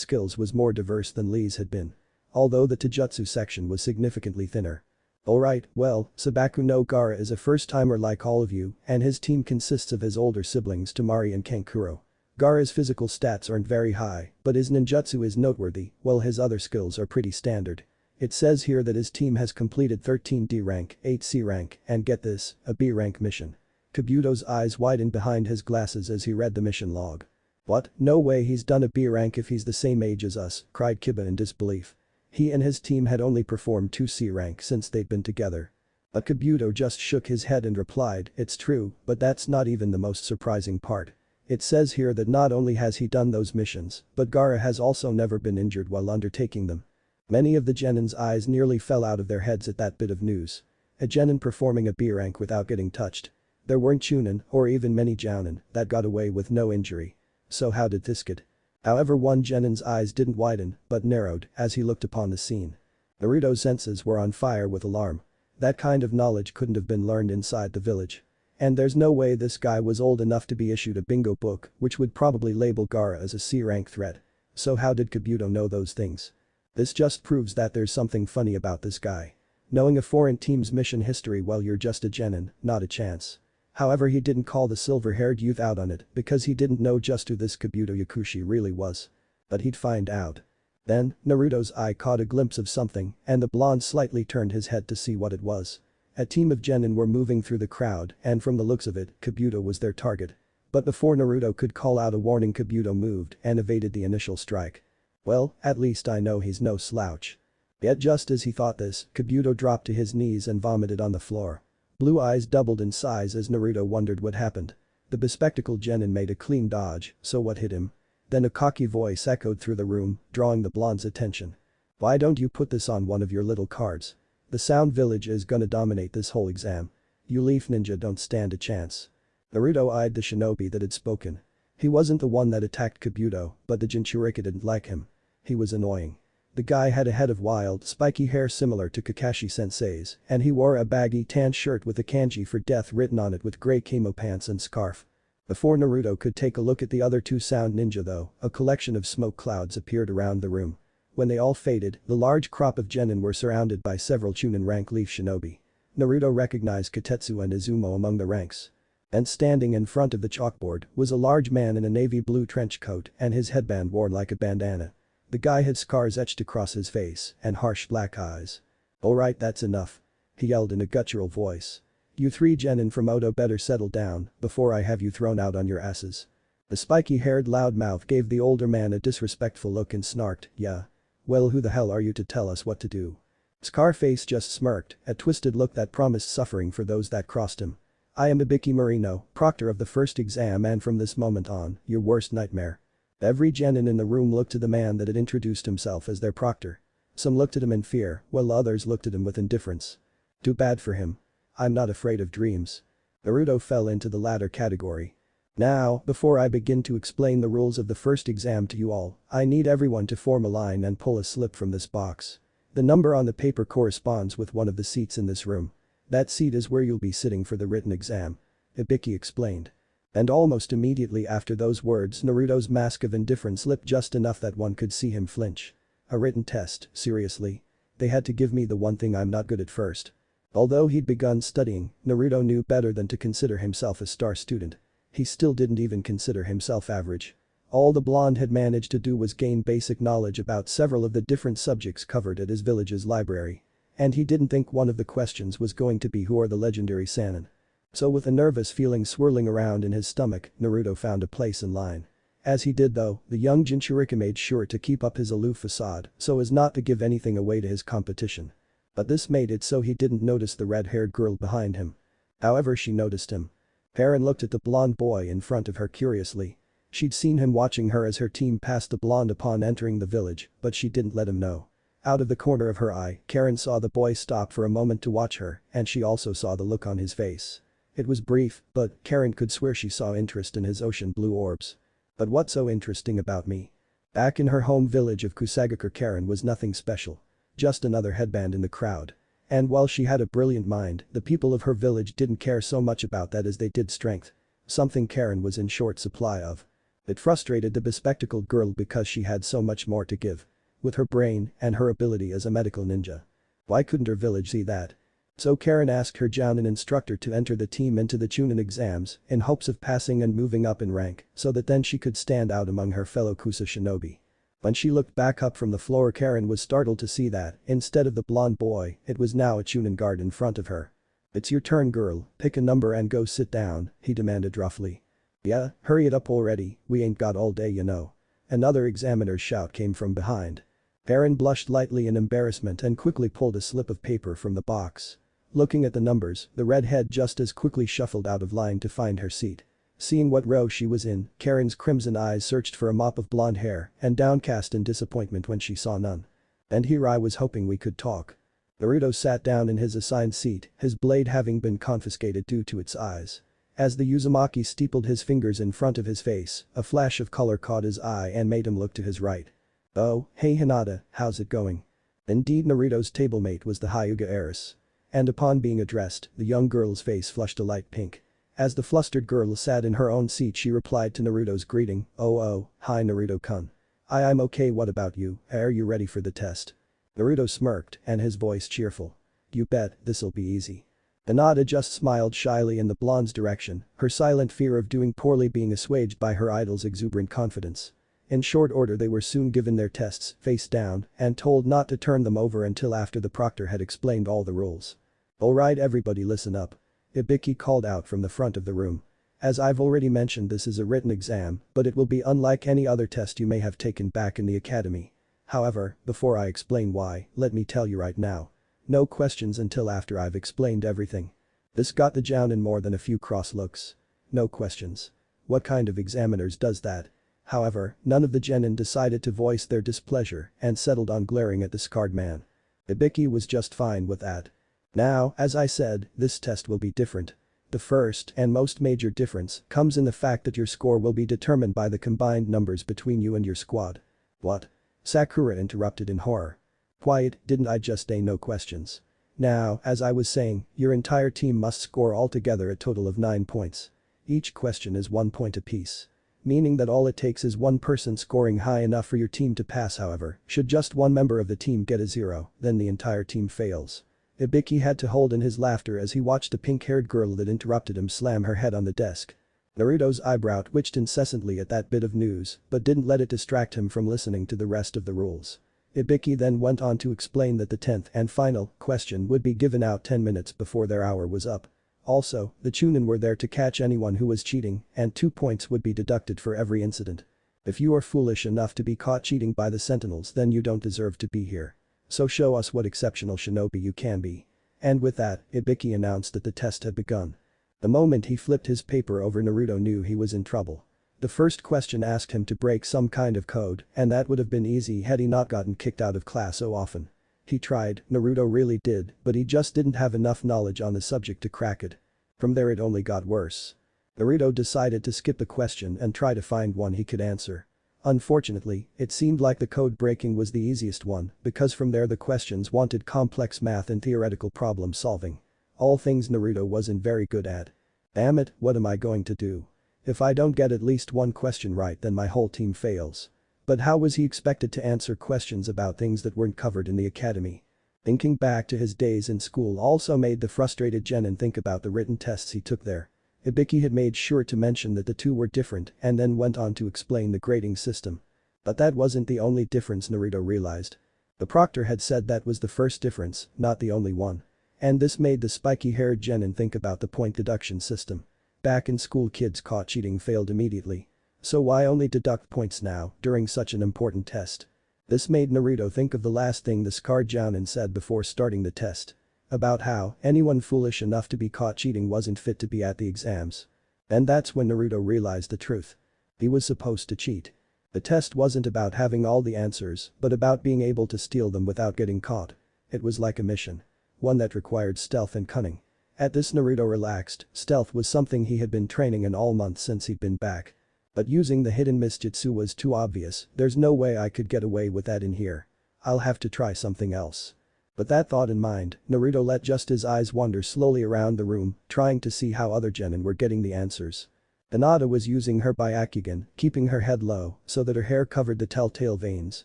skills was more diverse than Lee's had been. Although the Taijutsu section was significantly thinner. Alright, well, Sabaku no Gaara is a first-timer like all of you, and his team consists of his older siblings Temari and Kankuro. Gaara's physical stats aren't very high, but his ninjutsu is noteworthy, while his other skills are pretty standard. It says here that his team has completed 13 D rank, 8 C rank, and get this, a B rank mission. Kabuto's eyes widened behind his glasses as he read the mission log. What? No way he's done a B rank if he's the same age as us, cried Kiba in disbelief. He and his team had only performed 2 C rank since they'd been together. But Kabuto just shook his head and replied, it's true, but that's not even the most surprising part. It says here that not only has he done those missions, but Gaara has also never been injured while undertaking them. Many of the Genin's eyes nearly fell out of their heads at that bit of news. A Genin performing a B rank without getting touched. There weren't Chunin, or even many Jounin, that got away with no injury. So how did this get? However, one Genin's eyes didn't widen, but narrowed, as he looked upon the scene. Naruto's senses were on fire with alarm. That kind of knowledge couldn't have been learned inside the village. And there's no way this guy was old enough to be issued a bingo book, which would probably label Gaara as a C-rank threat. So how did Kabuto know those things? This just proves that there's something funny about this guy. Knowing a foreign team's mission history while you're just a Genin, not a chance. However, he didn't call the silver-haired youth out on it because he didn't know just who this Kabuto Yakushi really was. But he'd find out. Then, Naruto's eye caught a glimpse of something, and the blonde slightly turned his head to see what it was. A team of Genin were moving through the crowd, and from the looks of it, Kabuto was their target. But before Naruto could call out a warning, Kabuto moved and evaded the initial strike. Well, at least I know he's no slouch. Yet just as he thought this, Kabuto dropped to his knees and vomited on the floor. Blue eyes doubled in size as Naruto wondered what happened. The bespectacled Genin made a clean dodge, so what hit him? Then a cocky voice echoed through the room, drawing the blonde's attention. Why don't you put this on one of your little cards? The Sound Village is gonna dominate this whole exam. You leaf ninja don't stand a chance. Naruto eyed the shinobi that had spoken. He wasn't the one that attacked Kabuto, but the Jinchuriki didn't like him. He was annoying. The guy had a head of wild, spiky hair similar to Kakashi-sensei's, and he wore a baggy tan shirt with a kanji for death written on it with grey kimo pants and scarf. Before Naruto could take a look at the other two Sound Ninja though, a collection of smoke clouds appeared around the room. When they all faded, the large crop of Genin were surrounded by several Chunin rank leaf shinobi. Naruto recognized Katetsu and Izumo among the ranks. And standing in front of the chalkboard was a large man in a navy blue trench coat and his headband worn like a bandana. The guy had scars etched across his face and harsh black eyes. Alright, that's enough. He yelled in a guttural voice. You three Genin from Oto better settle down before I have you thrown out on your asses. The spiky-haired loudmouth gave the older man a disrespectful look and snarked, yeah. Well, who the hell are you to tell us what to do? Scarface just smirked, a twisted look that promised suffering for those that crossed him. I am Ibiki Marino, proctor of the first exam, and from this moment on, your worst nightmare. Every Genin in the room looked to the man that had introduced himself as their proctor. Some looked at him in fear, while others looked at him with indifference. Too bad for him. I'm not afraid of dreams. Naruto fell into the latter category. Now, before I begin to explain the rules of the first exam to you all, I need everyone to form a line and pull a slip from this box. The number on the paper corresponds with one of the seats in this room. That seat is where you'll be sitting for the written exam. Ibiki explained. And almost immediately after those words, Naruto's mask of indifference slipped just enough that one could see him flinch. A written test, seriously? They had to give me the one thing I'm not good at first. Although he'd begun studying, Naruto knew better than to consider himself a star student. He still didn't even consider himself average. All the blonde had managed to do was gain basic knowledge about several of the different subjects covered at his village's library. And he didn't think one of the questions was going to be who are the legendary Sannin. So with a nervous feeling swirling around in his stomach, Naruto found a place in line. As he did though, the young Jinchuriki made sure to keep up his aloof facade so as not to give anything away to his competition. But this made it so he didn't notice the red-haired girl behind him. However, she noticed him. Perrin looked at the blonde boy in front of her curiously. She'd seen him watching her as her team passed the blonde upon entering the village, but she didn't let him know. Out of the corner of her eye, Karen saw the boy stop for a moment to watch her, and she also saw the look on his face. It was brief, but Karen could swear she saw interest in his ocean blue orbs. But what's so interesting about me? Back in her home village of Kusagakure, Karen was nothing special. Just another headband in the crowd. And while she had a brilliant mind, the people of her village didn't care so much about that as they did strength. Something Karen was in short supply of. It frustrated the bespectacled girl because she had so much more to give. With her brain and her ability as a medical ninja. Why couldn't her village see that? So Karen asked her Jounin instructor to enter the team into the Chunin exams in hopes of passing and moving up in rank so that then she could stand out among her fellow Kusa shinobi. When she looked back up from the floor, Karen was startled to see that, instead of the blonde boy, it was now a Chunin guard in front of her. "It's your turn, girl, pick a number and go sit down," he demanded roughly. "Yeah, hurry it up already, we ain't got all day you know." Another examiner's shout came from behind. Karen blushed lightly in embarrassment and quickly pulled a slip of paper from the box. Looking at the numbers, the redhead just as quickly shuffled out of line to find her seat. Seeing what row she was in, Karen's crimson eyes searched for a mop of blonde hair and downcast in disappointment when she saw none. "And here I was hoping we could talk." Naruto sat down in his assigned seat, his blade having been confiscated due to its eyes. As the Uzumaki steepled his fingers in front of his face, a flash of color caught his eye and made him look to his right. "Oh, hey Hinata, how's it going?" Indeed, Naruto's tablemate was the Hyuga heiress. And upon being addressed, the young girl's face flushed a light pink. As the flustered girl sat in her own seat, she replied to Naruto's greeting, "Oh, hi Naruto-kun. I'm okay, what about you, are you ready for the test?" Naruto smirked and his voice cheerful. "You bet, this'll be easy." Hinata just smiled shyly in the blonde's direction, her silent fear of doing poorly being assuaged by her idol's exuberant confidence. In short order they were soon given their tests, face down, and told not to turn them over until after the proctor had explained all the rules. "Alright everybody, listen up." Ibiki called out from the front of the room. "As I've already mentioned, this is a written exam, but it will be unlike any other test you may have taken back in the academy. However, before I explain why, let me tell you right now. No questions until after I've explained everything." This got the Jounin more than a few cross looks. No questions. What kind of examiners does that? However, none of the genin decided to voice their displeasure and settled on glaring at the scarred man. Ibiki was just fine with that. "Now, as I said, this test will be different. The first and most major difference comes in the fact that your score will be determined by the combined numbers between you and your squad." "What?" Sakura interrupted in horror. "Quiet, didn't I just say no questions? Now, as I was saying, your entire team must score altogether a total of 9 points. Each question is 1 point apiece. Meaning that all it takes is one person scoring high enough for your team to pass. However, should just one member of the team get a 0, then the entire team fails." Ibiki had to hold in his laughter as he watched the pink-haired girl that interrupted him slam her head on the desk. Naruto's eyebrow twitched incessantly at that bit of news but didn't let it distract him from listening to the rest of the rules. Ibiki then went on to explain that the 10th and final question would be given out 10 minutes before their hour was up. Also, the Chunin were there to catch anyone who was cheating and 2 points would be deducted for every incident. If you are foolish enough to be caught cheating by the sentinels, then you don't deserve to be here. So show us what exceptional shinobi you can be. And with that, Ibiki announced that the test had begun. The moment he flipped his paper over, Naruto knew he was in trouble. The first question asked him to break some kind of code, and that would have been easy had he not gotten kicked out of class so often. He tried, Naruto really did, but he just didn't have enough knowledge on the subject to crack it. From there it only got worse. Naruto decided to skip the question and try to find one he could answer. Unfortunately, it seemed like the code breaking was the easiest one because from there the questions wanted complex math and theoretical problem solving. All things Naruto wasn't very good at. Damn it, what am I going to do? If I don't get at least one question right, then my whole team fails. But how was he expected to answer questions about things that weren't covered in the academy? Thinking back to his days in school also made the frustrated genin think about the written tests he took there. Ibiki had made sure to mention that the two were different and then went on to explain the grading system. But that wasn't the only difference Naruto realized. The proctor had said that was the first difference, not the only one. And this made the spiky-haired genin think about the point deduction system. Back in school, kids caught cheating failed immediately. So why only deduct points now, during such an important test? This made Naruto think of the last thing the scarred Jounin said before starting the test. About how anyone foolish enough to be caught cheating wasn't fit to be at the exams. And that's when Naruto realized the truth. He was supposed to cheat. The test wasn't about having all the answers, but about being able to steal them without getting caught. It was like a mission. One that required stealth and cunning. At this, Naruto relaxed. Stealth was something he had been training in all month since he'd been back. But using the hidden misjutsu was too obvious. There's no way I could get away with that in here. I'll have to try something else. With that thought in mind, Naruto let just his eyes wander slowly around the room, trying to see how other genin were getting the answers. Hinata was using her Byakugan, keeping her head low so that her hair covered the telltale veins,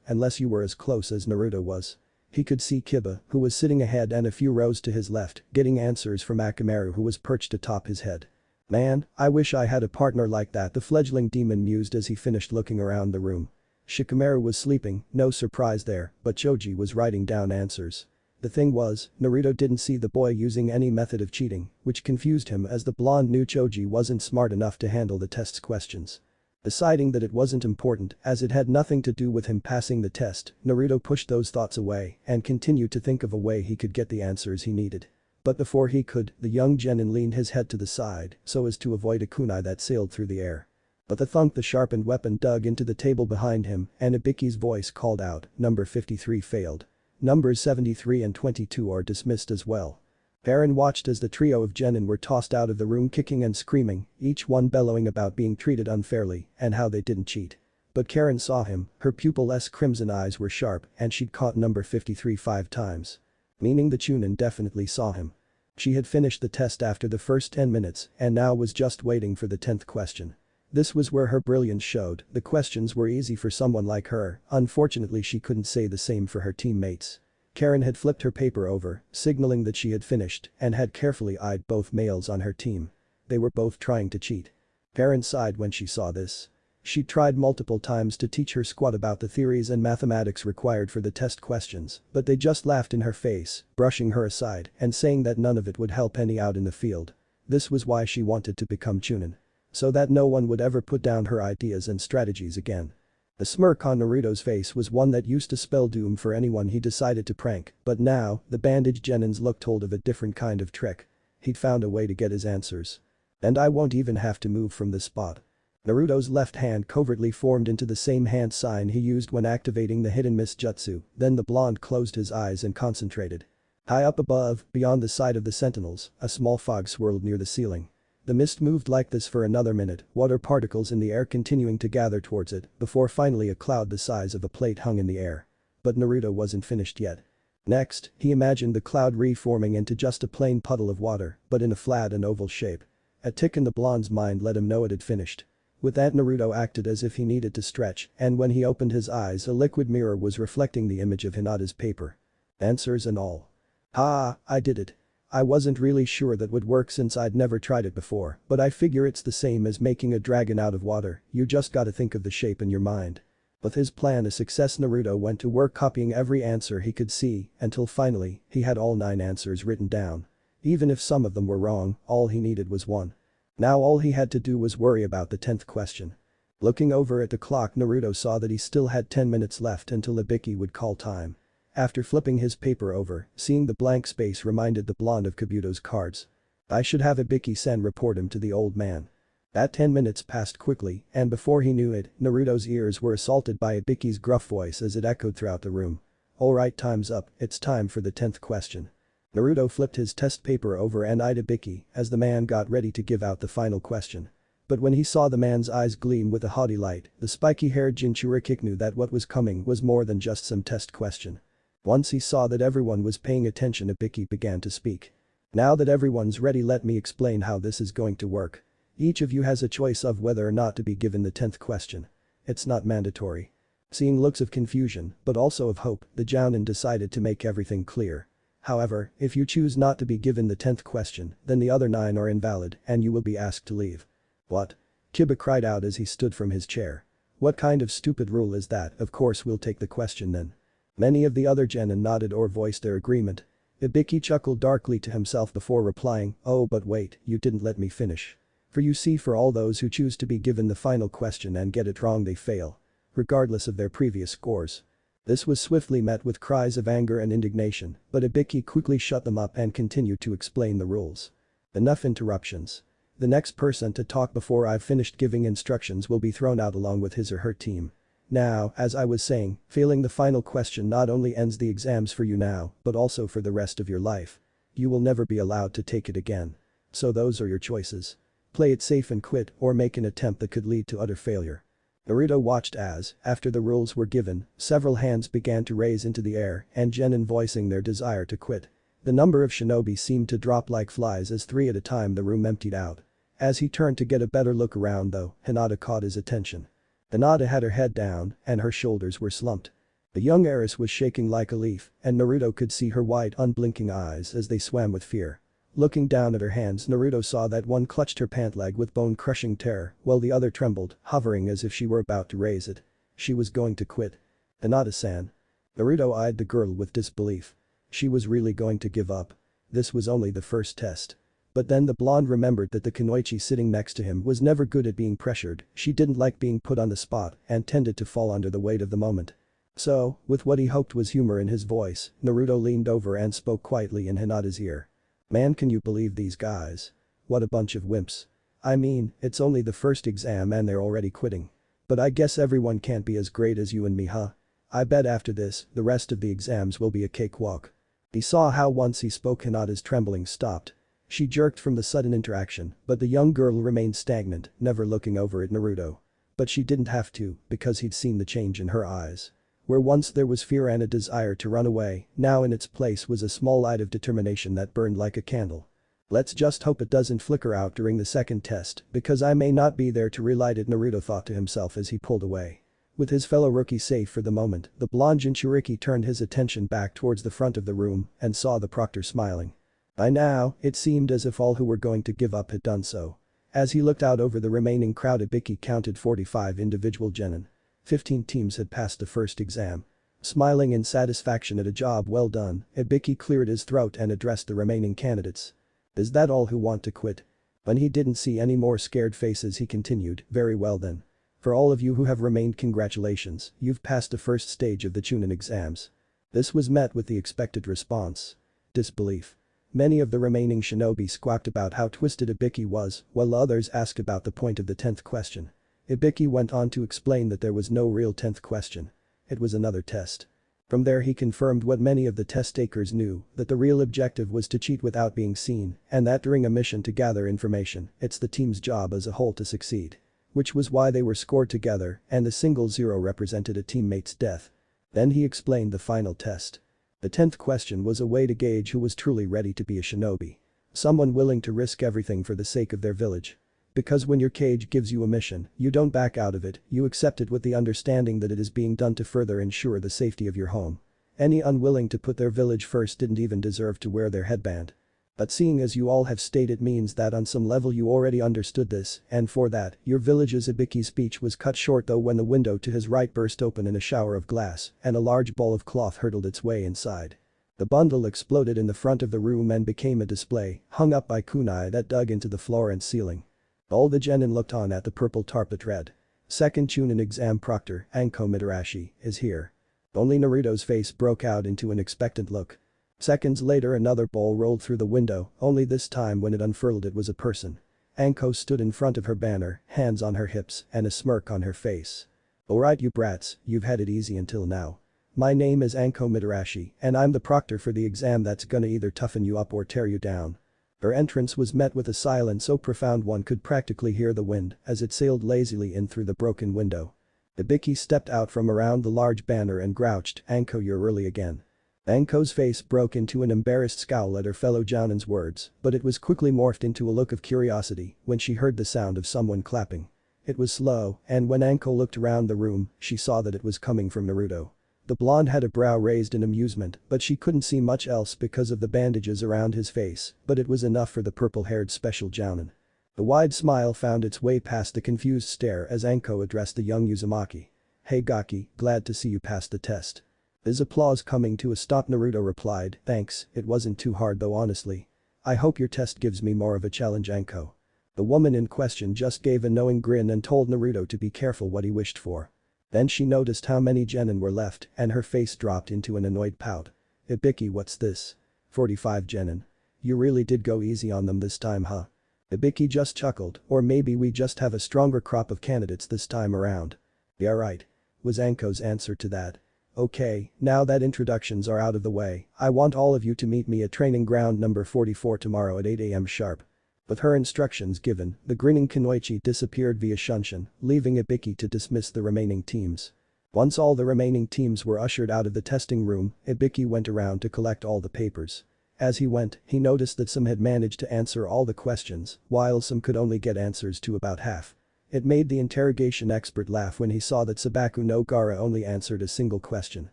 unless you were as close as Naruto was. He could see Kiba, who was sitting ahead and a few rows to his left, getting answers from Akamaru, who was perched atop his head. Man, I wish I had a partner like that, the fledgling demon mused as he finished looking around the room. Shikamaru was sleeping, no surprise there, but Choji was writing down answers. The thing was, Naruto didn't see the boy using any method of cheating, which confused him as the blonde knew Choji wasn't smart enough to handle the test's questions. Deciding that it wasn't important as it had nothing to do with him passing the test, Naruto pushed those thoughts away and continued to think of a way he could get the answers he needed. But before he could, the young genin leaned his head to the side so as to avoid a kunai that sailed through the air. But the thunk, the sharpened weapon dug into the table behind him and Ibiki's voice called out, "Number 53 failed. Numbers 73 and 22 are dismissed as well." Eren watched as the trio of genin were tossed out of the room kicking and screaming, each one bellowing about being treated unfairly and how they didn't cheat. But Karen saw him, her pupil-less crimson eyes were sharp and she'd caught number 53 5 times. Meaning the Chunin definitely saw him. She had finished the test after the first 10 minutes and now was just waiting for the 10th question. This was where her brilliance showed, the questions were easy for someone like her, unfortunately she couldn't say the same for her teammates. Karen had flipped her paper over, signaling that she had finished, and had carefully eyed both males on her team. They were both trying to cheat. Karen sighed when she saw this. She tried multiple times to teach her squad about the theories and mathematics required for the test questions, but they just laughed in her face, brushing her aside and saying that none of it would help any out in the field. This was why she wanted to become Chunin. So that no one would ever put down her ideas and strategies again. The smirk on Naruto's face was one that used to spell doom for anyone he decided to prank, but now, the bandaged genins looked told of a different kind of trick. He'd found a way to get his answers. And I won't even have to move from this spot. Naruto's left hand covertly formed into the same hand sign he used when activating the hidden mist jutsu, then the blonde closed his eyes and concentrated. High up above, beyond the sight of the sentinels, a small fog swirled near the ceiling. The mist moved like this for another minute, water particles in the air continuing to gather towards it, before finally a cloud the size of a plate hung in the air. But Naruto wasn't finished yet. Next, he imagined the cloud reforming into just a plain puddle of water, but in a flat and oval shape. A tick in the blonde's mind let him know it had finished. With that, Naruto acted as if he needed to stretch, and when he opened his eyes a liquid mirror was reflecting the image of Hinata's paper. Answers and all. Ha, I did it. I wasn't really sure that would work since I'd never tried it before, but I figure it's the same as making a dragon out of water, you just gotta think of the shape in your mind. With his plan a success, Naruto went to work copying every answer he could see until finally, he had all 9 answers written down. Even if some of them were wrong, all he needed was one. Now all he had to do was worry about the 10th question. Looking over at the clock, Naruto saw that he still had 10 minutes left until Ibiki would call time. After flipping his paper over, seeing the blank space reminded the blonde of Kabuto's cards. I should have Ibiki-san report him to the old man. That 10 minutes passed quickly, and before he knew it, Naruto's ears were assaulted by Ibiki's gruff voice as it echoed throughout the room. Alright, time's up, it's time for the 10th question. Naruto flipped his test paper over and eyed Ibiki as the man got ready to give out the final question. But when he saw the man's eyes gleam with a haughty light, the spiky-haired Jinchuriki knew that what was coming was more than just some test question. Once he saw that everyone was paying attention, Ibiki began to speak. Now that everyone's ready, let me explain how this is going to work. Each of you has a choice of whether or not to be given the 10th question. It's not mandatory. Seeing looks of confusion, but also of hope, the Jounin decided to make everything clear. However, if you choose not to be given the 10th question, then the other 9 are invalid and you will be asked to leave. What? Kiba cried out as he stood from his chair. What kind of stupid rule is that? Of course we'll take the question then. Many of the other genin nodded or voiced their agreement. Ibiki chuckled darkly to himself before replying, oh but wait, you didn't let me finish. For you see, for all those who choose to be given the final question and get it wrong, they fail. Regardless of their previous scores. This was swiftly met with cries of anger and indignation, but Ibiki quickly shut them up and continued to explain the rules. Enough interruptions. The next person to talk before I've finished giving instructions will be thrown out along with his or her team. Now, as I was saying, failing the final question not only ends the exams for you now, but also for the rest of your life. You will never be allowed to take it again. So those are your choices. Play it safe and quit, or make an attempt that could lead to utter failure. Naruto watched as, after the rules were given, several hands began to raise into the air and genin voicing their desire to quit. The number of shinobi seemed to drop like flies as 3 at a time the room emptied out. As he turned to get a better look around though, Hinata caught his attention. Hinata had her head down and her shoulders were slumped. The young heiress was shaking like a leaf, and Naruto could see her wide, unblinking eyes as they swam with fear. Looking down at her hands, Naruto saw that one clutched her pant leg with bone-crushing terror, while the other trembled, hovering as if she were about to raise it. She was going to quit. Hinata-san. Naruto eyed the girl with disbelief. She was really going to give up. This was only the first test. But then the blonde remembered that the kunoichi sitting next to him was never good at being pressured, she didn't like being put on the spot and tended to fall under the weight of the moment. So, with what he hoped was humor in his voice, Naruto leaned over and spoke quietly in Hinata's ear. Man, can you believe these guys? What a bunch of wimps. I mean, it's only the first exam and they're already quitting. But I guess everyone can't be as great as you and me, huh? I bet after this, the rest of the exams will be a cakewalk. He saw how once he spoke Hinata's trembling stopped. She jerked from the sudden interaction, but the young girl remained stagnant, never looking over at Naruto. But she didn't have to, because he'd seen the change in her eyes. Where once there was fear and a desire to run away, now in its place was a small light of determination that burned like a candle. Let's just hope it doesn't flicker out during the second test, because I may not be there to relight it, Naruto thought to himself as he pulled away. With his fellow rookie safe for the moment, the blonde Jinchuriki turned his attention back towards the front of the room and saw the proctor smiling. By now, it seemed as if all who were going to give up had done so. As he looked out over the remaining crowd, Ibiki counted 45 individual genin. 15 teams had passed the first exam. Smiling in satisfaction at a job well done, Ibiki cleared his throat and addressed the remaining candidates. Is that all who want to quit? When he didn't see any more scared faces, he continued, very well then. For all of you who have remained, congratulations, you've passed the first stage of the Chunin exams. This was met with the expected response. Disbelief. Many of the remaining shinobi squawked about how twisted Ibiki was, while others asked about the point of the 10th question. Ibiki went on to explain that there was no real 10th question. It was another test. From there he confirmed what many of the test takers knew, that the real objective was to cheat without being seen, and that during a mission to gather information, it's the team's job as a whole to succeed. Which was why they were scored together, and the single zero represented a teammate's death. Then he explained the final test. The 10th question was a way to gauge who was truly ready to be a shinobi. Someone willing to risk everything for the sake of their village. Because when your cage gives you a mission, you don't back out of it, you accept it with the understanding that it is being done to further ensure the safety of your home. Any unwilling to put their village first didn't even deserve to wear their headband. But seeing as you all have stated means that on some level you already understood this, and for that, your village's Ibiki's speech was cut short though when the window to his right burst open in a shower of glass, and a large ball of cloth hurtled its way inside. The bundle exploded in the front of the room and became a display, hung up by kunai that dug into the floor and ceiling. All the genin looked on at the purple tarp that read. Second Chunin exam proctor, Anko Mitarashi, is here. Only Naruto's face broke out into an expectant look. Seconds later another ball rolled through the window, only this time when it unfurled it was a person. Anko stood in front of her banner, hands on her hips and a smirk on her face. Alright you brats, you've had it easy until now. My name is Anko Mitarashi and I'm the proctor for the exam that's gonna either toughen you up or tear you down. Her entrance was met with a silence so profound one could practically hear the wind as it sailed lazily in through the broken window. Ibiki stepped out from around the large banner and grouched, Anko, you're early again. Anko's face broke into an embarrassed scowl at her fellow Jounin's words, but it was quickly morphed into a look of curiosity when she heard the sound of someone clapping. It was slow, and when Anko looked around the room, she saw that it was coming from Naruto. The blonde had a brow raised in amusement, but she couldn't see much else because of the bandages around his face, but it was enough for the purple-haired special Jounin. The wide smile found its way past the confused stare as Anko addressed the young Uzumaki. Hey Gaki, glad to see you passed the test. His applause coming to a stop, Naruto replied, thanks, it wasn't too hard though honestly. I hope your test gives me more of a challenge, Anko. The woman in question just gave a knowing grin and told Naruto to be careful what he wished for. Then she noticed how many genin were left and her face dropped into an annoyed pout. Ibiki, what's this? 45 genin. You really did go easy on them this time, huh? Ibiki just chuckled, or maybe we just have a stronger crop of candidates this time around. Yeah right. Was Anko's answer to that. Okay, now that introductions are out of the way, I want all of you to meet me at training ground number 44 tomorrow at 8 AM sharp. With her instructions given, the grinning Kunoichi disappeared via Shunshin, leaving Ibiki to dismiss the remaining teams. Once all the remaining teams were ushered out of the testing room, Ibiki went around to collect all the papers. As he went, he noticed that some had managed to answer all the questions, while some could only get answers to about half. It made the interrogation expert laugh when he saw that Sabaku no Gaara only answered a single question.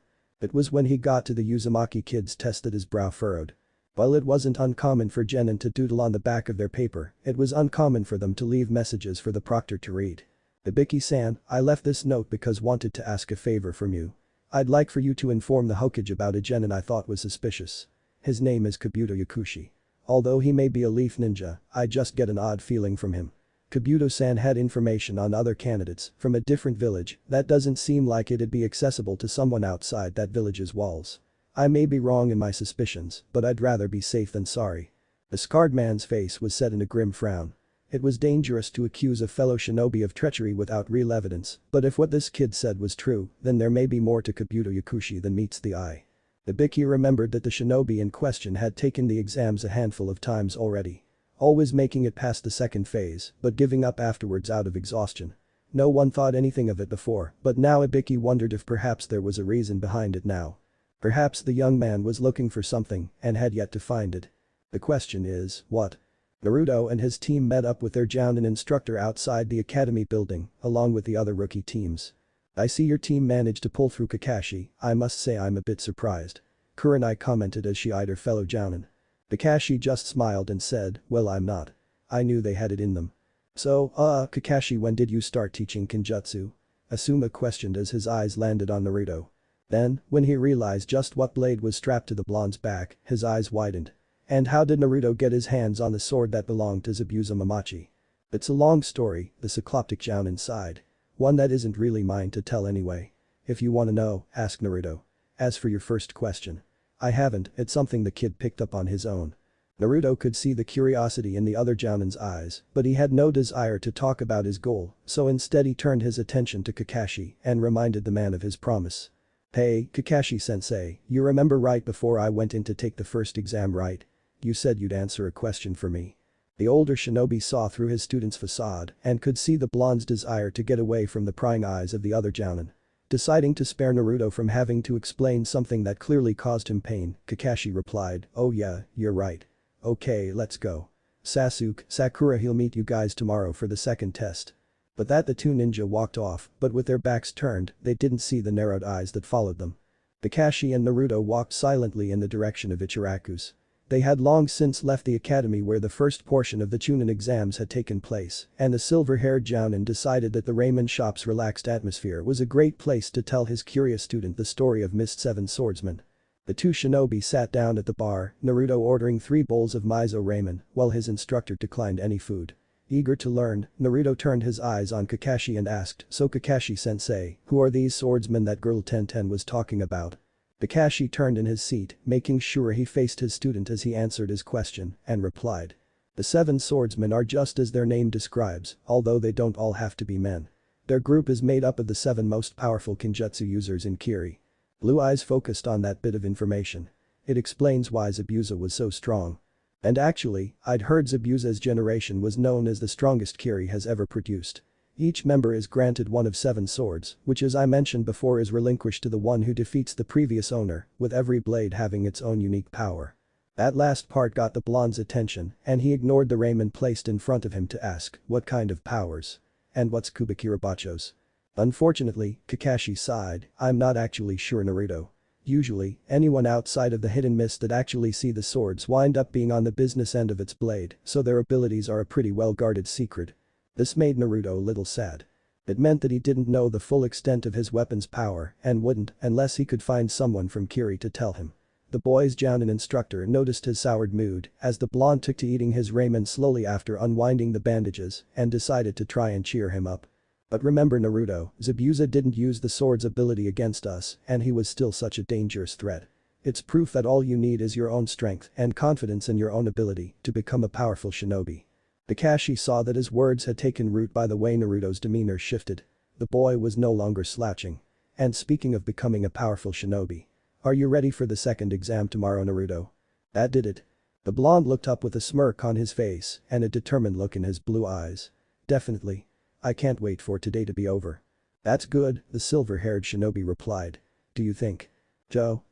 It was when he got to the Uzumaki Kids test that his brow furrowed. While it wasn't uncommon for genin to doodle on the back of their paper, it was uncommon for them to leave messages for the proctor to read. Ibiki-san, I left this note because wanted to ask a favor from you. I'd like for you to inform the Hokage about a genin I thought was suspicious. His name is Kabuto Yakushi. Although he may be a leaf ninja, I just get an odd feeling from him. Kabuto-san had information on other candidates from a different village that doesn't seem like it'd be accessible to someone outside that village's walls. I may be wrong in my suspicions, but I'd rather be safe than sorry. The scarred man's face was set in a grim frown. It was dangerous to accuse a fellow shinobi of treachery without real evidence, but if what this kid said was true, then there may be more to Kabuto Yakushi than meets the eye. Ibiki remembered that the shinobi in question had taken the exams a handful of times already. Always making it past the second phase, but giving up afterwards out of exhaustion. No one thought anything of it before, but now Ibiki wondered if perhaps there was a reason behind it now. Perhaps the young man was looking for something and had yet to find it. The question is, what? Naruto and his team met up with their Jounin instructor outside the academy building, along with the other rookie teams. I see your team managed to pull through Kakashi, I must say I'm a bit surprised. Kurenai commented as she eyed her fellow Jounin. Kakashi just smiled and said, well I'm not. I knew they had it in them. So, Kakashi, when did you start teaching Kenjutsu? Asuma questioned as his eyes landed on Naruto. Then, when he realized just what blade was strapped to the blonde's back, his eyes widened. And how did Naruto get his hands on the sword that belonged to Zabuza Mamachi? It's a long story, the cycloptic Jounin sighed. One that isn't really mine to tell anyway. If you wanna know, ask Naruto. As for your first question. I haven't, it's something the kid picked up on his own. Naruto could see the curiosity in the other Jounin's eyes, but he had no desire to talk about his goal, so instead he turned his attention to Kakashi and reminded the man of his promise. Hey, Kakashi-sensei, you remember right before I went in to take the first exam, right? You said you'd answer a question for me. The older shinobi saw through his student's facade and could see the blonde's desire to get away from the prying eyes of the other Jounin. Deciding to spare Naruto from having to explain something that clearly caused him pain, Kakashi replied, oh yeah, you're right. Okay, let's go. Sakura, he'll meet you guys tomorrow for the second test. But that the two ninja walked off, but with their backs turned, they didn't see the narrowed eyes that followed them. Kakashi and Naruto walked silently in the direction of Ichiraku's. They had long since left the academy where the first portion of the Chunin exams had taken place, and the silver-haired Jounin decided that the ramen shop's relaxed atmosphere was a great place to tell his curious student the story of Mist 7 swordsman. The two shinobi sat down at the bar, Naruto ordering 3 bowls of miso ramen, while his instructor declined any food. Eager to learn, Naruto turned his eyes on Kakashi and asked, so Kakashi-sensei, who are these swordsmen that girl Tenten was talking about? Kakashi turned in his seat, making sure he faced his student as he answered his question, and replied. The 7 swordsmen are just as their name describes, although they don't all have to be men. Their group is made up of the 7 most powerful Kenjutsu users in Kiri. Blue eyes focused on that bit of information. It explains why Zabuza was so strong. And actually, I'd heard Zabuza's generation was known as the strongest Kiri has ever produced. Each member is granted one of 7 swords, which as I mentioned before is relinquished to the one who defeats the previous owner, with every blade having its own unique power. That last part got the blonde's attention, and he ignored the ramen placed in front of him to ask, what kind of powers? And what's Kubikirabacho's? Unfortunately, Kakashi sighed, I'm not actually sure, Naruto. Usually, anyone outside of the hidden mist that actually see the swords wind up being on the business end of its blade, so their abilities are a pretty well-guarded secret. This made Naruto a little sad. It meant that he didn't know the full extent of his weapon's power and wouldn't unless he could find someone from Kiri to tell him. The boy's Jounin instructor noticed his soured mood as the blonde took to eating his ramen slowly after unwinding the bandages and decided to try and cheer him up. But remember, Naruto, Zabuza didn't use the sword's ability against us and he was still such a dangerous threat. It's proof that all you need is your own strength and confidence in your own ability to become a powerful shinobi. Kakashi saw that his words had taken root by the way Naruto's demeanor shifted. The boy was no longer slouching. And speaking of becoming a powerful shinobi. Are you ready for the second exam tomorrow, Naruto? That did it. The blonde looked up with a smirk on his face and a determined look in his blue eyes. Definitely. I can't wait for today to be over. That's good, the silver-haired shinobi replied. Do you think? Cho.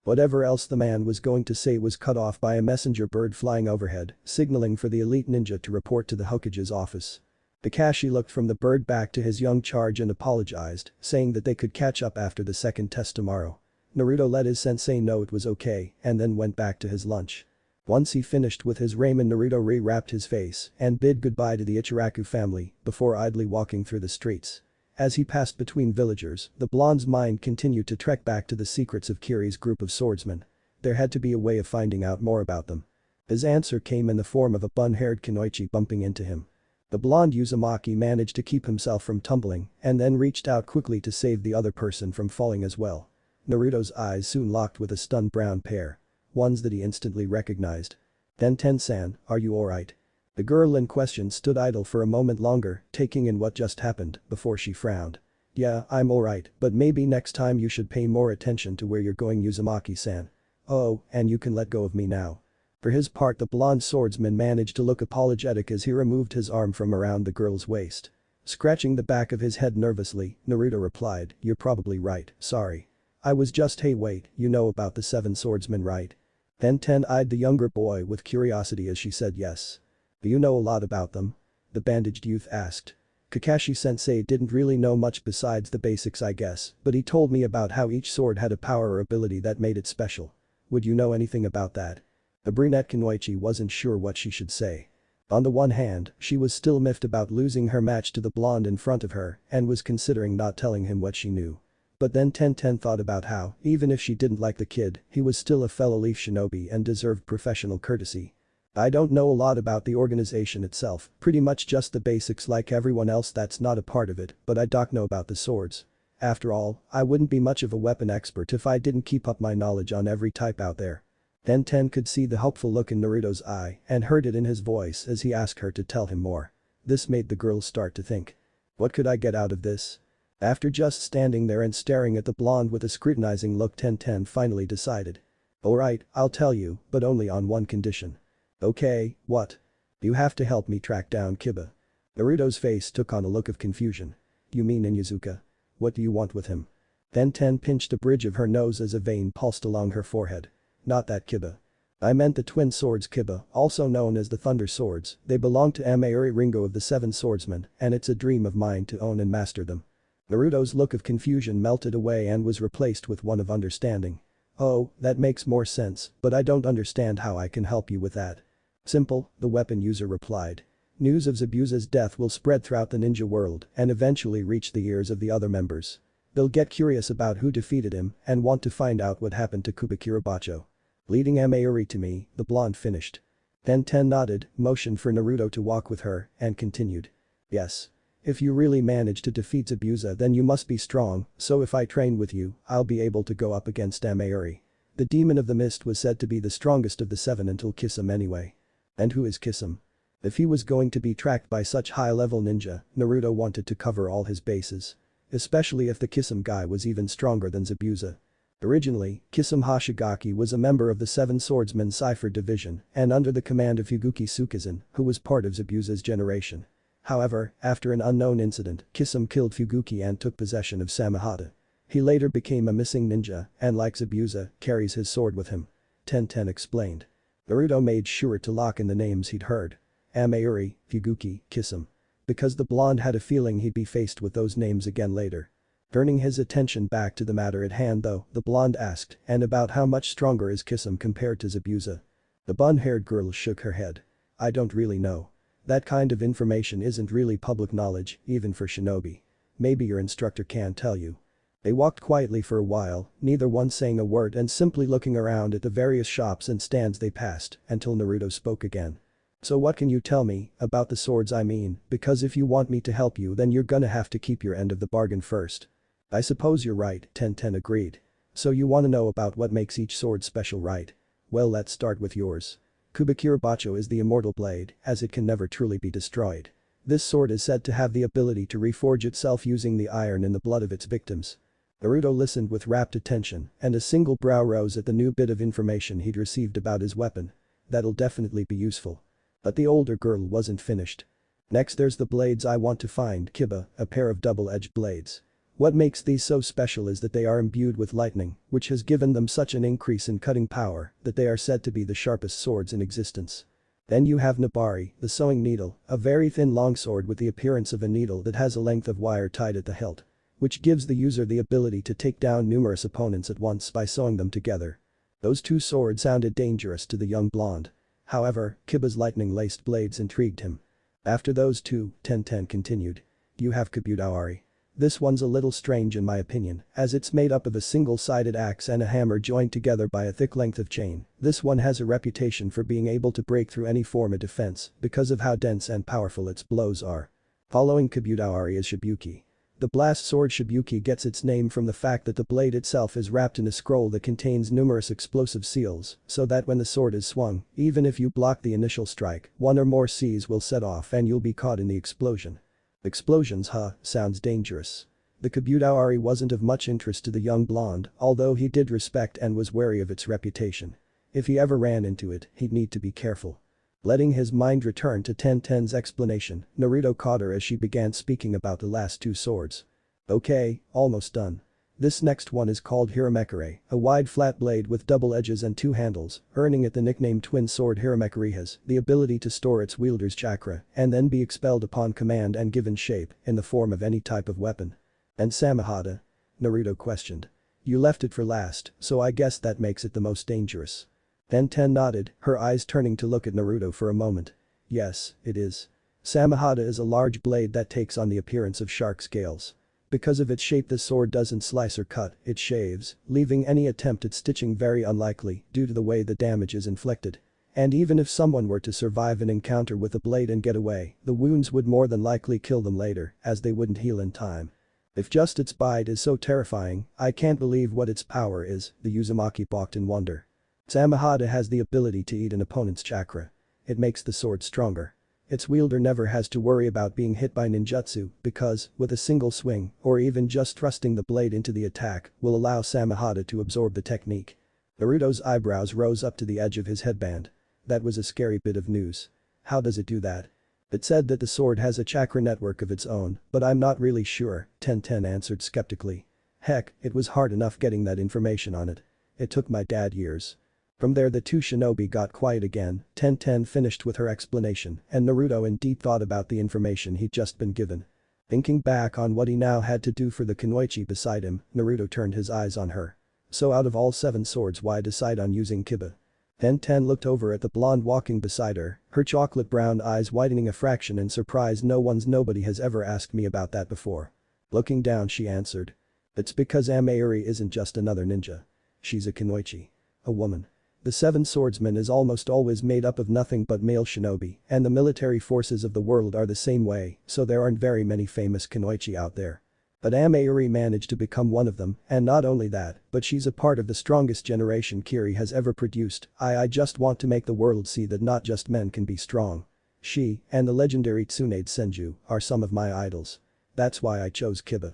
Whatever else the man was going to say was cut off by a messenger bird flying overhead, signaling for the elite ninja to report to the Hokage's office. Kakashi looked from the bird back to his young charge and apologized, saying that they could catch up after the second test tomorrow. Naruto let his sensei know it was okay and then went back to his lunch. Once he finished with his ramen, Naruto re-wrapped his face and bid goodbye to the Ichiraku family before idly walking through the streets. As he passed between villagers, the blonde's mind continued to trek back to the secrets of Kiri's group of swordsmen. There had to be a way of finding out more about them. His answer came in the form of a bun-haired Kunoichi bumping into him. The blonde Uzumaki managed to keep himself from tumbling and then reached out quickly to save the other person from falling as well. Naruto's eyes soon locked with a stunned brown pair. Ones that he instantly recognized. "Ten-san, are you alright?" The girl in question stood idle for a moment longer, taking in what just happened, before she frowned. "Yeah, I'm alright, but maybe next time you should pay more attention to where you're going, Uzumaki-san. Oh, and you can let go of me now." For his part, the blonde swordsman managed to look apologetic as he removed his arm from around the girl's waist. Scratching the back of his head nervously, Naruto replied, "You're probably right, sorry. I was just hey wait, you know about the 7 swordsmen right?" Ten eyed the younger boy with curiosity as she said yes. "Do you know a lot about them?" the bandaged youth asked. "Kakashi-sensei didn't really know much besides the basics I guess, but he told me about how each sword had a power or ability that made it special. Would you know anything about that?" The brunette Kunoichi wasn't sure what she should say. On the one hand, she was still miffed about losing her match to the blonde in front of her and was considering not telling him what she knew. But then Ten thought about how, even if she didn't like the kid, he was still a fellow Leaf Shinobi and deserved professional courtesy. "I don't know a lot about the organization itself, pretty much just the basics like everyone else that's not a part of it, but I don't know about the swords. After all, I wouldn't be much of a weapon expert if I didn't keep up my knowledge on every type out there." Then Ten could see the hopeful look in Naruto's eye and heard it in his voice as he asked her to tell him more. This made the girl start to think. What could I get out of this? After just standing there and staring at the blonde with a scrutinizing look, Ten finally decided. "Alright, I'll tell you, but only on one condition." "Okay, what?" "You have to help me track down Kiba." Naruto's face took on a look of confusion. "You mean Inuzuka? What do you want with him?" Then Ten pinched the bridge of her nose as a vein pulsed along her forehead. "Not that Kiba. I meant the twin swords Kiba, also known as the Thunder Swords. They belong to Amayuri Ringo of the 7 swordsmen, and it's a dream of mine to own and master them." Naruto's look of confusion melted away and was replaced with one of understanding. "Oh, that makes more sense, but I don't understand how I can help you with that." "Simple," the weapon user replied. "News of Zabuza's death will spread throughout the ninja world and eventually reach the ears of the other members. They'll get curious about who defeated him and want to find out what happened to Kubikirabacho. Leading Amayuri to me," the blonde finished. Then Ten nodded, motioned for Naruto to walk with her, and continued. "Yes. If you really manage to defeat Zabuza then you must be strong, so if I train with you, I'll be able to go up against Amayuri. The demon of the mist was said to be the strongest of the 7 until Kisame anyway." "And who is Kisame?" If he was going to be tracked by such high-level ninja, Naruto wanted to cover all his bases. Especially if the Kisame guy was even stronger than Zabuza. Originally, Kisame Hoshigaki was a member of the 7 Swordsmen Cipher Division and under the command of Higuchi Tsukizan, who was part of Zabuza's generation. However, after an unknown incident, Kisame killed Fuguki and took possession of Samehada. He later became a missing ninja and like Zabuza, carries his sword with him. Ten explained. Naruto made sure to lock in the names he'd heard. Amayuri, Fuguki, Kisame. Because the blonde had a feeling he'd be faced with those names again later. Turning his attention back to the matter at hand though, the blonde asked, "And about how much stronger is Kisame compared to Zabuza?" The bun-haired girl shook her head. "I don't really know. That kind of information isn't really public knowledge, even for shinobi. Maybe your instructor can tell you." They walked quietly for a while, neither one saying a word and simply looking around at the various shops and stands they passed, until Naruto spoke again. "So what can you tell me about the swords I mean, because if you want me to help you then you're gonna have to keep your end of the bargain first." "I suppose you're right," Ten agreed. "So you wanna know about what makes each sword special, right? Well, let's start with yours. Kubikirabacho is the immortal blade, as it can never truly be destroyed. This sword is said to have the ability to reforge itself using the iron in the blood of its victims." Naruto listened with rapt attention and a single brow rose at the new bit of information he'd received about his weapon. That'll definitely be useful. But the older girl wasn't finished. "Next there's the blades I want to find, Kiba, a pair of double-edged blades. What makes these so special is that they are imbued with lightning, which has given them such an increase in cutting power that they are said to be the sharpest swords in existence. Then you have Nabari, the sewing needle, a very thin longsword with the appearance of a needle that has a length of wire tied at the hilt. which gives the user the ability to take down numerous opponents at once by sewing them together. Those two swords sounded dangerous to the young blonde. However, Kiba's lightning-laced blades intrigued him. After those two, Tenten continued. You have Kabutoari. This one's a little strange in my opinion, as it's made up of a single-sided axe and a hammer joined together by a thick length of chain. This one has a reputation for being able to break through any form of defense because of how dense and powerful its blows are. Following Kabutoari is Shibuki. The blast sword Shibuki gets its name from the fact that the blade itself is wrapped in a scroll that contains numerous explosive seals, so that when the sword is swung, even if you block the initial strike, one or more Cs will set off and you'll be caught in the explosion. Explosions, huh, sounds dangerous. The Kabutoari wasn't of much interest to the young blonde, although he did respect and was wary of its reputation. If he ever ran into it, he'd need to be careful. Letting his mind return to Tenten's explanation, Naruto caught her as she began speaking about the last two swords. Okay, almost done. This next one is called Hiramekure, a wide flat blade with double edges and two handles, earning it the nickname Twin Sword. Hiramekure has the ability to store its wielder's chakra and then be expelled upon command and given shape in the form of any type of weapon. And Samehada? Naruto questioned. You left it for last, so I guess that makes it the most dangerous. Tenten nodded, her eyes turning to look at Naruto for a moment. Yes, it is. Samehada is a large blade that takes on the appearance of shark scales. Because of its shape, the sword doesn't slice or cut, it shaves, leaving any attempt at stitching very unlikely due to the way the damage is inflicted. And even if someone were to survive an encounter with the blade and get away, the wounds would more than likely kill them later, as they wouldn't heal in time. If just its bite is so terrifying, I can't believe what its power is, the Uzumaki balked in wonder. Samehada has the ability to eat an opponent's chakra. It makes the sword stronger. Its wielder never has to worry about being hit by ninjutsu because, with a single swing, or even just thrusting the blade into the attack, will allow Samehada to absorb the technique. Naruto's eyebrows rose up to the edge of his headband. That was a scary bit of news. How does it do that? It said that the sword has a chakra network of its own, but I'm not really sure, Tenten answered skeptically. Heck, it was hard enough getting that information on it. It took my dad years. From there the two shinobi got quiet again. Tenten finished with her explanation and Naruto in deep thought about the information he'd just been given. Thinking back on what he now had to do for the kunoichi beside him, Naruto turned his eyes on her. So out of all 7 swords, why decide on using Kiba? Tenten looked over at the blonde walking beside her chocolate brown eyes widening a fraction in surprise. Nobody has ever asked me about that before. Looking down she answered. It's because Amayuri isn't just another ninja. She's a kunoichi. A woman. The 7 swordsmen is almost always made up of nothing but male shinobi, and the military forces of the world are the same way, so there aren't very many famous kunoichi out there. But Amayuri managed to become one of them, and not only that, but she's a part of the strongest generation Kiri has ever produced. I just want to make the world see that not just men can be strong. She, and the legendary Tsunade Senju, are some of my idols. That's why I chose Kiba.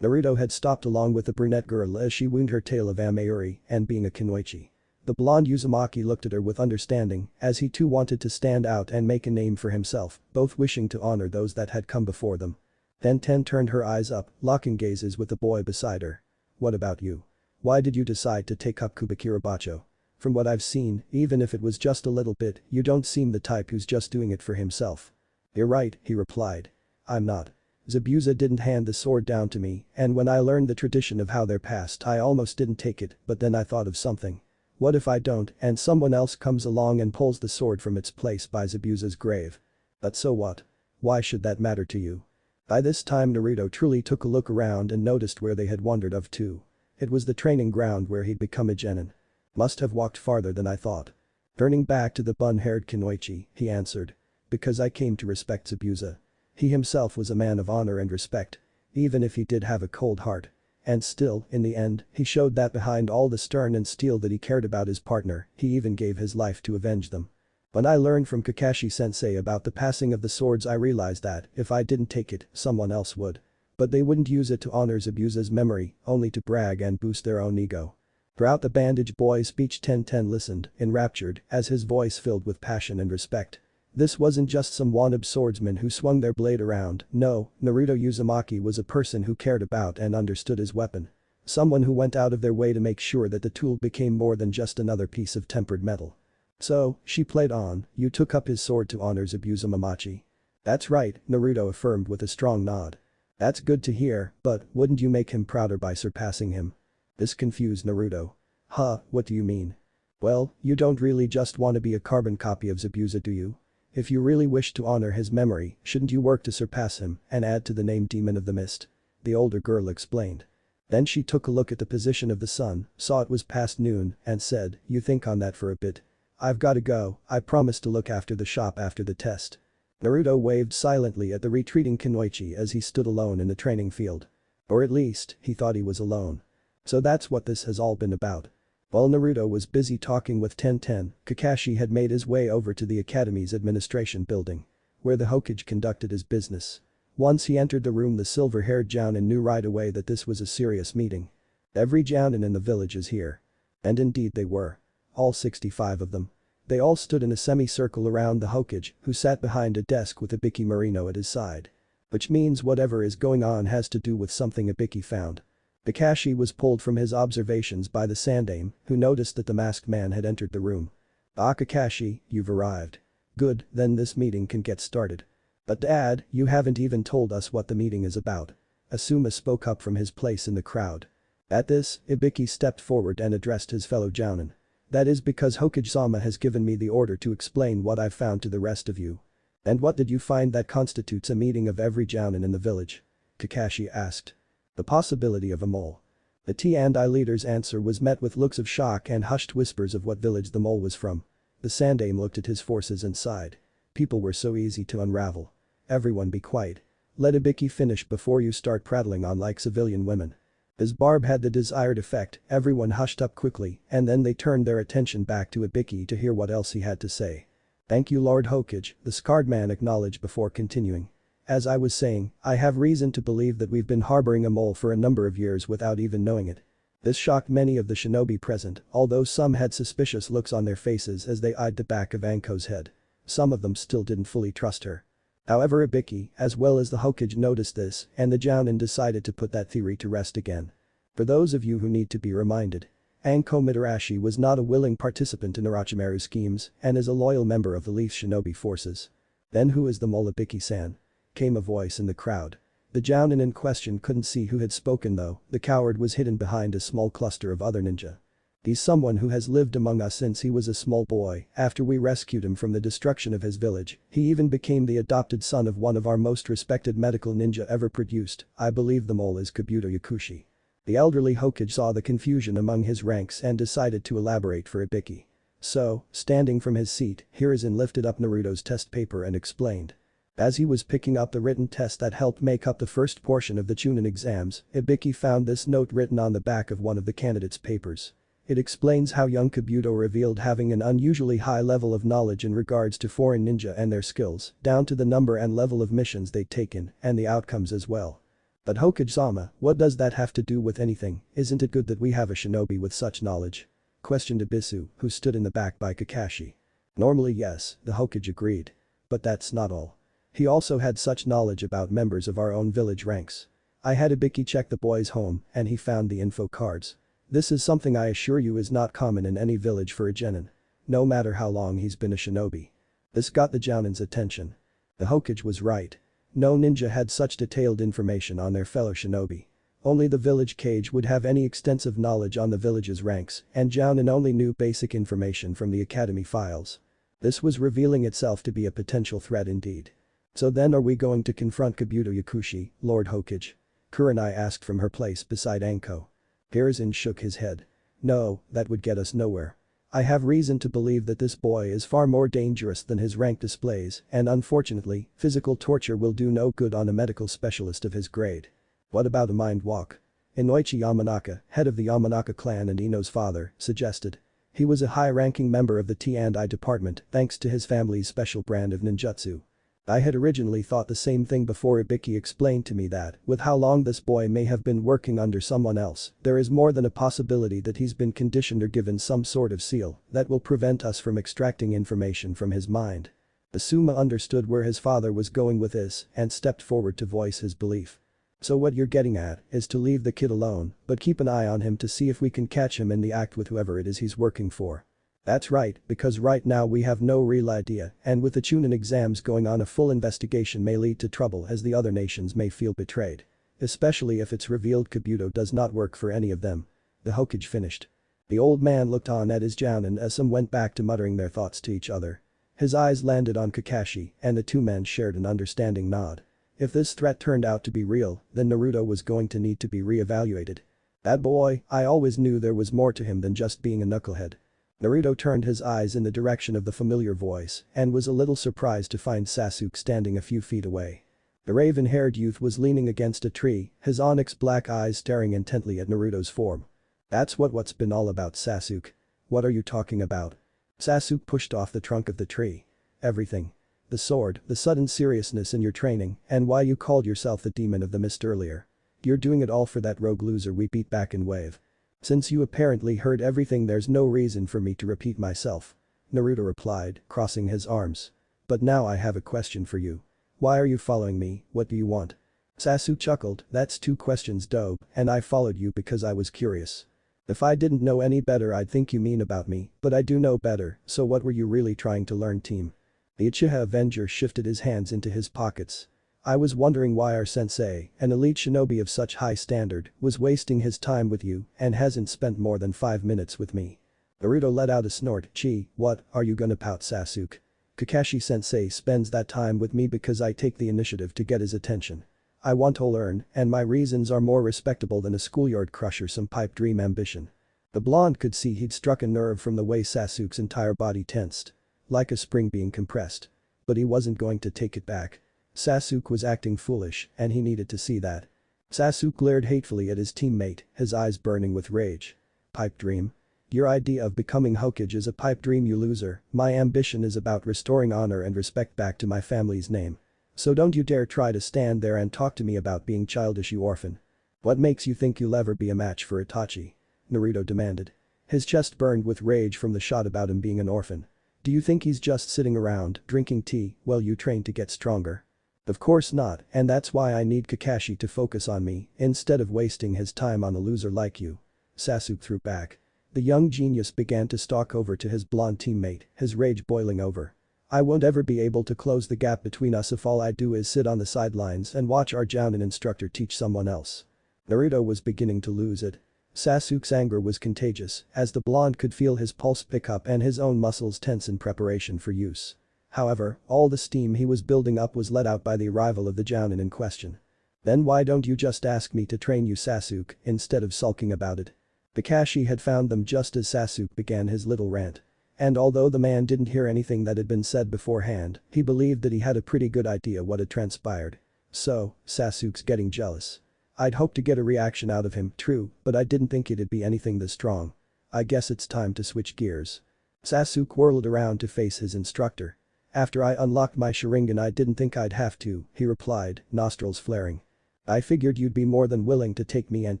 Naruto had stopped along with the brunette girl as she wound her tale of Amayuri and being a kunoichi. The blonde Uzumaki looked at her with understanding, as he too wanted to stand out and make a name for himself, both wishing to honor those that had come before them. Tenten turned her eyes up, locking gazes with the boy beside her. What about you? Why did you decide to take up Kubikirabacho? From what I've seen, even if it was just a little bit, you don't seem the type who's just doing it for himself. You're right, he replied. I'm not. Zabuza didn't hand the sword down to me, and when I learned the tradition of how they're passed I almost didn't take it, but then I thought of something. What if I don't and someone else comes along and pulls the sword from its place by Zabuza's grave? But so what? Why should that matter to you? By this time Naruto truly took a look around and noticed where they had wandered off to. It was the training ground where he'd become a genin. Must have walked farther than I thought. Turning back to the bun-haired kunoichi, he answered. Because I came to respect Zabuza. He himself was a man of honor and respect. Even if he did have a cold heart. And still, in the end, he showed that behind all the stern and steel that he cared about his partner, he even gave his life to avenge them. When I learned from Kakashi-sensei about the passing of the swords I realized that, if I didn't take it, someone else would. But they wouldn't use it to honor Zabuza's memory, only to brag and boost their own ego. Throughout the bandage boy's speech Tenten listened, enraptured, as his voice filled with passion and respect. This wasn't just some wannabe swordsman who swung their blade around, no, Naruto Uzumaki was a person who cared about and understood his weapon. Someone who went out of their way to make sure that the tool became more than just another piece of tempered metal. So, she played on, you took up his sword to honor Zabuza Mamachi. That's right, Naruto affirmed with a strong nod. That's good to hear, but wouldn't you make him prouder by surpassing him? This confused Naruto. Huh, what do you mean? Well, you don't really just want to be a carbon copy of Zabuza, do you? If you really wish to honor his memory, shouldn't you work to surpass him and add to the name Demon of the Mist? The older girl explained. Then she took a look at the position of the sun, saw it was past noon, and said, you think on that for a bit. I've gotta go, I promised to look after the shop after the test. Naruto waved silently at the retreating Kunoichi as he stood alone in the training field. Or at least, he thought he was alone. So that's what this has all been about. While Naruto was busy talking with Tenten, Kakashi had made his way over to the academy's administration building, where the Hokage conducted his business. Once he entered the room, the silver-haired Jounin knew right away that this was a serious meeting. Every Jounin in the village is here. And indeed they were. All 65 of them. They all stood in a semicircle around the Hokage, who sat behind a desk with Ibiki Marino at his side. Which means whatever is going on has to do with something Ibiki found. Kakashi was pulled from his observations by the Sandaime, who noticed that the masked man had entered the room. Ah, Kakashi, you've arrived. Good, then this meeting can get started. But Dad, you haven't even told us what the meeting is about. Asuma spoke up from his place in the crowd. At this, Ibiki stepped forward and addressed his fellow Jounin. That is because Hokage-sama has given me the order to explain what I've found to the rest of you. And what did you find that constitutes a meeting of every Jounin in the village? Kakashi asked. The possibility of a mole. The T&I leader's answer was met with looks of shock and hushed whispers of what village the mole was from. The Sandaime looked at his forces and sighed. People were so easy to unravel. Everyone be quiet. Let Ibiki finish before you start prattling on like civilian women. As Barb had the desired effect, everyone hushed up quickly and then they turned their attention back to Ibiki to hear what else he had to say. Thank you Lord Hokage, the scarred man acknowledged before continuing. As I was saying, I have reason to believe that we've been harboring a mole for a number of years without even knowing it. This shocked many of the shinobi present, although some had suspicious looks on their faces as they eyed the back of Anko's head. Some of them still didn't fully trust her. However, Ibiki, as well as the Hokage, noticed this and the Jounin decided to put that theory to rest again. For those of you who need to be reminded, Anko Mitarashi was not a willing participant in Orochimaru's schemes and is a loyal member of the Leaf Shinobi forces. Then who is the mole, Ibiki-san? Came a voice in the crowd. The Jounin in question couldn't see who had spoken though, the coward was hidden behind a small cluster of other ninja. He's someone who has lived among us since he was a small boy. After we rescued him from the destruction of his village, he even became the adopted son of one of our most respected medical ninja ever produced. I believe the mole is Kabuto Yakushi. The elderly Hokage saw the confusion among his ranks and decided to elaborate for Ibiki. So, standing from his seat, Hiruzen lifted up Naruto's test paper and explained. As he was picking up the written test that helped make up the first portion of the Chunin exams, Ibiki found this note written on the back of one of the candidates' papers. It explains how young Kabuto revealed having an unusually high level of knowledge in regards to foreign ninja and their skills, down to the number and level of missions they'd taken, and the outcomes as well. But Hokage-sama, what does that have to do with anything? Isn't it good that we have a shinobi with such knowledge? Questioned Ibisu, who stood in the back by Kakashi. Normally yes, the Hokage agreed. But that's not all. He also had such knowledge about members of our own village ranks. I had Ibiki check the boy's home and he found the info cards. This is something I assure you is not common in any village for a genin. No matter how long he's been a shinobi. This got the Jounin's attention. The Hokage was right. No ninja had such detailed information on their fellow shinobi. Only the village Kage would have any extensive knowledge on the village's ranks and Jounin only knew basic information from the academy files. This was revealing itself to be a potential threat indeed. So then are we going to confront Kabuto Yakushi, Lord Hokage? Kurenai asked from her place beside Anko. Hiruzen shook his head. No, that would get us nowhere. I have reason to believe that this boy is far more dangerous than his rank displays and unfortunately, physical torture will do no good on a medical specialist of his grade. What about a mind walk? Inoichi Yamanaka, head of the Yamanaka clan and Ino's father, suggested. He was a high-ranking member of the T&I department thanks to his family's special brand of ninjutsu. I had originally thought the same thing before Ibiki explained to me that, with how long this boy may have been working under someone else, there is more than a possibility that he's been conditioned or given some sort of seal that will prevent us from extracting information from his mind. Asuma understood where his father was going with this and stepped forward to voice his belief. So what you're getting at is to leave the kid alone, but keep an eye on him to see if we can catch him in the act with whoever it is he's working for. That's right, because right now we have no real idea and with the Chunin exams going on a full investigation may lead to trouble as the other nations may feel betrayed. especially if it's revealed Kabuto does not work for any of them. The Hokage finished. The old man looked on at his Jounin as some went back to muttering their thoughts to each other. His eyes landed on Kakashi, and the two men shared an understanding nod. If this threat turned out to be real, then Naruto was going to need to be re-evaluated. That boy, I always knew there was more to him than just being a knucklehead. Naruto turned his eyes in the direction of the familiar voice and was a little surprised to find Sasuke standing a few feet away. The raven-haired youth was leaning against a tree, his onyx black eyes staring intently at Naruto's form. That's what's been all about, Sasuke. What are you talking about? Sasuke pushed off the trunk of the tree. Everything. The sword, the sudden seriousness in your training, and why you called yourself the demon of the mist earlier. You're doing it all for that rogue loser we beat back in Wave. Since you apparently heard everything, there's no reason for me to repeat myself. Naruto replied, crossing his arms. But now I have a question for you. Why are you following me, what do you want? Sasuke chuckled, that's two questions dope, and I followed you because I was curious. If I didn't know any better I'd think you mean about me, but I do know better, so what were you really trying to learn, team? The Uchiha Avenger shifted his hands into his pockets. I was wondering why our sensei, an elite shinobi of such high standard, was wasting his time with you and hasn't spent more than 5 minutes with me. Naruto let out a snort, Chi, what, are you gonna pout, Sasuke? Kakashi-sensei spends that time with me because I take the initiative to get his attention. I want to learn, and my reasons are more respectable than a schoolyard crush or some pipe dream ambition. The blonde could see he'd struck a nerve from the way Sasuke's entire body tensed. Like a spring being compressed. But he wasn't going to take it back. Sasuke was acting foolish, and he needed to see that. Sasuke glared hatefully at his teammate, his eyes burning with rage. Pipe dream? Your idea of becoming Hokage is a pipe dream, you loser. My ambition is about restoring honor and respect back to my family's name. So don't you dare try to stand there and talk to me about being childish, you orphan. What makes you think you'll ever be a match for Itachi? Naruto demanded. His chest burned with rage from the shot about him being an orphan. Do you think he's just sitting around, drinking tea, while you train to get stronger? Of course not, and that's why I need Kakashi to focus on me, instead of wasting his time on a loser like you. Sasuke threw back. The young genius began to stalk over to his blonde teammate, his rage boiling over. I won't ever be able to close the gap between us if all I do is sit on the sidelines and watch our Jounin instructor teach someone else. Naruto was beginning to lose it. Sasuke's anger was contagious, as the blonde could feel his pulse pick up and his own muscles tense in preparation for use. However, all the steam he was building up was let out by the arrival of the Jounin in question. Then why don't you just ask me to train you, Sasuke, instead of sulking about it? Kakashi had found them just as Sasuke began his little rant. And although the man didn't hear anything that had been said beforehand, he believed that he had a pretty good idea what had transpired. So, Sasuke's getting jealous. I'd hoped to get a reaction out of him, true, but I didn't think it'd be anything this strong. I guess it's time to switch gears. Sasuke whirled around to face his instructor. After I unlocked my Sharingan I didn't think I'd have to, he replied, nostrils flaring. I figured you'd be more than willing to take me and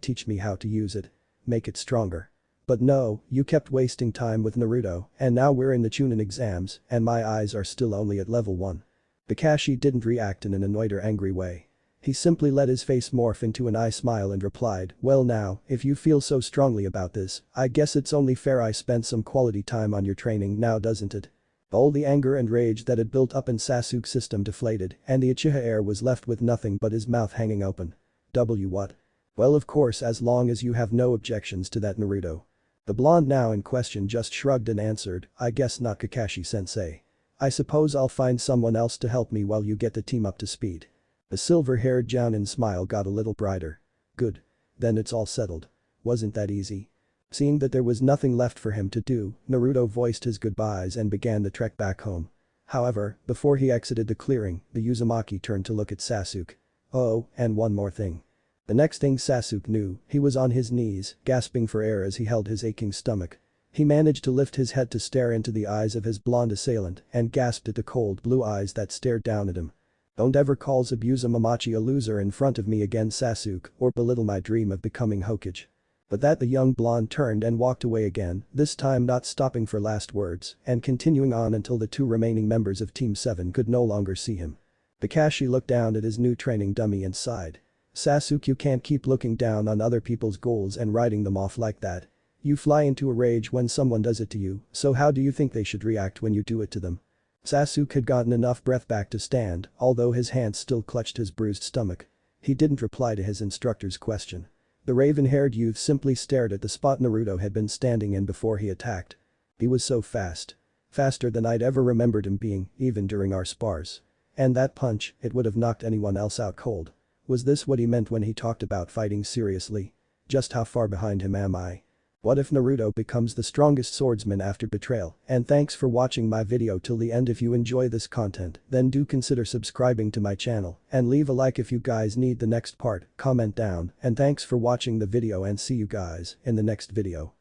teach me how to use it. Make it stronger. But no, you kept wasting time with Naruto, and now we're in the Chunin exams, and my eyes are still only at level 1. Kakashi didn't react in an annoyed or angry way. He simply let his face morph into an eye smile and replied, well now, if you feel so strongly about this, I guess it's only fair I spend some quality time on your training now, doesn't it? All the anger and rage that had built up in Sasuke's system deflated, and the Uchiha heir was left with nothing but his mouth hanging open. What? Well, of course, as long as you have no objections to that, Naruto. The blonde now in question just shrugged and answered, I guess not, Kakashi-sensei. I suppose I'll find someone else to help me while you get the team up to speed. The silver-haired Jounin smile got a little brighter. Good. Then it's all settled. Wasn't that easy? Seeing that there was nothing left for him to do, Naruto voiced his goodbyes and began the trek back home. However, before he exited the clearing, the Uzumaki turned to look at Sasuke. Oh, and one more thing. The next thing Sasuke knew, he was on his knees, gasping for air as he held his aching stomach. He managed to lift his head to stare into the eyes of his blonde assailant and gasped at the cold blue eyes that stared down at him. Don't ever call Zabuza Mamachi a loser in front of me again, Sasuke, or belittle my dream of becoming Hokage. But that the young blonde turned and walked away again, this time not stopping for last words and continuing on until the two remaining members of Team 7 could no longer see him. Kakashi looked down at his new training dummy and sighed. Sasuke, you can't keep looking down on other people's goals and writing them off like that. You fly into a rage when someone does it to you, so how do you think they should react when you do it to them? Sasuke had gotten enough breath back to stand, although his hands still clutched his bruised stomach. He didn't reply to his instructor's question. The raven-haired youth simply stared at the spot Naruto had been standing in before he attacked. He was so fast. Faster than I'd ever remembered him being, even during our spars. And that punch, it would have knocked anyone else out cold. Was this what he meant when he talked about fighting seriously? Just how far behind him am I? What if Naruto becomes the strongest swordsman after betrayal? And thanks for watching my video till the end. If you enjoy this content, then do consider subscribing to my channel and leave a like if you guys need the next part, comment down, and thanks for watching the video and see you guys in the next video.